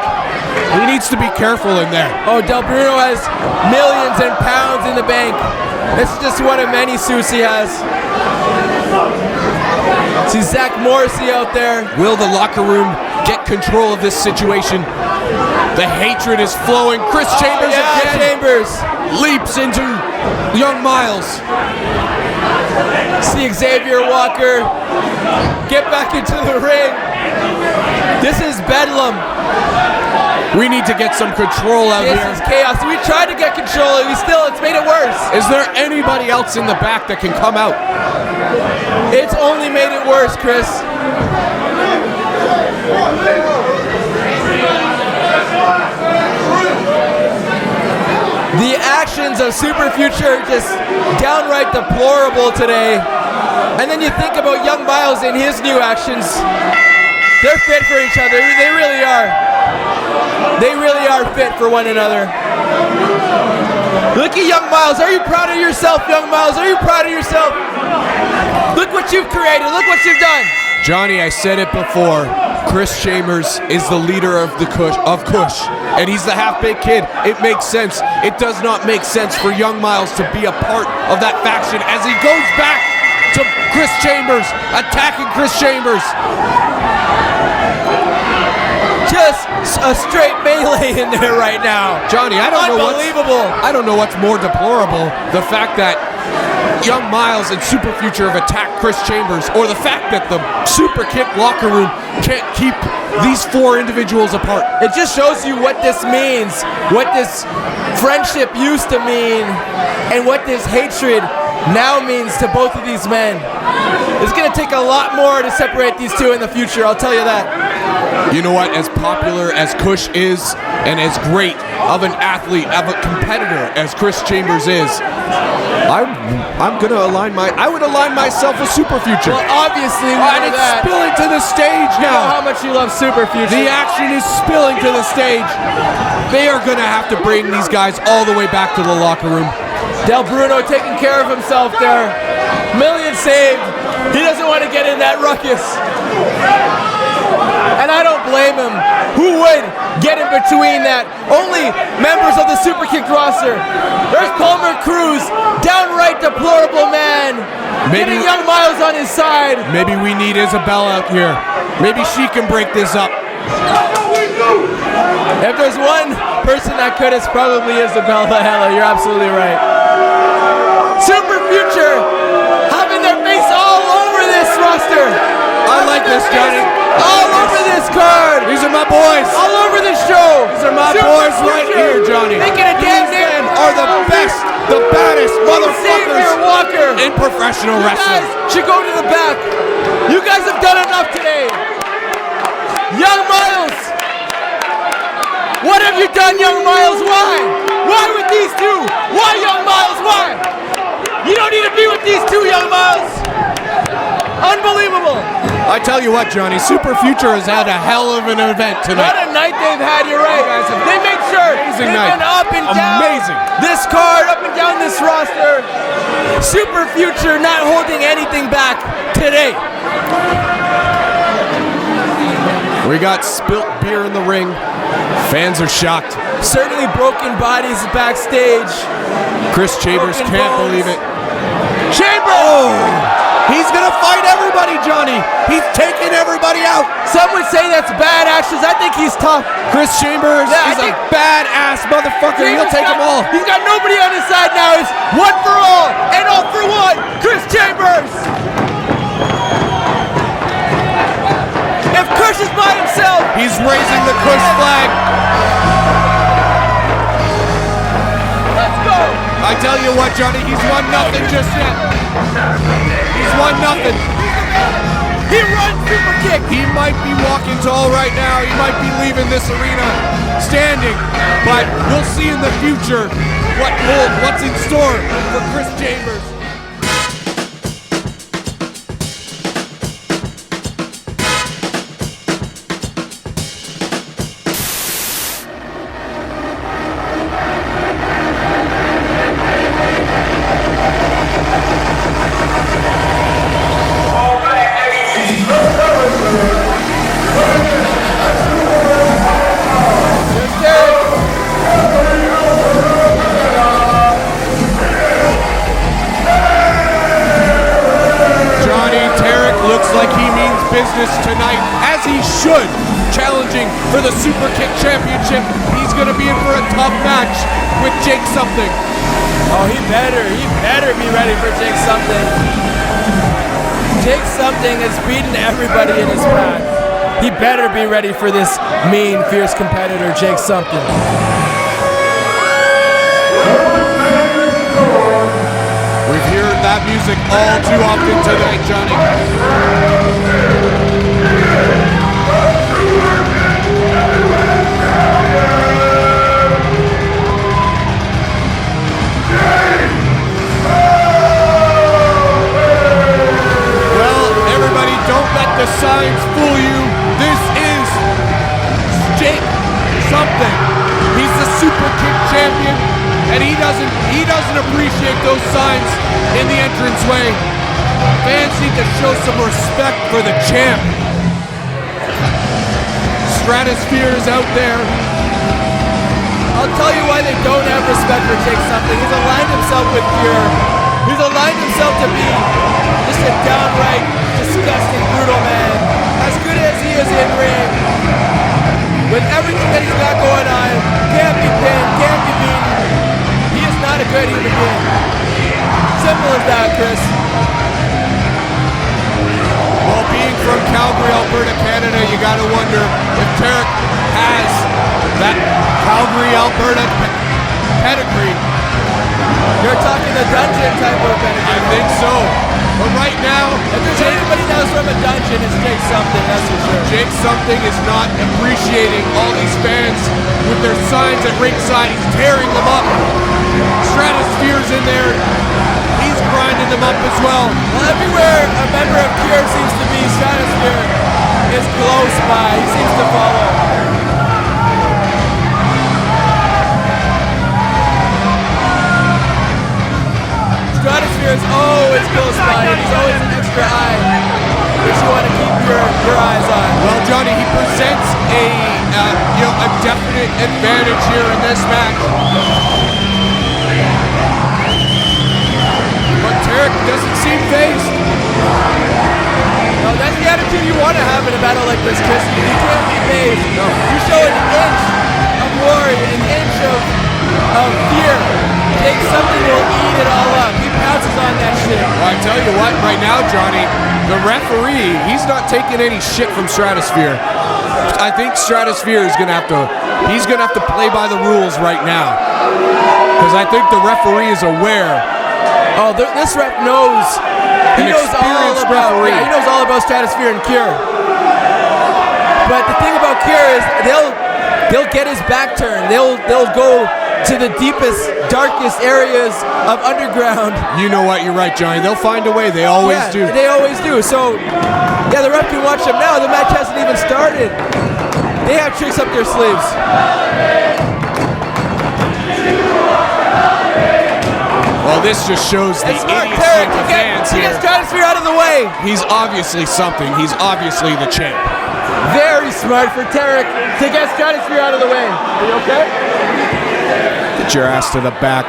[SPEAKER 2] He needs to be careful in there.
[SPEAKER 1] Oh, Del Bruno has millions and pounds in the bank. This is just one of many suits he has. See Zach Morrissey out there.
[SPEAKER 2] Will the locker room get control of this situation? The hatred is flowing. Kris Chambers again
[SPEAKER 1] Chambers
[SPEAKER 2] leaps into Young Myles.
[SPEAKER 1] See Xavier Walker get back into the ring. This is bedlam.
[SPEAKER 2] We need to get some control out
[SPEAKER 1] This
[SPEAKER 2] here.
[SPEAKER 1] is chaos. We tried to get control, and it's made it worse.
[SPEAKER 2] Is there anybody else in the back that can come out?
[SPEAKER 1] It's only made it worse, Kris. The actions of Super Future are just downright deplorable today. And then you think about Young Myles and his new actions. They're fit for each other. They really are. They really are fit for one another. Look at Young Myles. Are you proud of yourself, Young Myles? Are you proud of yourself? Look what you've created. Look what you've done.
[SPEAKER 2] Johnny, I said it before. Kris Chambers is the leader of Kush, and he's the half-baked kid. It makes sense. It does not make sense for Young Myles to be a part of that faction as he goes back to Kris Chambers, attacking Kris Chambers.
[SPEAKER 1] Just a straight melee in there right now.
[SPEAKER 2] Johnny, I don't know what's more deplorable, the fact that Young Myles and Super Future have attacked Kris Chambers, or the fact that the Superkick'd locker room can't keep these four individuals apart.
[SPEAKER 1] It just shows you what this means, what this friendship used to mean, and what this hatred now means to both of these men. It's going to take a lot more to separate these two in the future, I'll tell you that.
[SPEAKER 2] You know what? As popular as Kush is, and as great of an athlete, of a competitor as Kris Chambers is, I'm gonna I would align myself with Super Future.
[SPEAKER 1] Well, obviously,
[SPEAKER 2] and it's spilling to the stage
[SPEAKER 1] You know
[SPEAKER 2] now.
[SPEAKER 1] how much you love Super Future.
[SPEAKER 2] The action is spilling to the stage. They are gonna have to bring these guys all the way back to the locker room.
[SPEAKER 1] Del Bruno taking care of himself there. Million saved. He doesn't want to get in that ruckus. And I don't blame him. Who would get in between that? Only members of the Superkick'd roster. There's Palmer Cruz, downright deplorable man. Getting Young Myles on his side.
[SPEAKER 2] Maybe we need Isabel out here. Maybe she can break this up.
[SPEAKER 1] If there's one person that could, it's probably Isabel Lahela. You're absolutely right. Super Future having their face all over this roster.
[SPEAKER 2] I like this, Johnny.
[SPEAKER 1] All over this card.
[SPEAKER 2] These are my boys.
[SPEAKER 1] All over this show.
[SPEAKER 2] These are my
[SPEAKER 1] Super
[SPEAKER 2] boys right
[SPEAKER 1] Future.
[SPEAKER 2] here, Johnny.
[SPEAKER 1] Making a damn
[SPEAKER 2] These
[SPEAKER 1] name.
[SPEAKER 2] men are the best, the baddest motherfuckers
[SPEAKER 1] Walker.
[SPEAKER 2] in professional
[SPEAKER 1] You
[SPEAKER 2] wrestling.
[SPEAKER 1] guys should go to the back. You guys have done enough today. Young Myles. What have you done, Young Myles? Why? Why with these two? Why, Young Myles? Why? You don't need to be with these two, Young Myles. Unbelievable.
[SPEAKER 2] I tell you what, Johnny, Super Future has had a hell of an event
[SPEAKER 1] What
[SPEAKER 2] tonight.
[SPEAKER 1] a night they've had, you're right. They made sure
[SPEAKER 2] Amazing
[SPEAKER 1] they've
[SPEAKER 2] night.
[SPEAKER 1] been up and down
[SPEAKER 2] Amazing.
[SPEAKER 1] this card, up and down this roster. Super Future not holding anything back today.
[SPEAKER 2] We got spilt beer in the ring. Fans are shocked.
[SPEAKER 1] Certainly broken bodies backstage.
[SPEAKER 2] Kris Chambers
[SPEAKER 1] Broken
[SPEAKER 2] can't
[SPEAKER 1] bones.
[SPEAKER 2] believe it.
[SPEAKER 1] Chambers!
[SPEAKER 2] He's gonna fight everybody, Johnny. He's taking everybody out.
[SPEAKER 1] Some would say that's bad actions. I think he's tough.
[SPEAKER 2] Kris Chambers
[SPEAKER 1] Yeah, I
[SPEAKER 2] is a
[SPEAKER 1] think-
[SPEAKER 2] badass motherfucker. He'll take them all.
[SPEAKER 1] He's got nobody on his side now. It's one for all and all for one. Kris Chambers. If Kush is by himself,
[SPEAKER 2] He's raising the Kush flag.
[SPEAKER 1] let's go.
[SPEAKER 2] I tell you what, Johnny, he's won nothing just yet. He's won nothing.
[SPEAKER 1] He runs Superkick'd.
[SPEAKER 2] He might be walking tall right now. He might be leaving this arena standing. But we'll see in the future what's in store for Kris Chambers. Tonight, as he should, challenging for the Superkick'd Championship. He's going to be in for a tough match with Jake Something.
[SPEAKER 1] Oh, he better be ready for Jake Something. Jake Something has beaten everybody in his path. He better be ready for this mean, fierce competitor, Jake Something.
[SPEAKER 2] We've heard that music all too often tonight, Johnny. Don't let the signs fool you. This is Jake Something. He's the Superkick'd champion, and he doesn't appreciate those signs in the entranceway. Fans need to show some respect for the champ. Stratosphere is out there.
[SPEAKER 1] I'll tell you why they don't have respect for Jake Something. He's aligned himself with Pure. He's aligned himself to be just a downright disgusting, brutal man. As good as he is in ring, with everything that he's got going on, can't be pinned, can't be beaten. He is not a good human being. Simple as that, Kris.
[SPEAKER 2] Well, being from Calgary, Alberta, Canada, you gotta wonder if Tarik has that Calgary, Alberta pedigree.
[SPEAKER 1] You're talking the dungeon type of pedigree.
[SPEAKER 2] I think so. But right now,
[SPEAKER 1] If there's anybody else from a dungeon, it's Jake something, that's for sure.
[SPEAKER 2] Jake something is not appreciating all these fans with their signs at ringside. He's tearing them up. Stratosphere's in there. He's grinding them up as well.
[SPEAKER 1] Well, everywhere a member of Cure seems to be, Stratosphere is close by. He seems to follow. Stratosphere is always close by, and he's always an extra eye, which you want to keep your eyes on.
[SPEAKER 2] Well, Johnny, he presents a definite advantage here in this match. But Tarik doesn't seem phased.
[SPEAKER 1] No, that's the attitude you want to have in a battle like this, Kris. You can't be phased. No. You show an inch of glory, an inch of fear. Jake something will eat it all up. He pounces on that shit.
[SPEAKER 2] Well, I tell you what, right now, Johnny, the referee, he's not taking any shit from Stratosphere. I think Stratosphere is gonna have to play by the rules right now, because I think the referee is aware.
[SPEAKER 1] Oh, this ref knows. He knows all about Stratosphere and Cure. But the thing about Cure is they'll get his back turned. They'll go to the deepest, darkest areas of underground.
[SPEAKER 2] You know what? You're right, Johnny. They'll find a way. They always do.
[SPEAKER 1] They always do. So, yeah, the ref can watch them now. The match hasn't even started. They have tricks up their sleeves.
[SPEAKER 2] Well, this just shows the idiocy
[SPEAKER 1] Tarik
[SPEAKER 2] of the fans
[SPEAKER 1] to
[SPEAKER 2] here.
[SPEAKER 1] get Stratosphere out of the way.
[SPEAKER 2] He's obviously something. He's obviously the champ.
[SPEAKER 1] Very smart for Tarik to get Stratosphere out of the way. Are you okay?
[SPEAKER 2] Get your ass to the back.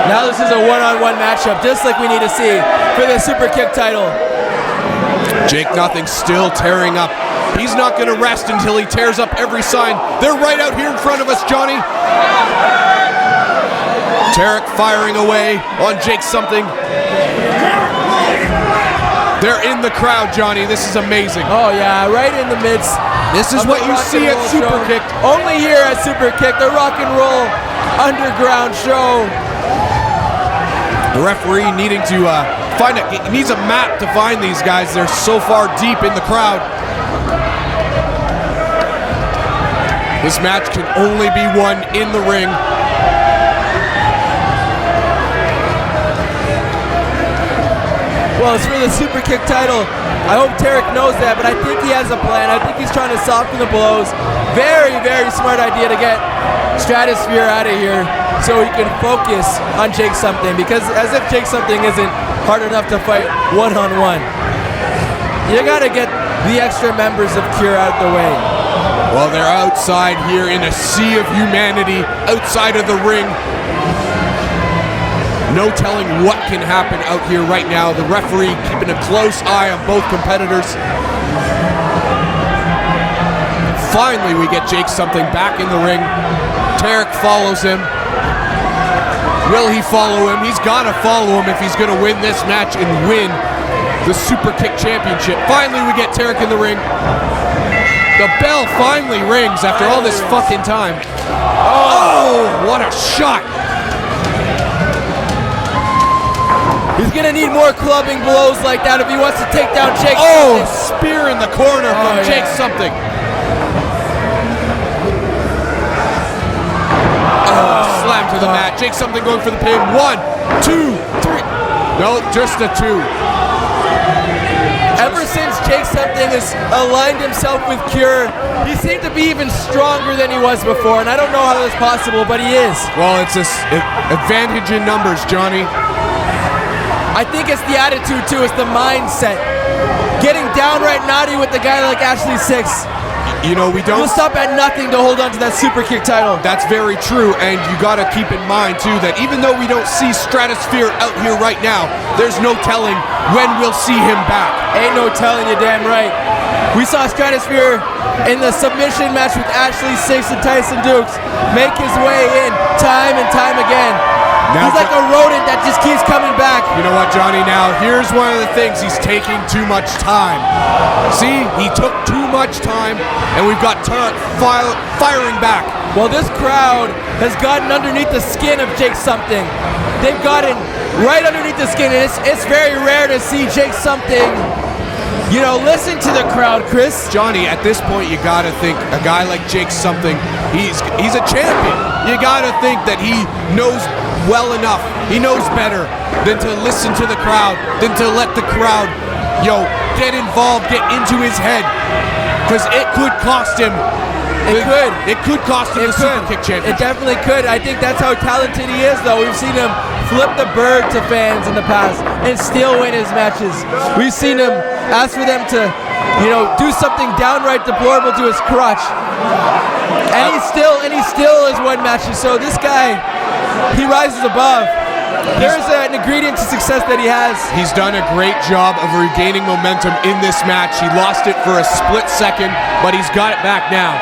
[SPEAKER 1] Now this is a one-on-one matchup, just like we need to see for the Superkick'd title.
[SPEAKER 2] Jake Nothing still tearing up. He's not going to rest until he tears up every sign. They're right out here in front of us, Johnny. Tarik firing away on Jake Something. They're in the crowd, Johnny. This is amazing.
[SPEAKER 1] Oh yeah, right in the midst.
[SPEAKER 2] This is what you see at Superkick'd.
[SPEAKER 1] Only here at Superkick'd, the rock and roll underground show.
[SPEAKER 2] The referee needing to he needs a map to find these guys. They're so far deep in the crowd. This match can only be won in the ring.
[SPEAKER 1] Well, it's for the Superkick'd title. I hope Tarik knows that, but I think he has a plan. I think he's trying to soften the blows. Very, very smart idea to get Stratosphere out of here so he can focus on Jake Something, because as if Jake Something isn't hard enough to fight one-on-one. You gotta get the extra members of Cure out of the way.
[SPEAKER 2] Well, they're outside here in a sea of humanity, outside of the ring. No telling what can happen out here right now. The referee keeping a close eye on both competitors. Finally, we get Jake Something back in the ring. Tarik follows him. Will he follow him? He's got to follow him if he's going to win this match and win the Superkick'd Championship. Finally, we get Tarik in the ring. The bell finally rings after all this fucking time. Oh, what a shot.
[SPEAKER 1] He's gonna need more clubbing blows like that if he wants to take down Jake
[SPEAKER 2] Oh,
[SPEAKER 1] Something.
[SPEAKER 2] spear in the corner from Jake Something. Slam to the mat. Jake Something going for the pin. 1, 2, 3. No, just a 2.
[SPEAKER 1] Ever since Jake Something has aligned himself with Cure, he seemed to be even stronger than he was before, and I don't know how that's possible, but he is.
[SPEAKER 2] Well, it's this advantage in numbers, Johnny.
[SPEAKER 1] I think it's the attitude too, it's the mindset. Getting downright naughty with a guy like Sixx.
[SPEAKER 2] You know, we don't...
[SPEAKER 1] You'll stop at nothing to hold on to that Superkick'd title.
[SPEAKER 2] That's very true, and you gotta keep in mind too that even though we don't see Stratosphere out here right now, there's no telling when we'll see him back.
[SPEAKER 1] Ain't no telling, you damn right. We saw Stratosphere in the submission match with Sixx and Tyson Dukes make his way in time and time again. He's like a rodent that just keeps coming back.
[SPEAKER 2] You know what, Johnny? Now, here's one of the things. He's taking too much time. See? He took too much time, and we've got Tarik firing back.
[SPEAKER 1] Well, this crowd has gotten underneath the skin of Jake Something. They've gotten right underneath the skin, and it's very rare to see Jake Something, you know, listen to the crowd, Kris.
[SPEAKER 2] Johnny, at this point, you gotta think a guy like Jake Something, he's a champion. You gotta think that he knows well enough. He knows better than to listen to the crowd, than to let the crowd, get involved, get into his head, because it could cost him. It could cost him the Superkick'd championship.
[SPEAKER 1] It definitely could. I think that's how talented he is, though. We've seen him flip the bird to fans in the past and still win his matches. We've seen him ask for them to, do something downright deplorable to his crotch, and he still has won matches. So this guy, he rises above. There's an ingredient to success that he has.
[SPEAKER 2] He's done a great job of regaining momentum in this match. He lost it for a split second, but he's got it back now.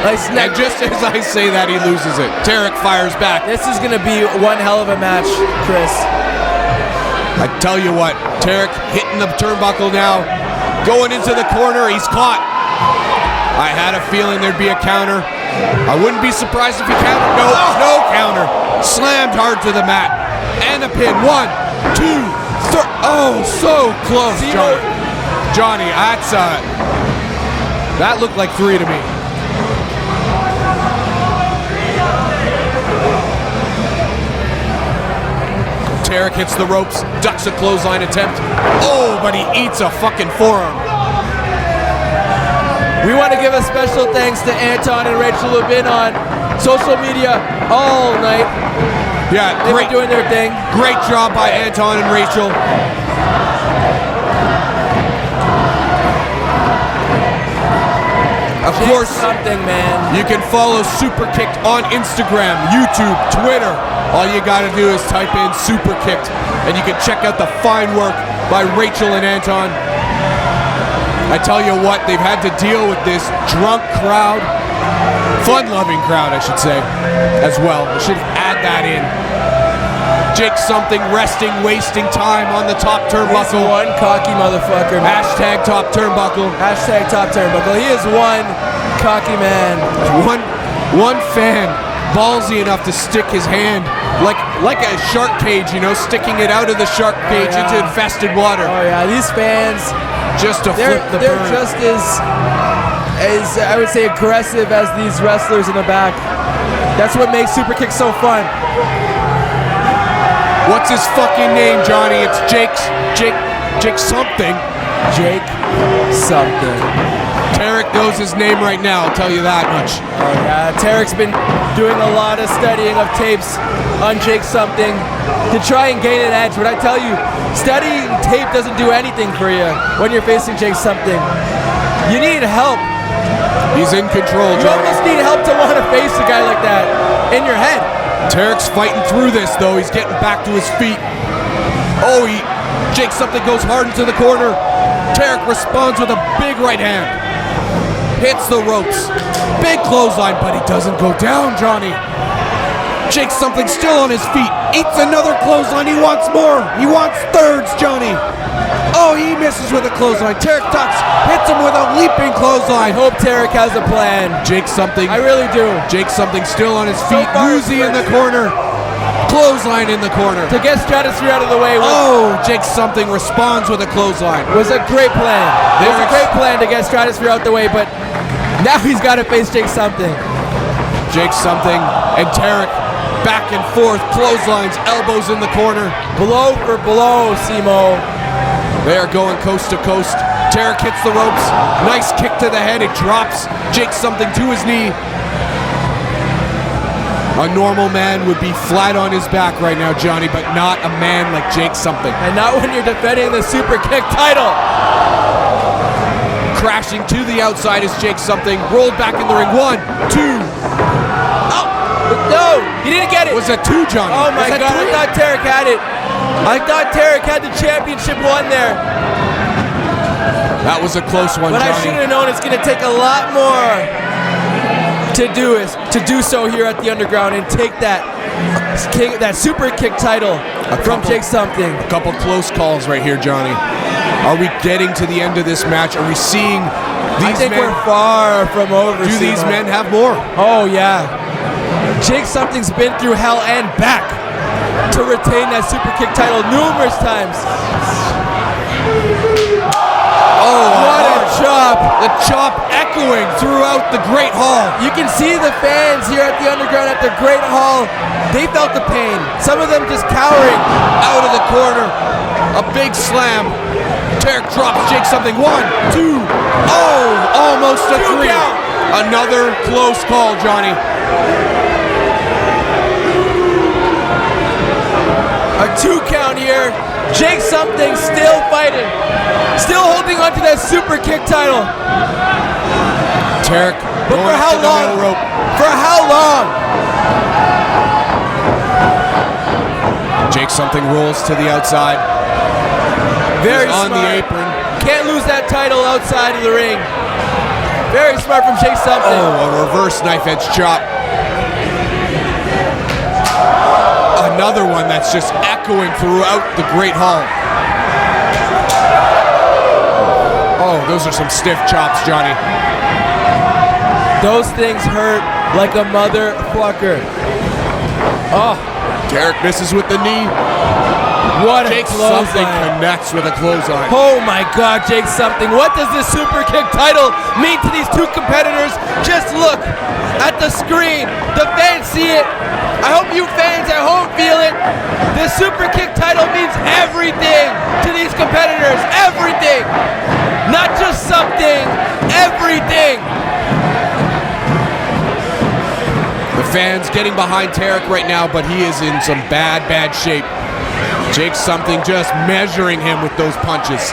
[SPEAKER 2] And just as I say that, he loses it. Tarik fires back.
[SPEAKER 1] This is going to be one hell of a match, Kris.
[SPEAKER 2] I tell you what, Tarik hitting the turnbuckle now, going into the corner. He's caught. I had a feeling there'd be a counter. I wouldn't be surprised if he countered. No counter. Slammed hard to the mat. And a pin. 1, 2, 3. Oh, so close, Johnny. Johnny, that looked like 3 to me. Tarik hits the ropes, ducks a clothesline attempt. Oh, but he eats a fucking forearm.
[SPEAKER 1] We want to give a special thanks to Anton and Rachel, who've been on social media all night.
[SPEAKER 2] Yeah,
[SPEAKER 1] they've been doing their thing.
[SPEAKER 2] Great job by Anton and Rachel. Of course,
[SPEAKER 1] Something, man.
[SPEAKER 2] You can follow Superkick'd on Instagram, YouTube, Twitter. All you gotta do is type in Superkick'd, and you can check out the fine work by Rachel and Anton. I tell you what, they've had to deal with this drunk crowd, fun-loving crowd, I should say, as well. I should add that in. Jake Something resting, wasting time on the top turnbuckle.
[SPEAKER 1] He's one cocky motherfucker, man.
[SPEAKER 2] Hashtag top turnbuckle.
[SPEAKER 1] Hashtag top turnbuckle. He is one cocky man.
[SPEAKER 2] One fan ballsy enough to stick his hand like a shark cage, sticking it out of the shark cage into infested water.
[SPEAKER 1] Oh yeah, these fans,
[SPEAKER 2] just to flip the
[SPEAKER 1] they're
[SPEAKER 2] bird.
[SPEAKER 1] just as I would say aggressive as these wrestlers in the back. That's what makes Superkick'd so fun.
[SPEAKER 2] What's his fucking name, Johnny? It's Jake something.
[SPEAKER 1] Jake something.
[SPEAKER 2] Tarik knows his name right now, I'll tell you that much.
[SPEAKER 1] Oh yeah, Tarik's been doing a lot of studying of tapes on Jake Something to try and gain an edge. But I tell you, studying tape doesn't do anything for you when you're facing Jake Something. You need help.
[SPEAKER 2] He's in control,
[SPEAKER 1] You
[SPEAKER 2] Johnny.
[SPEAKER 1] almost need help to want to face a guy like that in your head.
[SPEAKER 2] Tarik's fighting through this, though. He's getting back to his feet. Oh, Jake Something goes hard into the corner. Tarik responds with a big right hand. Hits the ropes. Big clothesline, but he doesn't go down, Johnny. Jake Something still on his feet. Eats another clothesline. He wants more. He wants thirds, Johnny. Oh, he misses with a clothesline. Tarik ducks. Hits him with a leaping clothesline.
[SPEAKER 1] I hope Tarik has a plan.
[SPEAKER 2] Jake Something.
[SPEAKER 1] I really do.
[SPEAKER 2] Jake Something still on his feet. Woozy in the corner. Clothesline in the corner.
[SPEAKER 1] To get Stratosphere out of the way
[SPEAKER 2] Jake Something responds with a clothesline.
[SPEAKER 1] was a great plan. It was a great plan to get Stratosphere out the way, but now he's got to face Jake Something.
[SPEAKER 2] Jake Something and Tarik back and forth. Clotheslines, elbows in the corner.
[SPEAKER 1] Blow for blow, Simo.
[SPEAKER 2] They are going coast to coast. Tarik hits the ropes. Nice kick to the head. It drops Jake Something to his knee. A normal man would be flat on his back right now, Johnny, but not a man like Jake Something.
[SPEAKER 1] And not when you're defending the Superkick'd title.
[SPEAKER 2] Crashing to the outside is Jake Something. Rolled back in the ring. 1, 2.
[SPEAKER 1] Oh, no, he didn't get it.
[SPEAKER 2] Was that 2, Johnny?
[SPEAKER 1] Oh my God, I thought Tarik had it. I thought Tarik had the championship one there.
[SPEAKER 2] That was a close one,
[SPEAKER 1] But
[SPEAKER 2] Johnny.
[SPEAKER 1] I should have known it's going to take a lot more to do so here at the Underground and take that super kick title from Jake Something.
[SPEAKER 2] A couple close calls right here, Johnny. Are we getting to the end of this match? Are we seeing these
[SPEAKER 1] I think
[SPEAKER 2] men?
[SPEAKER 1] we're far from over.
[SPEAKER 2] Do these men have more?
[SPEAKER 1] Oh yeah. Jake Something's been through hell and back to retain that super kick title numerous times.
[SPEAKER 2] Oh,
[SPEAKER 1] what a chop!
[SPEAKER 2] The chop echoing throughout the Great Hall.
[SPEAKER 1] You can see the fans here at the Underground at the Great Hall. They felt the pain. Some of them just cowering
[SPEAKER 2] Out of the corner. A big slam. Tarik drops Jake Something. 1, 2. Oh, almost a 3.
[SPEAKER 1] count.
[SPEAKER 2] Another close call, Johnny.
[SPEAKER 1] A 2 count here. Jake Something still fighting. Still holding on to that super kick title.
[SPEAKER 2] Tarik
[SPEAKER 1] But
[SPEAKER 2] going
[SPEAKER 1] for how
[SPEAKER 2] to the
[SPEAKER 1] long?
[SPEAKER 2] middle rope.
[SPEAKER 1] For how long?
[SPEAKER 2] Jake Something rolls to the outside.
[SPEAKER 1] Very
[SPEAKER 2] He's on
[SPEAKER 1] smart.
[SPEAKER 2] the apron.
[SPEAKER 1] Can't lose that title outside of the ring. Very smart from Jake Something.
[SPEAKER 2] Oh, a reverse knife edge chop. Another one that's just echoing throughout the Great Hall. Oh, those are some stiff chops, Johnny.
[SPEAKER 1] Those things hurt like a motherfucker. Oh,
[SPEAKER 2] Tarik misses with the knee.
[SPEAKER 1] what a
[SPEAKER 2] Jake Something
[SPEAKER 1] clothesline.
[SPEAKER 2] connects with a clothesline.
[SPEAKER 1] Oh my God, Jake Something. What does this super kick title mean to these two competitors? Just look at the screen. The fans see it. I hope you fans at home feel it. The super kick title means everything to these competitors. Everything. Not just something. Everything.
[SPEAKER 2] The fans getting behind Tarik right now, but he is in some bad shape. Jake Something just measuring him with those punches.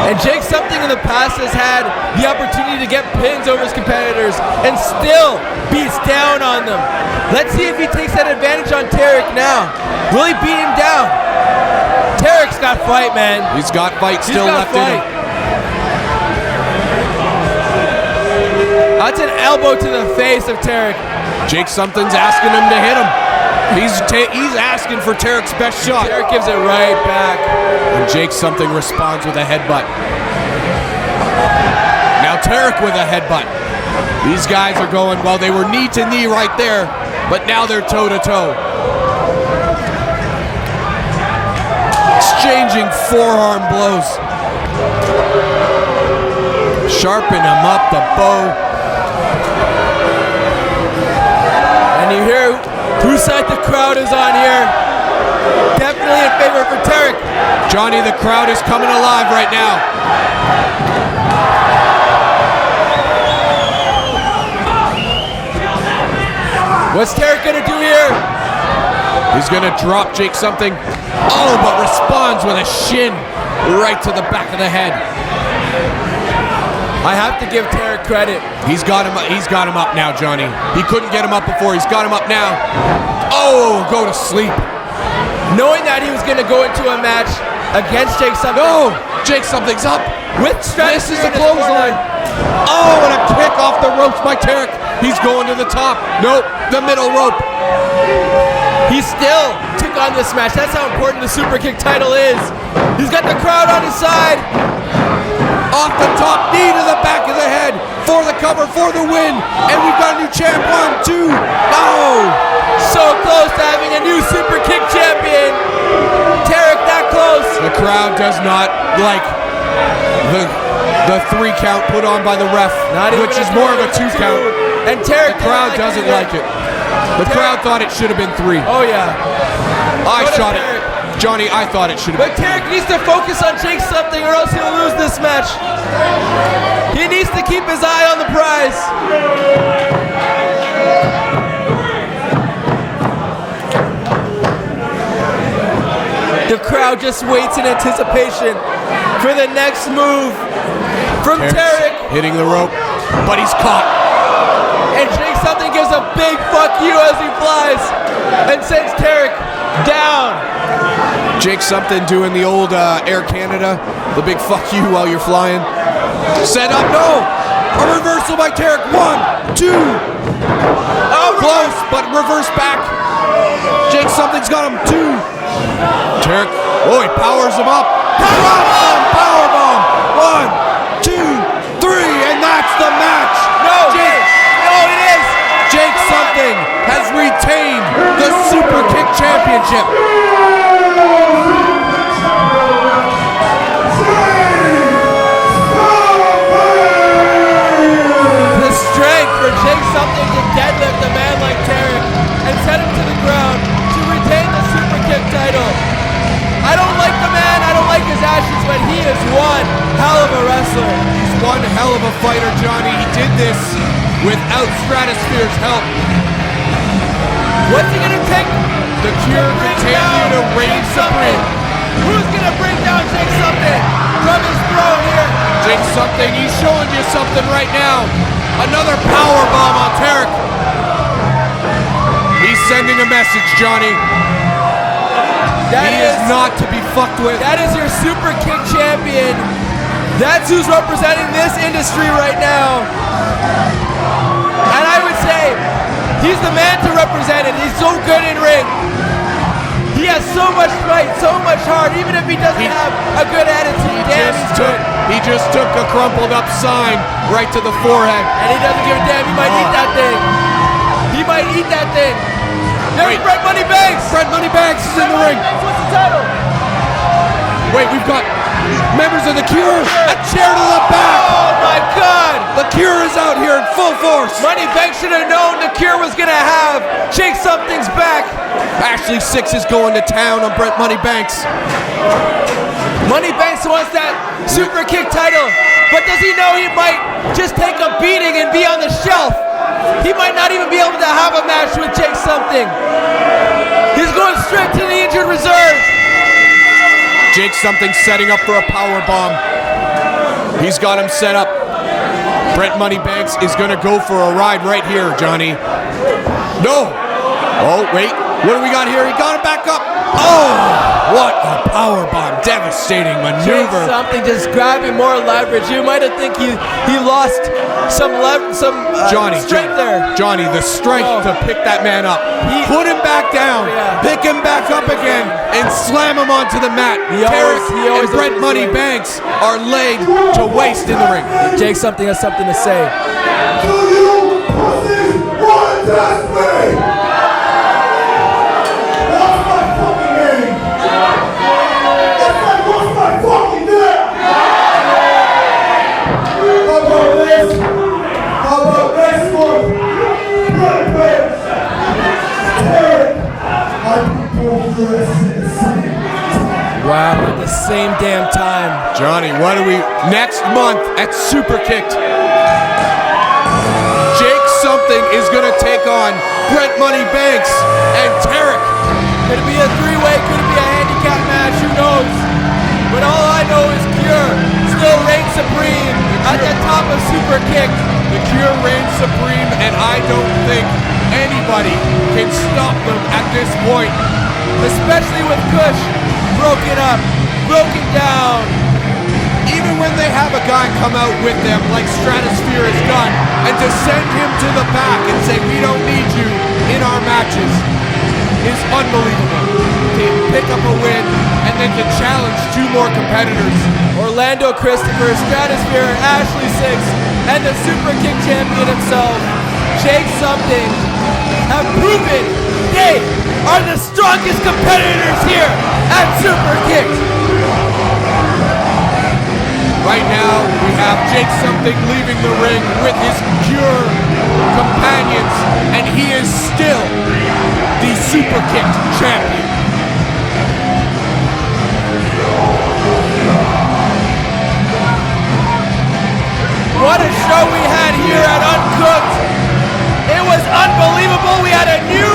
[SPEAKER 1] And Jake Something in the past has had the opportunity to get pins over his competitors and still beats down on them. Let's see if he takes that advantage on Tarik now. Will he beat him down? Tarik's got fight, man.
[SPEAKER 2] He's got fight
[SPEAKER 1] He's
[SPEAKER 2] still
[SPEAKER 1] got
[SPEAKER 2] left in
[SPEAKER 1] fight.
[SPEAKER 2] him.
[SPEAKER 1] That's an elbow to the face of Tarik.
[SPEAKER 2] Jake Something's asking him to hit him. He's asking for Tarik's best shot.
[SPEAKER 1] Tarik gives it right back.
[SPEAKER 2] And Jake Something responds with a headbutt. Now Tarik with a headbutt. These guys are going, well, they were knee to knee right there, but now they're toe to toe. Exchanging forearm blows. Sharpen him up the bow.
[SPEAKER 1] And you hear whose side the crowd is on here. Definitely in favor for Tarik.
[SPEAKER 2] Johnny, the crowd is coming alive right now.
[SPEAKER 1] What's Tarik gonna do here?
[SPEAKER 2] He's gonna drop Jake Something. Oh, but responds with a shin right to the back of the head.
[SPEAKER 1] I have to give Tarik credit.
[SPEAKER 2] He's got him up now, Johnny. He couldn't get him up before. He's got him up now. Oh, go to sleep.
[SPEAKER 1] Knowing that he was gonna go into a match against Jake Something.
[SPEAKER 2] No, Jake Something's up.
[SPEAKER 1] With stress.
[SPEAKER 2] This is a clothesline. Oh, and a kick off the ropes by Tarik. He's going to the top. Nope, the middle rope.
[SPEAKER 1] He still took on this match. That's how important the super kick title is. He's got the crowd on his side.
[SPEAKER 2] Off the top, knee to the back of the head. For the cover, for the win. And we've got a new champ. 1, 2. No!
[SPEAKER 1] So close to having a new super kick champion. Tarik that close.
[SPEAKER 2] The crowd does not like the 3 count put on by the ref, which is more of a 2 count.
[SPEAKER 1] And Tarik,
[SPEAKER 2] the crowd doesn't like it. The crowd thought it should have been 3.
[SPEAKER 1] Oh yeah.
[SPEAKER 2] I
[SPEAKER 1] Go to
[SPEAKER 2] shot it.
[SPEAKER 1] Tarik.
[SPEAKER 2] Johnny, I thought it should have
[SPEAKER 1] But
[SPEAKER 2] been 3.
[SPEAKER 1] Tarik needs to focus on Jake Something or else he'll lose this match. He needs to keep his eye on the prize. The crowd just waits in anticipation for the next move from Tarik.
[SPEAKER 2] Hitting the rope, but he's caught.
[SPEAKER 1] And Jake Something gives a big fuck you as he flies and sends Tarik down.
[SPEAKER 2] Jake Something doing the old Air Canada, the big fuck you while you're flying. Set up, no! A reverse Reversal by Tarik. 1, 2. Oh, close, but reverse back. Jake Something's got him. 2. Tarik. Oh, he powers him up. Power bomb. 1, 2, 3, and that's the match.
[SPEAKER 1] No, it is.
[SPEAKER 2] Jake Something has retained the Superkick'd Championship.
[SPEAKER 1] The strength for Jake Something to deadlift a man like Tarik and set him to the ground to retain the Superkick'd title. I don't like the man, I don't like his actions, but he is one hell of a wrestler.
[SPEAKER 2] He's one hell of a fighter, Johnny. He did this without Stratosphere's help.
[SPEAKER 1] What's he gonna take?
[SPEAKER 2] The Cure continue to reign supreme.
[SPEAKER 1] Who's gonna bring down Jake Something from his throne here?
[SPEAKER 2] Jake Something, he's showing you something right now. Another power bomb on Tarik. He's sending a message, Johnny. He is not to be fucked with.
[SPEAKER 1] That is your Superkick'd champion. That's who's representing this industry right now. And I would say he's the man to represent it. He's so good in ring. He has so much fight, so much heart, even if he doesn't have a good attitude.
[SPEAKER 2] He just took a crumpled up sign right to the forehead.
[SPEAKER 1] And he doesn't give a damn. He might eat that thing. He might eat that thing. There's Brent Moneybanks.
[SPEAKER 2] Brent Moneybanks is in the ring.
[SPEAKER 1] What's the title?
[SPEAKER 2] Wait, we've got members of the Cure. A chair to the back.
[SPEAKER 1] Oh my God.
[SPEAKER 2] The Cure is out here in full force.
[SPEAKER 1] Moneybanks should have known the Cure was gonna have Jake Something's back.
[SPEAKER 2] Actually, Sixx is going to town on Brent Moneybanks.
[SPEAKER 1] Moneybanks wants that Superkick'd title, but does he know he might just take a beating and be on the shelf? He might not even be able to have a match with Jake Something. He's going straight to the injured reserve.
[SPEAKER 2] Jake Something setting up for a power bomb. He's got him set up. Brent Moneybanks is going to go for a ride right here, Johnny. No. Oh, wait. What do we got here? He got him back up. Oh, what a power bomb. Devastating maneuver.
[SPEAKER 1] Jake Something just grabbing more leverage. You might have think he lost some strength there.
[SPEAKER 2] Johnny, the strength to pick that man up. Put him back down, pick him back up again, and slam him onto the mat. Tarik and Brent Moneybanks are laid to waste in the ring.
[SPEAKER 1] Jake Something has something to say.
[SPEAKER 4] Do you pussies want to test me? What's my fucking name? What's my fucking name? How about this? How about this one? Brent, Tarik, I put both dresses at the same time.
[SPEAKER 1] Wow, at the same damn time.
[SPEAKER 2] Johnny, what do we... Next month at Superkick'd, Jake Something is going to take on Brent Moneybanks and Tarik.
[SPEAKER 1] Could it be a three-way? Could it be a handicap match? Who knows? But all I know is Cure still reigns supreme at the top of Superkick'd.
[SPEAKER 2] The Cure reigns supreme, and I don't think anybody can stop them at this point.
[SPEAKER 1] Especially with Kush broken up, broken down.
[SPEAKER 2] Even when they have a guy come out with them like Stratosphere has done, and to send him to the back and say, we don't need you in our matches, is unbelievable. To pick up a win and then to challenge two more competitors.
[SPEAKER 1] Orlando Christopher, Stratosphere, Ashley Sixx, and the Superkick'd champion himself, Jake Something, have proven they are the strongest competitors here at Superkick'd.
[SPEAKER 2] Right now, we have Jake Something leaving the ring with his Cure companions, and he is still the Superkick'd champion.
[SPEAKER 1] What a show we had here at Uncooked. It was unbelievable. We had a new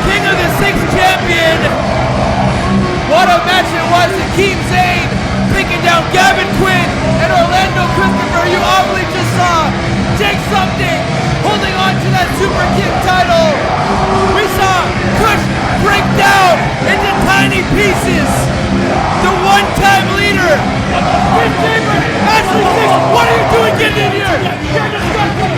[SPEAKER 1] King of the Sixth champion. What a match it was. Hakim, Zane taking down Gavin, Quinn, and Orlando Christopher. You obviously just saw Jake Something holding on to that Superkick'd title. We saw Kush break down into tiny pieces. The one-time leader, Kris Chambers, Ashley Sixx. What are you doing getting in here? You're disgusting.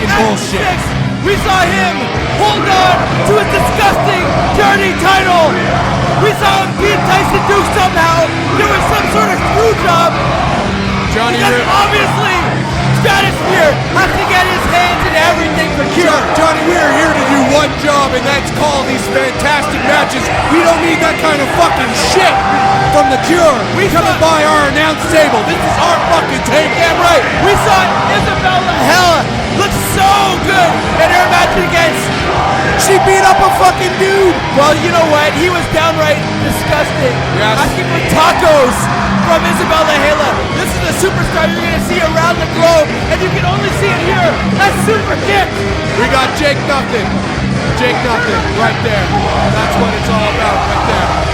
[SPEAKER 2] fucking bullshit.
[SPEAKER 1] Sixx, we saw him hold on to his disgusting, dirty title. We saw him beat Tyson Duke somehow. There was some sort of screw job.
[SPEAKER 2] Johnny,
[SPEAKER 1] because obviously, Stratosphere has to get his hands in everything for Cure.
[SPEAKER 2] Johnny, we are here to do one job, and that's call these fantastic matches. We don't need that kind of fucking shit from the Cure. We come and buy our announce table. This is our fucking table.
[SPEAKER 1] Damn right. We saw Isabel Lahela look so good in her match against.
[SPEAKER 2] She beat up a fucking dude.
[SPEAKER 1] Well, you know what? He was downright disgusting.
[SPEAKER 2] Yes.
[SPEAKER 1] Asking for tacos from Isabel Lahela. This is a superstar you're going to see around the globe, and you can only see it here at Superkick'd.
[SPEAKER 2] We got Jake Nothing. Jake Nothing right there. That's what it's all about right there.